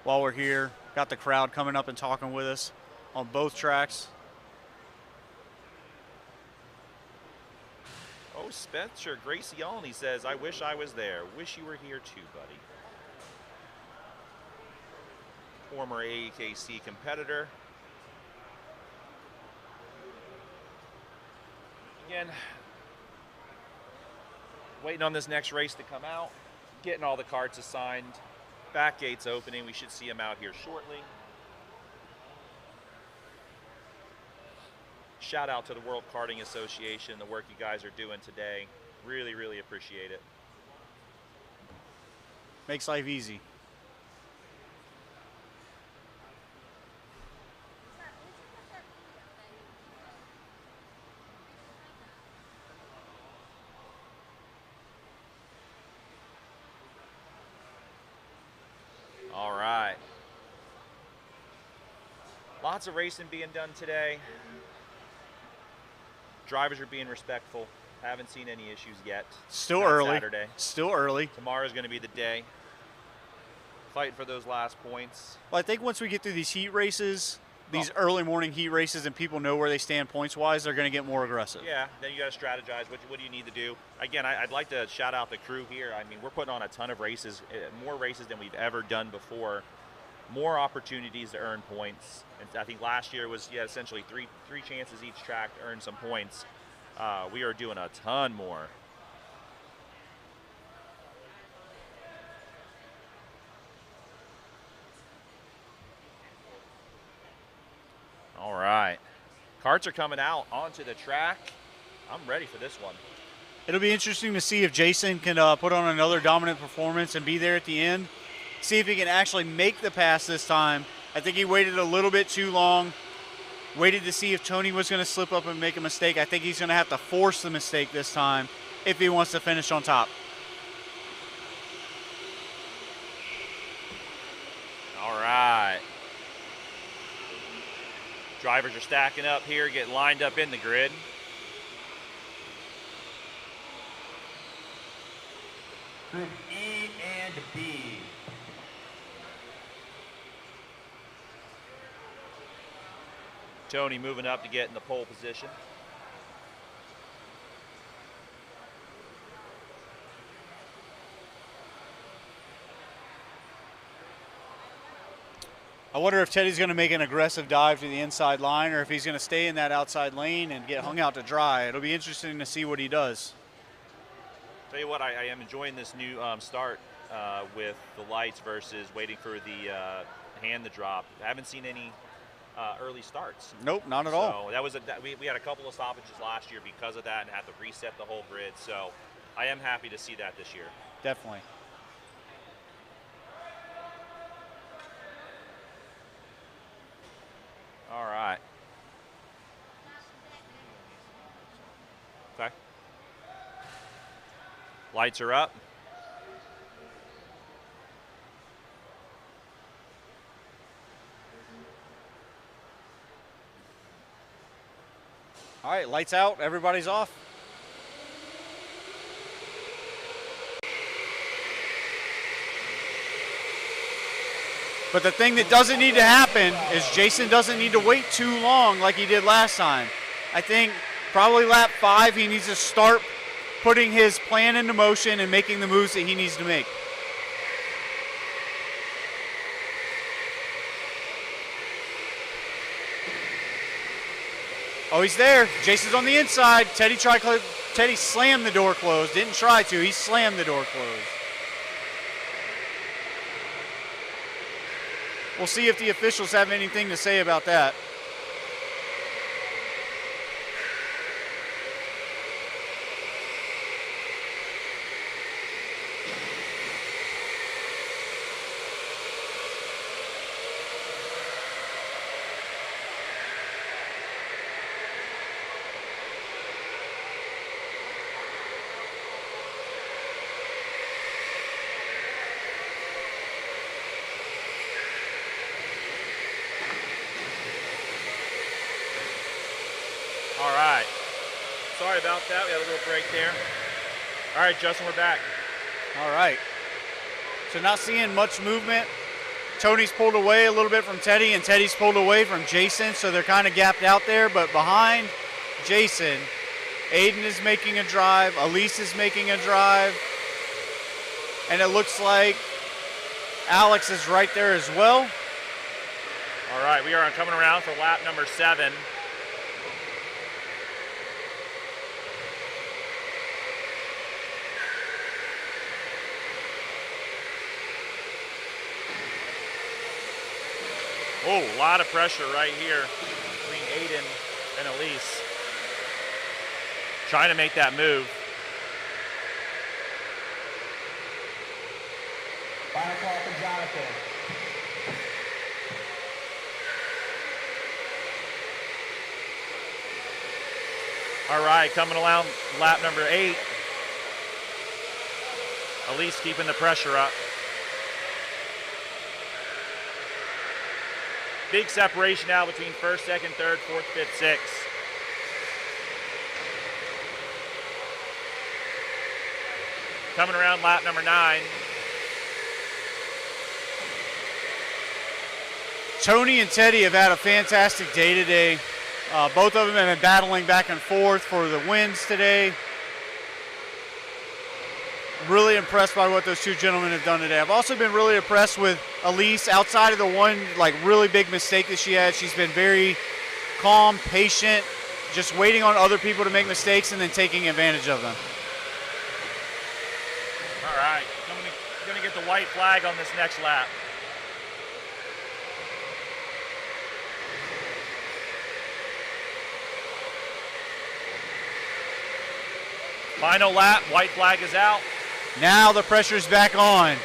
while we're here. Got the crowd coming up and talking with us on both tracks. Oh, Spencer Graciani says, I wish I was there. Wish you were here too, buddy. Former AEKC competitor. Again, waiting on this next race to come out, getting all the carts assigned. Back gates opening. We should see them out here shortly. Shout out to the World Karting Association, the work you guys are doing today. Really, really appreciate it. Makes life easy. All right. Lots of racing being done today. Drivers are being respectful. Haven't seen any issues yet. Still early. Saturday. Still early. Tomorrow's going to be the day. Fighting for those last points. Well, I think once we get through these heat races, these early morning heat races, and people know where they stand points-wise, they're going to get more aggressive. Yeah, then you got to strategize. What do you need to do? Again, I'd like to shout out the crew here. I mean, we're putting on a ton of races, more races than we've ever done before. More opportunities to earn points. And I think last year was essentially three chances each track to earn some points. We are doing a ton more. Karts are coming out onto the track. I'm ready for this one. It'll be interesting to see if Jason can put on another dominant performance and be there at the end. See if he can actually make the pass this time. I think he waited a little bit too long. Waited to see if Tony was going to slip up and make a mistake. I think he's going to have to force the mistake this time if he wants to finish on top. All right. Drivers are stacking up here, getting lined up in the grid. Group E and B. Tony moving up to get in the pole position. I wonder if Teddy's going to make an aggressive dive to the inside line or if he's going to stay in that outside lane and get hung out to dry. It'll be interesting to see what he does. Tell you what, I am enjoying this new start with the lights versus waiting for the hand to drop. I haven't seen any early starts. Nope, not at all. So that was we had a couple of stoppages last year because of that and had to reset the whole grid. So I am happy to see that this year. Definitely. All right. Okay. Lights are up. All right, lights out. Everybody's off. But the thing that doesn't need to happen is Jason doesn't need to wait too long like he did last time. I think probably lap 5 he needs to start putting his plan into motion and making the moves that he needs to make. Oh, he's there. Jason's on the inside. Teddy slammed the door closed. Didn't try to. He slammed the door closed. We'll see if the officials have anything to say about that. All right. Sorry about that. We had a little break there. All right, Justin, we're back. All right. So not seeing much movement. Tony's pulled away a little bit from Teddy, and Teddy's pulled away from Jason, so they're kind of gapped out there. But behind Jason, Aiden is making a drive. Elise is making a drive. And it looks like Alex is right there as well. All right, we are coming around for lap number 7. Oh, a lot of pressure right here between Aiden and Elise. Trying to make that move. Final call for Jonathan. All right, coming along lap number 8. Elise keeping the pressure up. Big separation now between first, second, third, fourth, fifth, sixth. Coming around lap number 9. Tony and Teddy have had a fantastic day today. Both of them have been battling back and forth for the wins today. Really impressed by what those two gentlemen have done today. I've also been really impressed with Elise. Outside of the one really big mistake that she had, she's been very calm, patient, just waiting on other people to make mistakes and then taking advantage of them. All right, going to get the white flag on this next lap. Final lap, white flag is out. Now the pressure's back on.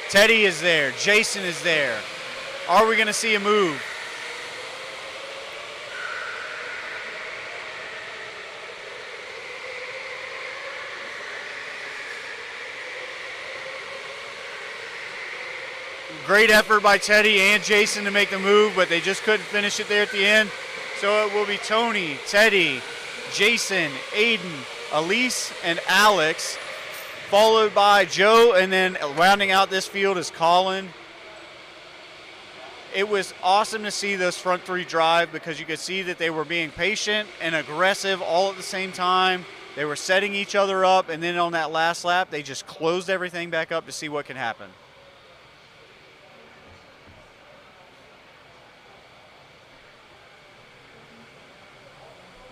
Teddy is there. Jason is there. Are we going to see a move? Great effort by Teddy and Jason to make the move, but they just couldn't finish it there at the end. So it will be Tony, Teddy, Jason, Aiden, Elise, and Alex, followed by Joe, and then rounding out this field is Colin. It was awesome to see those front three drive because you could see that they were being patient and aggressive all at the same time. They were setting each other up, and then on that last lap, they just closed everything back up to see what can happen.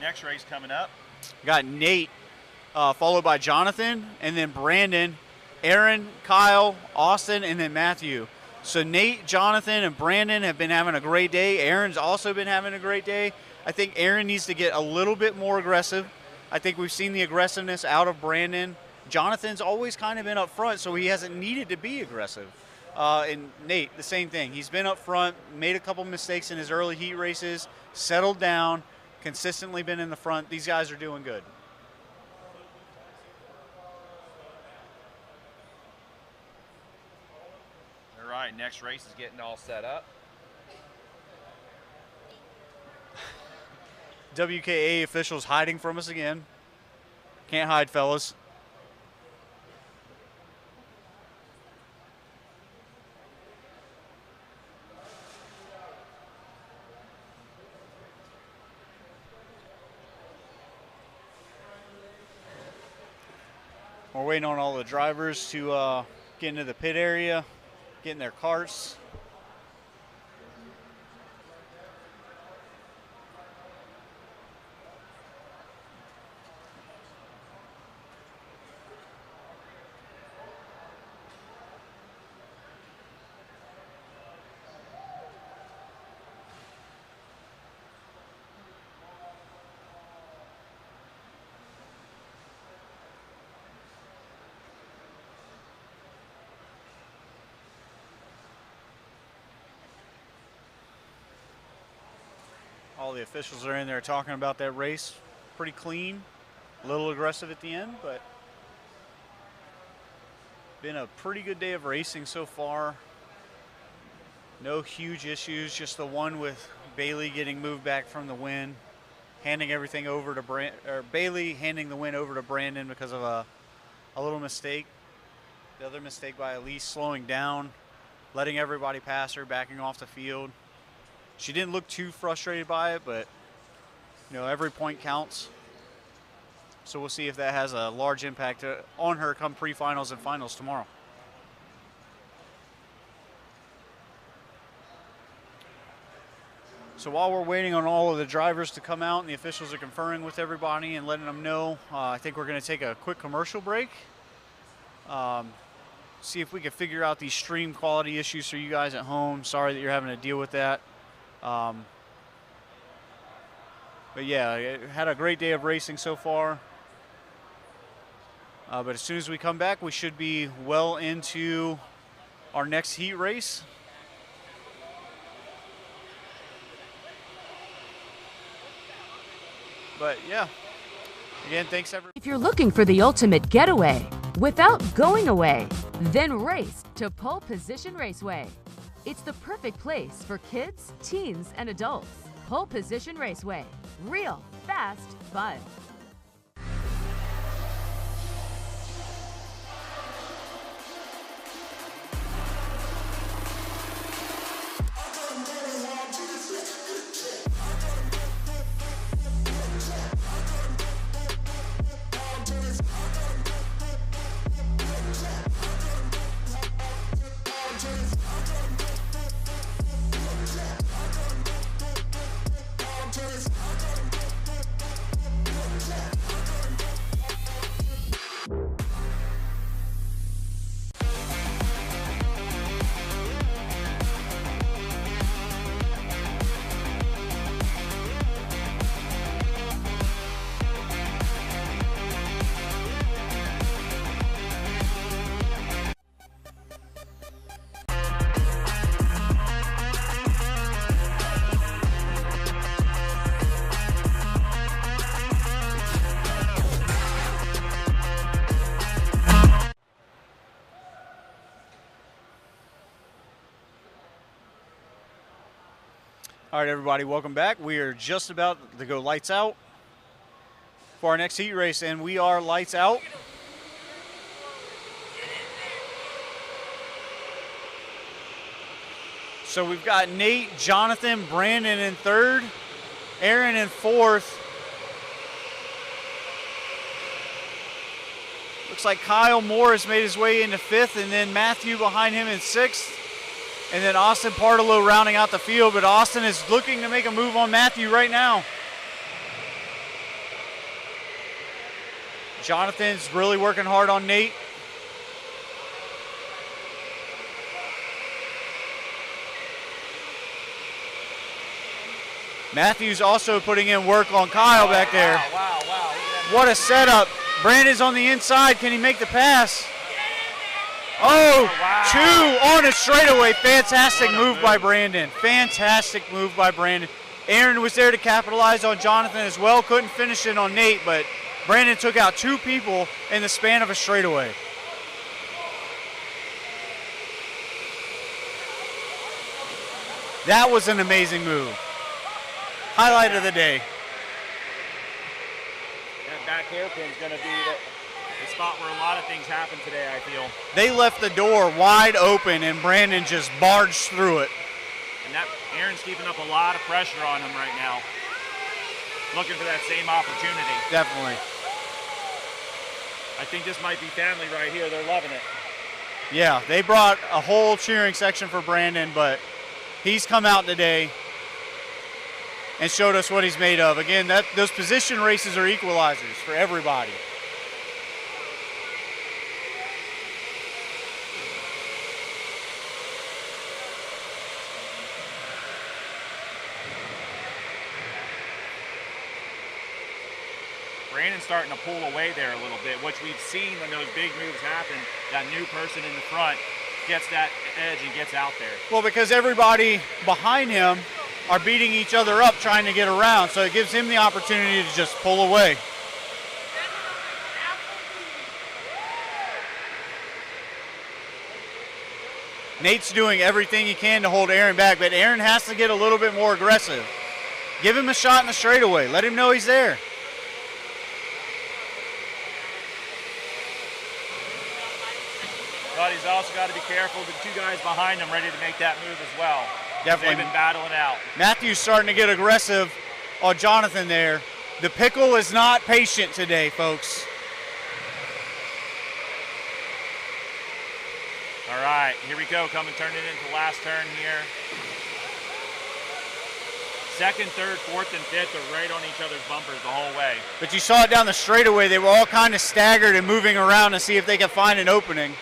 Next race coming up. Got Nate, followed by Jonathan, and then Brandon, Aaron, Kyle, Austin, and then Matthew. So Nate, Jonathan, and Brandon have been having a great day. Aaron's also been having a great day. I think Aaron needs to get a little bit more aggressive. I think we've seen the aggressiveness out of Brandon. Jonathan's always kind of been up front, so he hasn't needed to be aggressive. And Nate, the same thing. He's been up front, made a couple mistakes in his early heat races, settled down, consistently been in the front. These guys are doing good. All right, next race is getting all set up. WKA officials hiding from us again. Can't hide, fellas. We're waiting on all the drivers to get into the pit area, get in their carts. All the officials are in there talking about that race. Pretty clean, a little aggressive at the end, but been a pretty good day of racing so far. No huge issues, just the one with Bailey getting moved back from the win, handing everything over to Bailey handing the win over to Brandon because of a little mistake. The other mistake by Elise, slowing down, letting everybody pass her, backing off the field. She didn't look too frustrated by it, but you know, every point counts. So we'll see if that has a large impact on her come pre-finals and finals tomorrow. So while we're waiting on all of the drivers to come out and the officials are conferring with everybody and letting them know, I think we're going to take a quick commercial break. See if we can figure out these stream quality issues for you guys at home. Sorry that you're having to deal with that. But yeah, it had a great day of racing so far. But as soon as we come back, we should be well into our next heat race. But yeah, again, thanks everyone. If you're looking for the ultimate getaway without going away, then race to Pole Position Raceway. It's the perfect place for kids, teens, and adults. Pole Position Raceway. Real, fast, fun. All right, everybody, welcome back. We are just about to go lights out for our next heat race, and we are lights out. So we've got Nate, Jonathan, Brandon in third, Aaron in fourth. Looks like Kyle Morris made his way into fifth, and then Matthew behind him in sixth. And then Austin Partolo rounding out the field, but Austin is looking to make a move on Matthew right now. Jonathan's really working hard on Nate. Matthew's also putting in work on Kyle back there. Wow. What a setup. Brandon's on the inside. Can he make the pass? Oh, wow. 2 on a straightaway. Fantastic move by Brandon. Fantastic move by Brandon. Aaron was there to capitalize on Jonathan as well. Couldn't finish it on Nate, but Brandon took out 2 people in the span of a straightaway. That was an amazing move. Highlight of the day. That back hairpin's going to be the spot where a lot of things happen today, I feel. They left the door wide open, and Brandon just barged through it. And that Aaron's keeping up a lot of pressure on him right now. Looking for that same opportunity. Definitely. I think this might be family right here. They're loving it. Yeah, they brought a whole cheering section for Brandon, but he's come out today and showed us what he's made of. Again, those position races are equalizers for everybody. Brandon's starting to pull away there a little bit, which we've seen when those big moves happen. That new person in the front gets that edge and gets out there. Well, because everybody behind him are beating each other up trying to get around, so it gives him the opportunity to just pull away. Nate's doing everything he can to hold Aaron back, but Aaron has to get a little bit more aggressive. Give him a shot in the straightaway. Let him know he's there. But he's also got to be careful. The 2 guys behind him ready to make that move as well. Definitely. They've been battling out. Matthew's starting to get aggressive on Jonathan there. The pickle is not patient today, folks. All right, here we go. Turning into the last turn here. Second, third, fourth, and fifth are right on each other's bumpers the whole way. But you saw it down the straightaway. They were all kind of staggered and moving around to see if they could find an opening.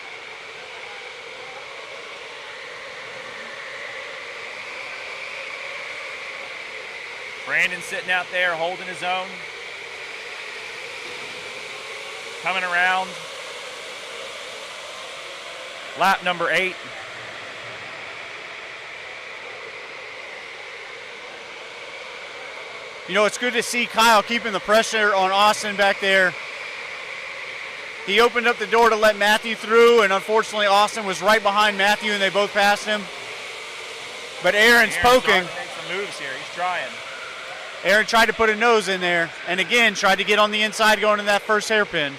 Brandon sitting out there holding his own. Coming around. Lap number 8. You know, it's good to see Kyle keeping the pressure on Austin back there. He opened up the door to let Matthew through, and unfortunately Austin was right behind Matthew and they both passed him. But Aaron's poking. Aaron's starting to make some moves here. He's trying. Aaron tried to put a nose in there, and again tried to get on the inside going in that first hairpin.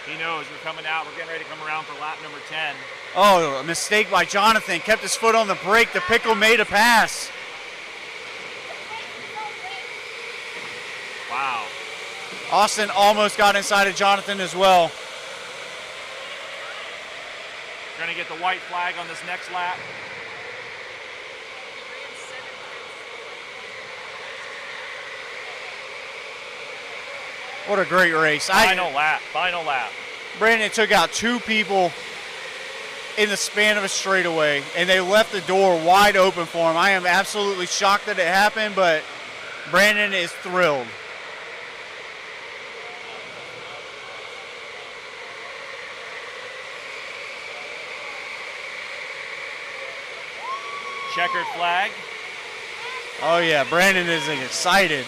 He knows we're coming out. We're getting ready to come around for lap number 10. Oh, a mistake by Jonathan. Kept his foot on the brake. The pickle made a pass. Wow. Austin almost got inside of Jonathan as well. Going to get the white flag on this next lap. What a great race. Final lap. Brandon took out 2 people in the span of a straightaway, and they left the door wide open for him. I am absolutely shocked that it happened, but Brandon is thrilled. Checkered flag. Oh yeah, Brandon is excited.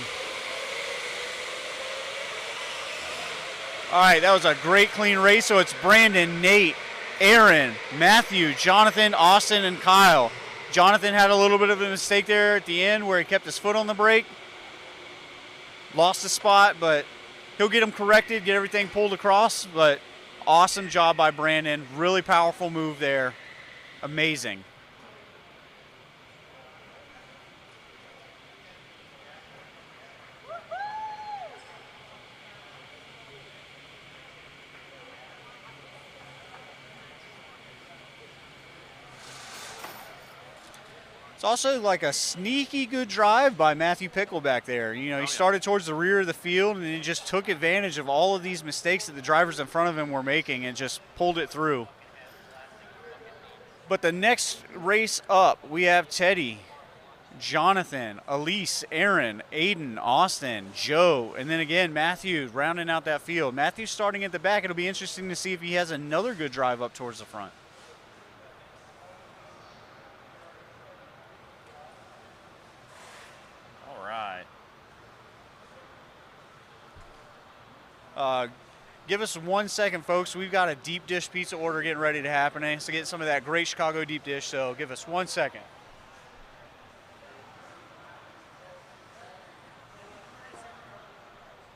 All right, that was a great clean race. So it's Brandon, Nate, Aaron, Matthew, Jonathan, Austin, and Kyle Jonathan had a little bit of a mistake there at the end where he kept his foot on the brake. Lost the spot, but he'll get him corrected, get everything pulled across. But awesome job by Brandon. Really powerful move there. Amazing. It's also like a sneaky good drive by Matthew Pickle back there. You know, he started towards the rear of the field and he just took advantage of all of these mistakes that the drivers in front of him were making and just pulled it through. But the next race up, we have Teddy, Jonathan, Elise, Aaron, Aiden, Austin, Joe, and then again Matthew rounding out that field. Matthew starting at the back. It'll be interesting to see if he has another good drive up towards the front. Give us 1 second, folks. We've got a deep dish pizza order getting ready to happen. So get some of that great Chicago deep dish. So give us 1 second.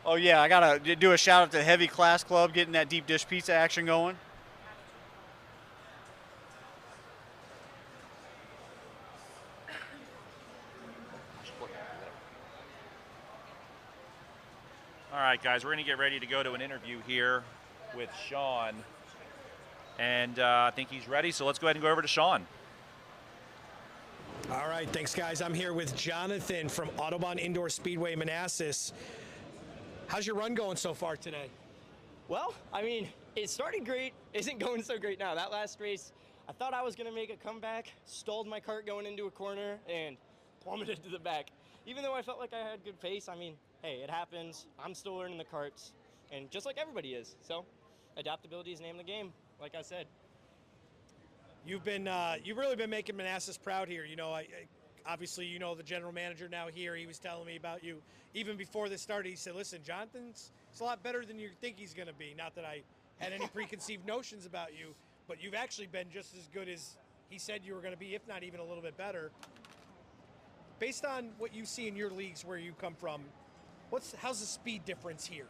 Oh yeah, I gotta do a shout out to Heavy Class Club getting that deep dish pizza action going. All right, guys, we're going to get ready to go to an interview here with Sean. And I think he's ready, so let's go ahead and go over to Sean. All right, thanks, guys. I'm here with Jonathan from Autobahn Indoor Speedway Manassas. How's your run going so far today? Well, I mean, it started great. Isn't going so great now. That last race, I thought I was going to make a comeback, stalled my kart going into a corner, and plummeted to the back. Even though I felt like I had good pace, I mean, hey, it happens. I'm still learning the karts, and just like everybody is. So, adaptability is the name of the game, like I said. You've really been making Manassas proud here. You know, obviously, you know the general manager now here. He was telling me about you even before this started. He said, "Listen, Jonathan's a lot better than you think he's going to be." Not that I had any preconceived notions about you, but you've actually been just as good as he said you were going to be, if not even a little bit better. Based on what you see in your leagues where you come from, how's the speed difference here?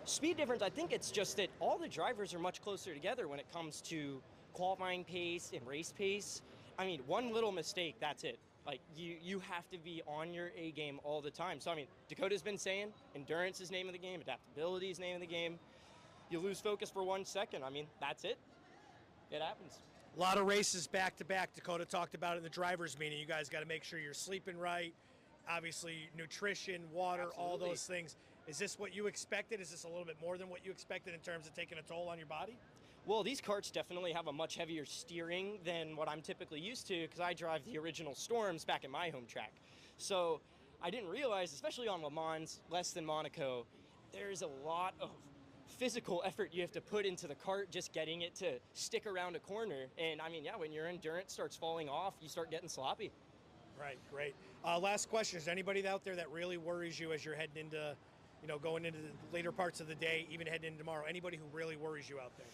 Speed difference, I think it's just that all the drivers are much closer together when it comes to qualifying pace and race pace. I mean, one little mistake, that's it. Like, you have to be on your A game all the time. So, I mean, Dakota's been saying endurance is name of the game, adaptability is name of the game. You lose focus for 1 second, I mean, that's it. It happens. A lot of races back-to-back. Dakota talked about it in the driver's meeting. You guys got to make sure you're sleeping right. Obviously, nutrition, water, all those things. Is this what you expected? Is this a little bit more than what you expected in terms of taking a toll on your body? Well, these karts definitely have a much heavier steering than what I'm typically used to because I drive the original Storms back at my home track. So I didn't realize, especially on Le Mans, less than Monaco, there's a lot of physical effort you have to put into the kart just getting it to stick around a corner. And I mean, yeah, when your endurance starts falling off, you start getting sloppy. Right, great. Last question, is there anybody out there that really worries you as you're heading into, you know, going into the later parts of the day, even heading into tomorrow? Anybody who really worries you out there?